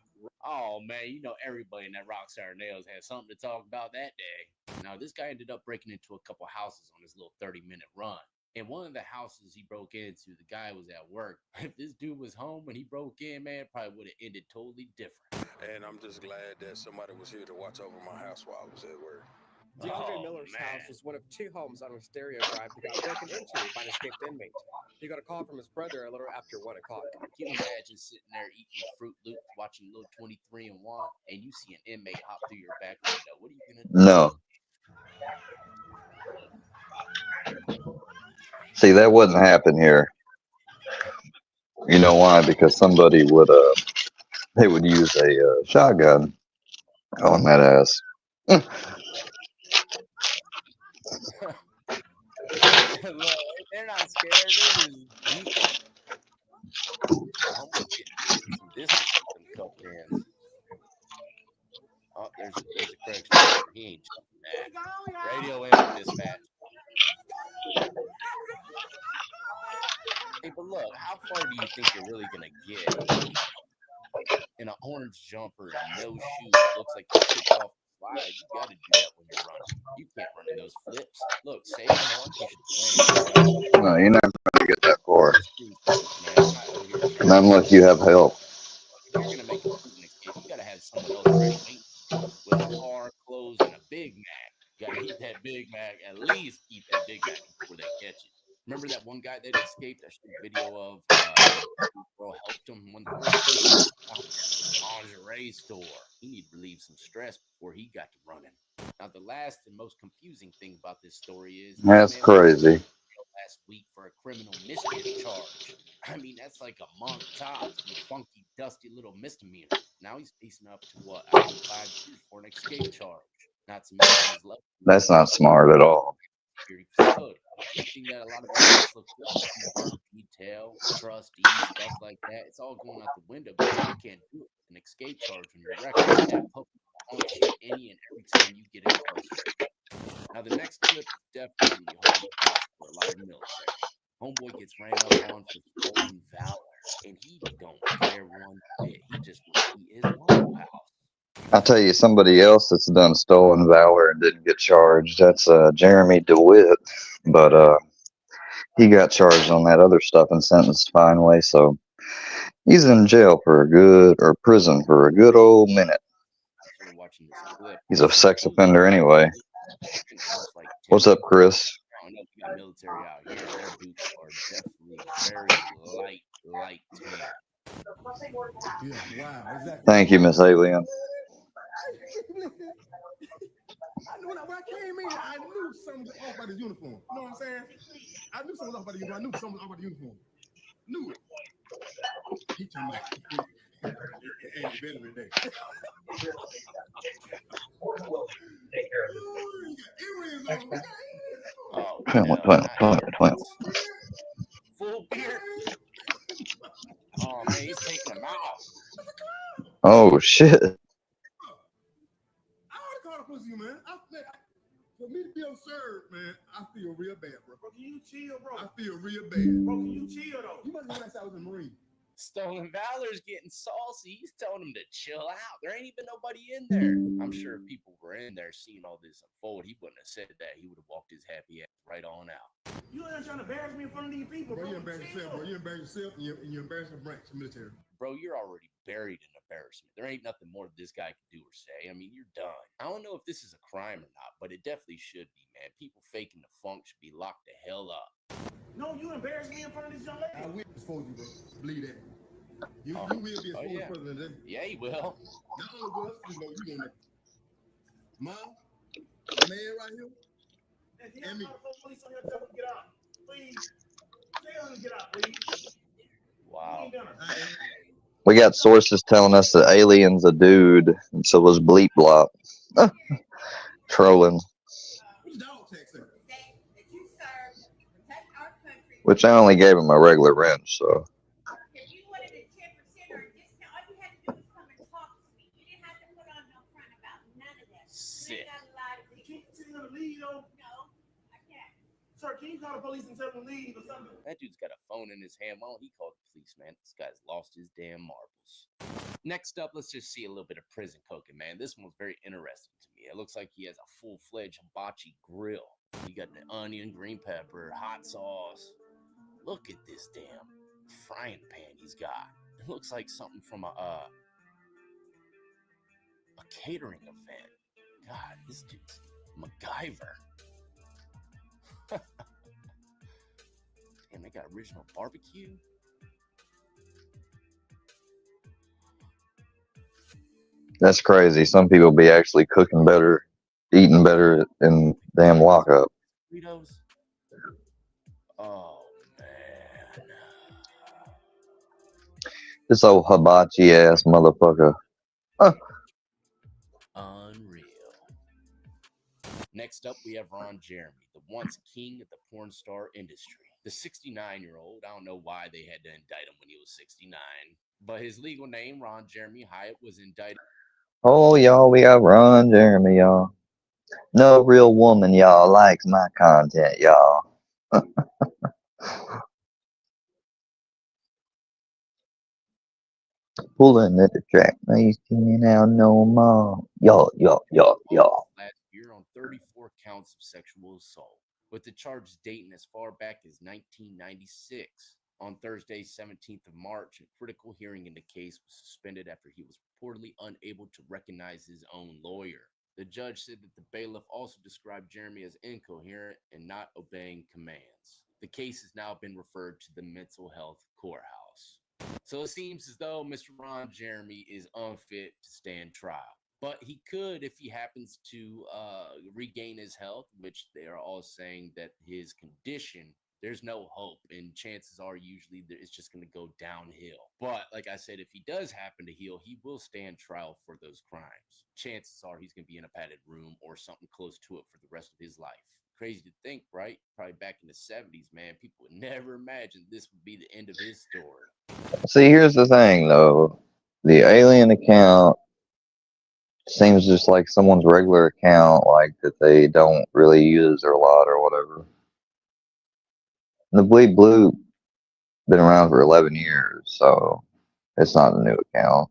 Oh man, you know everybody in that Rockstar Nails had something to talk about that day. Now this guy ended up breaking into a couple houses on his little 30-minute run. In one of the houses he broke into, the guy was at work. If this dude was home when he broke in, man, it probably would have ended totally different. And I'm just glad that somebody was here to watch over my house while I was at work. DeAndre Miller's house was one of 2 homes on Wisteria Drive that got broken into by an escaped inmate. He got a call from his brother a little after 1 o'clock. Can you imagine sitting there eating Fruit Loops, watching little 23 and 1, and you see an inmate hop through your back window? What are you gonna do? No. See, that wouldn't happen here. You know why? Because somebody would, they would use a shotgun on that ass. Look, they're not scared. They're just deep. I'm gonna get some distance with them cup hands. Oh, there's a correction. He ain't jumping that. Radio in dispatch. Hey, but look, how far do you think you're really gonna get in an orange jumper and no shoes? Looks like you kicked off the slide. You gotta do that when you're running. You can't run in those flips. Look, save more. No, you're not going to get that far. Not unless you have help. If you're gonna make a prison escape, you gotta have someone else ready waiting with a car, clothes, and a Big Mac. You gotta eat that Big Mac. At least eat that Big Mac before they catch you. Remember that one guy that escaped? I showed a video of. Girl helped him when the first place lingerie store. He needed to relieve some stress before he got to running. Now, the last and most confusing thing about this story is That's crazy. Last week for a criminal mischief charge. I mean, that's like a month tops, a funky, dusty little misdemeanor. Now he's facing up to what? I think 5 years for an escape charge. Not to mention his level. That's not smart at all. I think that a lot of evidence look for detail, trustee, stuff like that. It's all going out the window because you can't do it. An escape charge on your record that public haunts you any and every time you get incarcerated. Now, the next clip is definitely going to be hard to watch for a lot of military. Homeboy gets ran up on for stolen valor, and he don't care one bit. He just wants to eat his Waffle House. I'll tell you somebody else that's done stolen valor and didn't get charged. That's Jeremy DeWitt, but he got charged on that other stuff and sentenced finally. So he's in jail for prison for a good old minute. After watching this clip, He's a sex offender anyway. What's up, Chris? I don't know if you got military out here. Their boots are definitely very light tan. Yeah, wow, exactly. Thank you, Miss Alien. I knew when I came in, I knew something was off by the uniform. You know what I'm saying? I knew something was off by the uniform. I knew something was off by the uniform. Knew it. He told me, hey, it's better than that. Oh, 20. Full beard. Oh man, he's taking him out. Oh shit. I already called the pussy, man. For me to be observed, man, I feel real bad, bro. Bro, can you chill, bro? I feel real bad. Bro, can you chill, though? You must know last I was in the Marine. Stolen Valor's getting saucy. He's telling him to chill out. There ain't even nobody in there. I'm sure if people were in there seeing all this unfold, he wouldn't have said that. He would have walked his happy ass right on out. You ain't trying to embarrass me in front of these people, bro. You embarrass yourself, bro. You embarrass yourself and you embarrass the branch of military. Bro, you're already buried in embarrassment. There ain't nothing more this guy can do or say. I mean, you're done. I don't know if this is a crime or not, but it definitely should be, man. People faking the funk should be locked the hell up. No, you embarrass me in front of this young lady. I will expose you, bro. Believe that. You will be exposed further than that. Yeah, he will. Not only will you know you gonna Mom, man right here. And me. Police on here tell him to get out. Please. Tell him to get out, please. Wow. We got sources telling us that Alien's a dude, and so was Bleep Blop. Trolling. Which I only gave him a regular wrench, so. If you wanted a 10% or a discount, all you had to do was come and talk to me. You didn't have to put on no front about none of that. Sick. You ain't got a lot of people. Can't you tell him to leave, though? No, I can't. Sir, can you call the police and tell them to leave or something? That dude's got a phone in his hand. Why don't he call the police, man? This guy's lost his damn marbles. Next up, let's just see a little bit of prison cooking, man. This one's very interesting to me. It looks like he has a full-fledged hibachi grill. You got the onion, green pepper, hot sauce. Look at this damn frying pan he's got. It looks like something from a catering event. God, this dude's MacGyver. Damn, they got original barbecue. That's crazy. Some people be actually cooking better, eating better in damn lockup. Burritos. Oh, man. This old hibachi ass motherfucker. Huh. Unreal. Next up, we have Ron Jeremy, the once king of the porn star industry. The 69-year-old, I don't know why they had to indict him when he was 69, but his legal name, Ron Jeremy Hyatt, was indicted. Oh, y'all, we got Ron Jeremy, y'all. No real woman, y'all, likes my content, y'all. Pulling at the track, nice now no more. Y'all. Last year on 34 counts of sexual assault, with the charges dating as far back as 1996. On Thursday, 17th of March, a critical hearing in the case was suspended after he was reportedly unable to recognize his own lawyer. The judge said that the bailiff also described Jeremy as incoherent and not obeying commands. The case has now been referred to the mental health courthouse. So it seems as though Mr. Ron Jeremy is unfit to stand trial. But he could if he happens to regain his health, which they are all saying that his condition, there's no hope, and chances are usually that it's just going to go downhill. But like I said, if he does happen to heal, he will stand trial for those crimes. Chances are he's going to be in a padded room or something close to it for the rest of his life. crazy to think, right? Probably back in the 70s, man, people would never imagine this would be the end of his story. See, here's the thing, though. The alien account seems just like someone's regular account, like that they don't really use or a lot or whatever. The Bleed Blue been around for 11 years, so it's not a new account.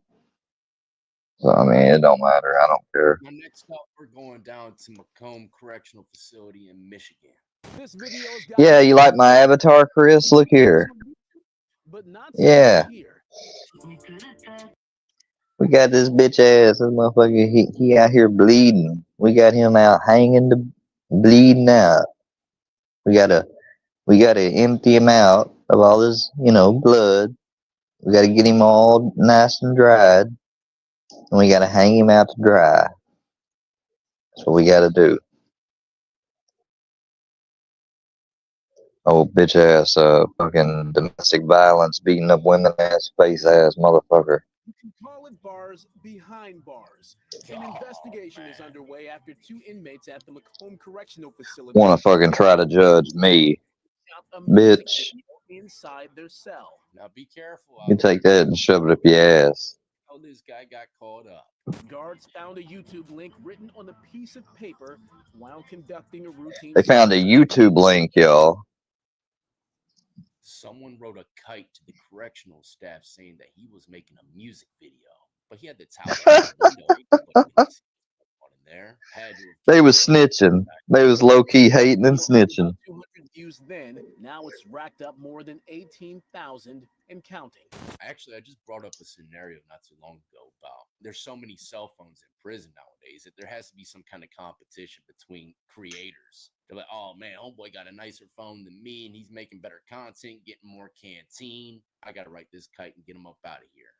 So, I mean, it don't matter. I don't care. Now, next up, we're going down to Macomb Correctional Facility in Michigan. This video's got Yeah, you like my avatar, Chris? Look here. but not Yeah. here. We got this bitch ass. This motherfucker, he out here bleeding. We got him out hanging to bleeding out. We gotta empty him out of all this, blood. We gotta get him all nice and dried. And we gotta hang him out to dry. That's what we gotta do. Oh, bitch ass, fucking domestic violence, beating up women ass, face ass motherfucker. You can call it bars behind bars. An investigation is underway after 2 inmates at the Macomb Correctional Facility Wanna fucking try to judge me. a music Bitch. video inside their cell. Now, be careful. You take that and shove it up your ass. How this guy got caught up. Guards found a YouTube link written on a piece of paper while conducting a routine. They found a YouTube link, y'all. Someone wrote a kite to the correctional staff saying that he was making a music video, but he had the towel there. They was snitching. They was low key hating and snitching. 200 views then. Now it's racked up more than 18,000 and counting. Actually, I just brought up a scenario not too long ago about there's so many cell phones in prison nowadays that there has to be some kind of competition between creators. They're like, oh man, homeboy got a nicer phone than me and he's making better content, getting more canteen. I got to write this kite and get him up out of here.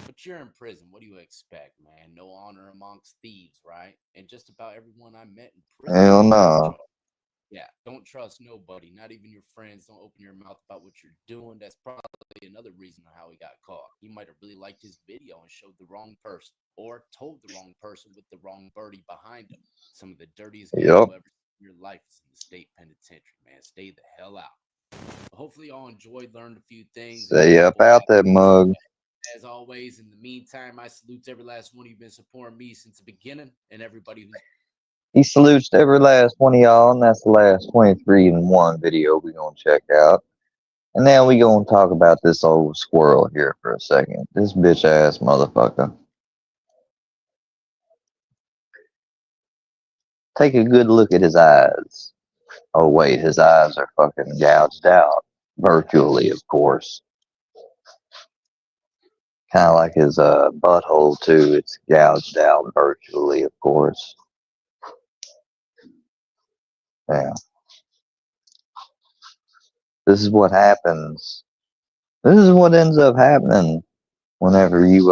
But you're in prison. What do you expect, man? No honor amongst thieves, right? And just about everyone I met in prison. Hell no. Yeah, don't trust nobody, not even your friends. Don't open your mouth about what you're doing. That's probably another reason how he got caught. He might have really liked his video and showed the wrong person, or told the wrong person with the wrong birdie behind him. Some of the dirtiest guys you'll ever see in your life is in the state penitentiary, man. Stay the hell out. But hopefully y'all enjoyed, learned a few things. Stay up out that mug. As always, in the meantime, I salute every last one of you been supporting me since the beginning, and everybody who's He salutes every last one of y'all, and that's the last 23 in one video we're going to check out. And now we going to talk about this old squirrel here for a second. This bitch ass motherfucker. Take a good look at his eyes. Oh wait, his eyes are fucking gouged out. Virtually, of course. Kind of like his butthole too. It's gouged out virtually, of course. Yeah. This is what happens. This is what ends up happening whenever you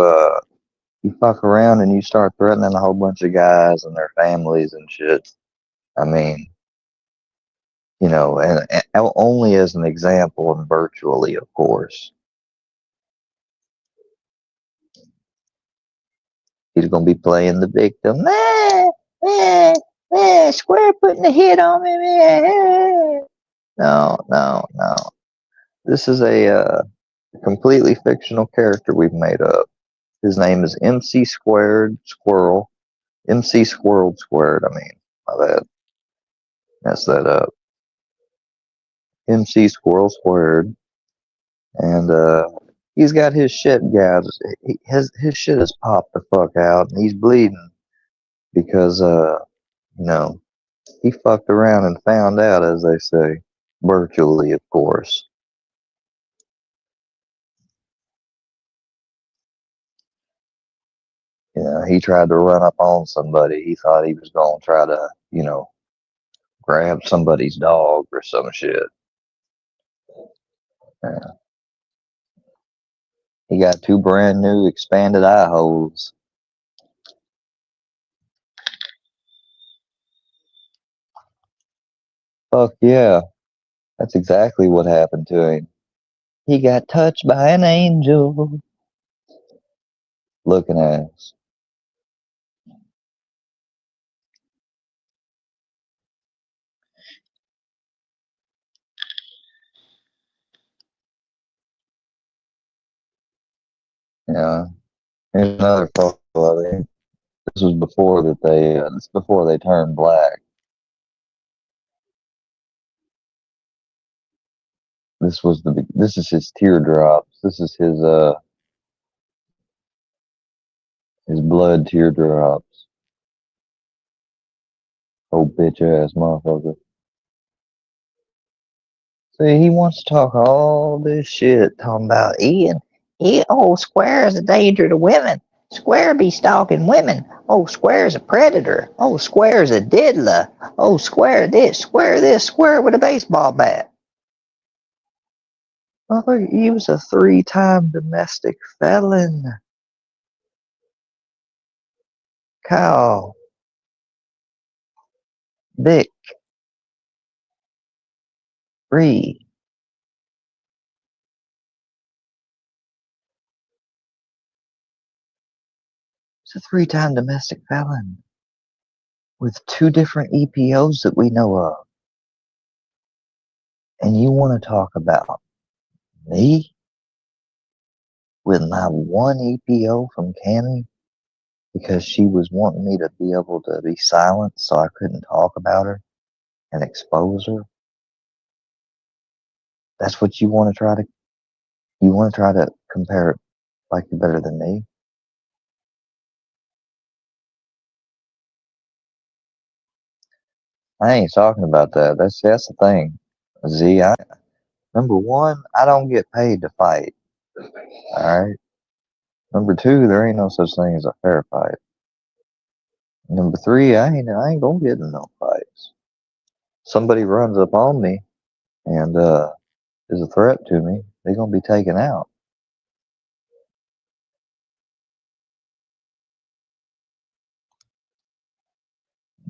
fuck around and you start threatening a whole bunch of guys and their families and shit. I mean, and only as an example and virtually, of course. He's gonna be playing the victim. Square putting the hit on me. No. This is a completely fictional character we've made up. His name is MC Squared Squirrel. MC Squirrel Squared, I mean. My bad. Mess that up. MC Squirrel Squared. And he's got his shit gouged. His shit is popped the fuck out and he's bleeding because he fucked around and found out, as they say. Virtually, of course. He tried to run up on somebody. He thought he was going to try to, grab somebody's dog or some shit. Yeah. He got 2 brand new expanded eye holes. Fuck yeah. That's exactly what happened to him. He got touched by an angel. Looking ass. Yeah. Here's another photo of him. This was before that this is before they turned black. This is his teardrops. This is his blood teardrops. Oh bitch ass motherfucker. See, he wants to talk all this shit, talking about Ian. Square is a danger to women. Square be stalking women. Oh, Square's a predator. Oh, Square's a diddler. Oh, Square this, Square with a baseball bat. Oh, he was a 3-time domestic felon. Kyle. Vic. Bree. He's a 3-time domestic felon with 2 different EPOs that we know of. And you want to talk about me with my 1 EPO from Canny because she was wanting me to be able to be silent so I couldn't talk about her and expose her? That's what you want to try to compare it like you're better than me? I ain't talking about that. That's the thing. Z, number 1, I don't get paid to fight. Alright? Number 2, there ain't no such thing as a fair fight. Number 3, I ain't gonna get in no fights. Somebody runs up on me and is a threat to me, they're gonna be taken out.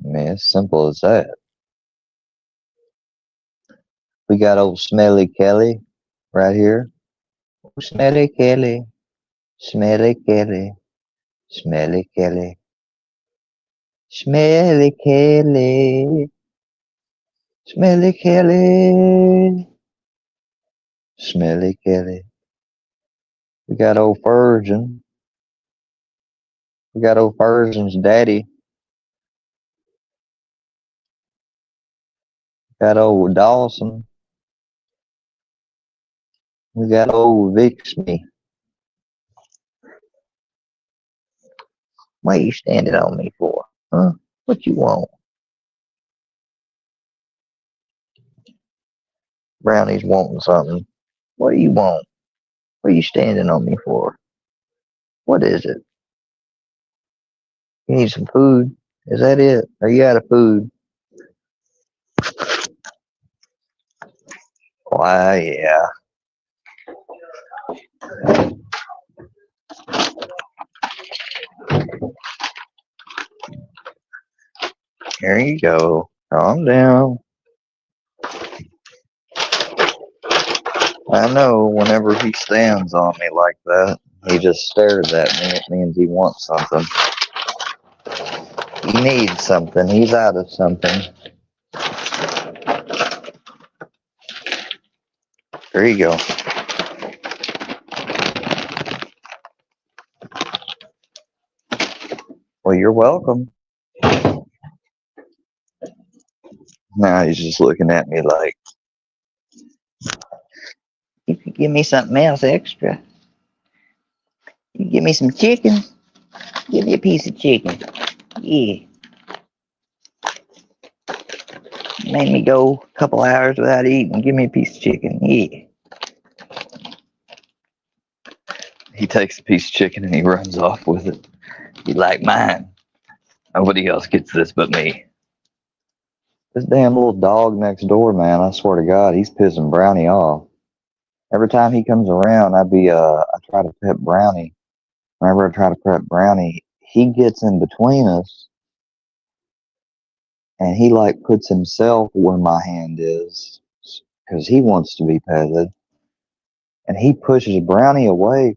I mean, it's simple as that. We got old Smelly Kelly right here. Smelly Kelly, Smelly Kelly, Smelly Kelly, Smelly Kelly, Smelly Kelly, Smelly Kelly. We got old Virgin. We got old Virgin's daddy. Got old Dawson. We got old Vixme. What you standing on me for? Huh? What you want? Brownie's wanting something. What do you want? What are you standing on me for? What is it? You need some food? Is that it? Are you out of food? Why, yeah. Here you go. Calm down. I know whenever he stands on me like that, he just stares at me. It means he wants something. He needs something. He's out of something. There you go. Well, you're welcome. Now he's just looking at me like, you could give me something else extra. You give me some chicken. Give me a piece of chicken. Yeah. Made me go a couple hours without eating. Give me a piece of chicken. Yeah. He takes a piece of chicken and he runs off with it. You like mine. Nobody else gets this but me. This damn little dog next door, man, I swear to God, he's pissing Brownie off. Every time he comes around, I try to pet Brownie. Whenever I try to pet Brownie, he gets in between us and he like puts himself where my hand is because he wants to be petted. And he pushes Brownie away.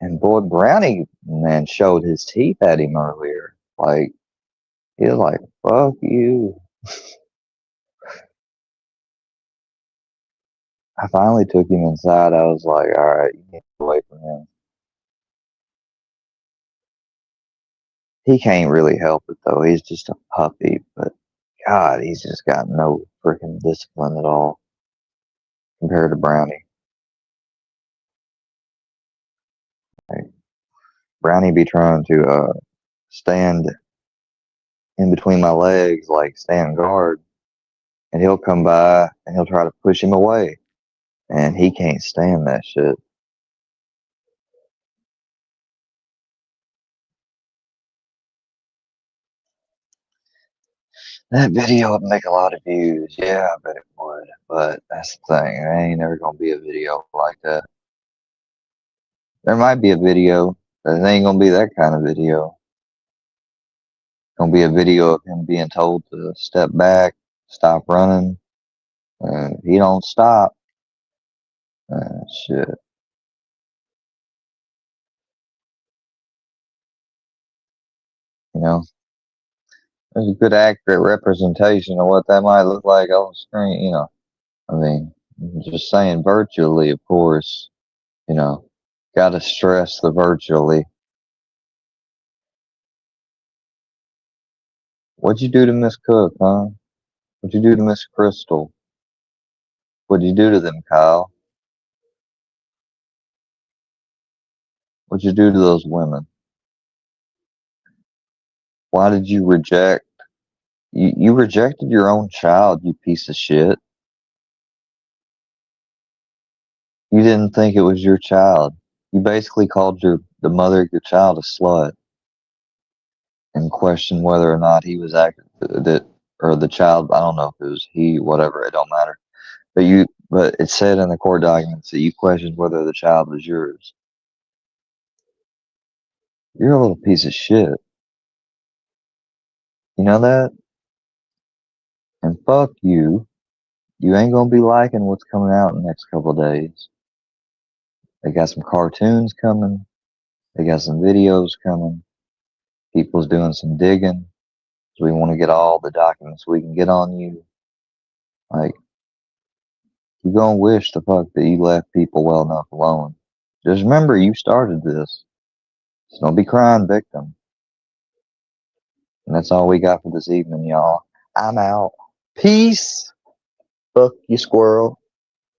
And boy, Brownie, man, showed his teeth at him earlier. Like, he was like, fuck you. I finally took him inside. I was like, all right, you need to get away from him. He can't really help it though. He's just a puppy, but God, he's just got no freaking discipline at all compared to Brownie. Like, Brownie be trying to stand in between my legs, like stand guard, and he'll come by and he'll try to push him away, and he can't stand that shit. That video would make a lot of views. Yeah, I bet it would. But that's the thing. There ain't never gonna be a video like that. There might be a video, but it ain't gonna be that kind of video. It's gonna be a video of him being told to step back, stop running. And if he don't stop, shit. You know, there's a good accurate representation of what that might look like on the screen. You know, I mean, just saying virtually, of course. You know, gotta stress the virtually. What'd you do to Miss Cook, huh? What'd you do to Miss Crystal? What'd you do to them, Kyle? What'd you do to those women? Why did you reject? You rejected your own child, you piece of shit. You didn't think it was your child. You basically called the mother of your child a slut and questioned whether or not he was or the child. I don't know if it was he, whatever. It don't matter. But it said in the court documents that you questioned whether the child was yours. You're a little piece of shit. You know that? And fuck you. You ain't gonna be liking what's coming out in the next couple of days. They got some cartoons coming. They got some videos coming. People's doing some digging. So we want to get all the documents we can get on you. Like, you're gonna wish the fuck that you left people well enough alone. Just remember, you started this. So don't be crying victim. And that's all we got for this evening, y'all. I'm out. Peace. Fuck you, Squirrel.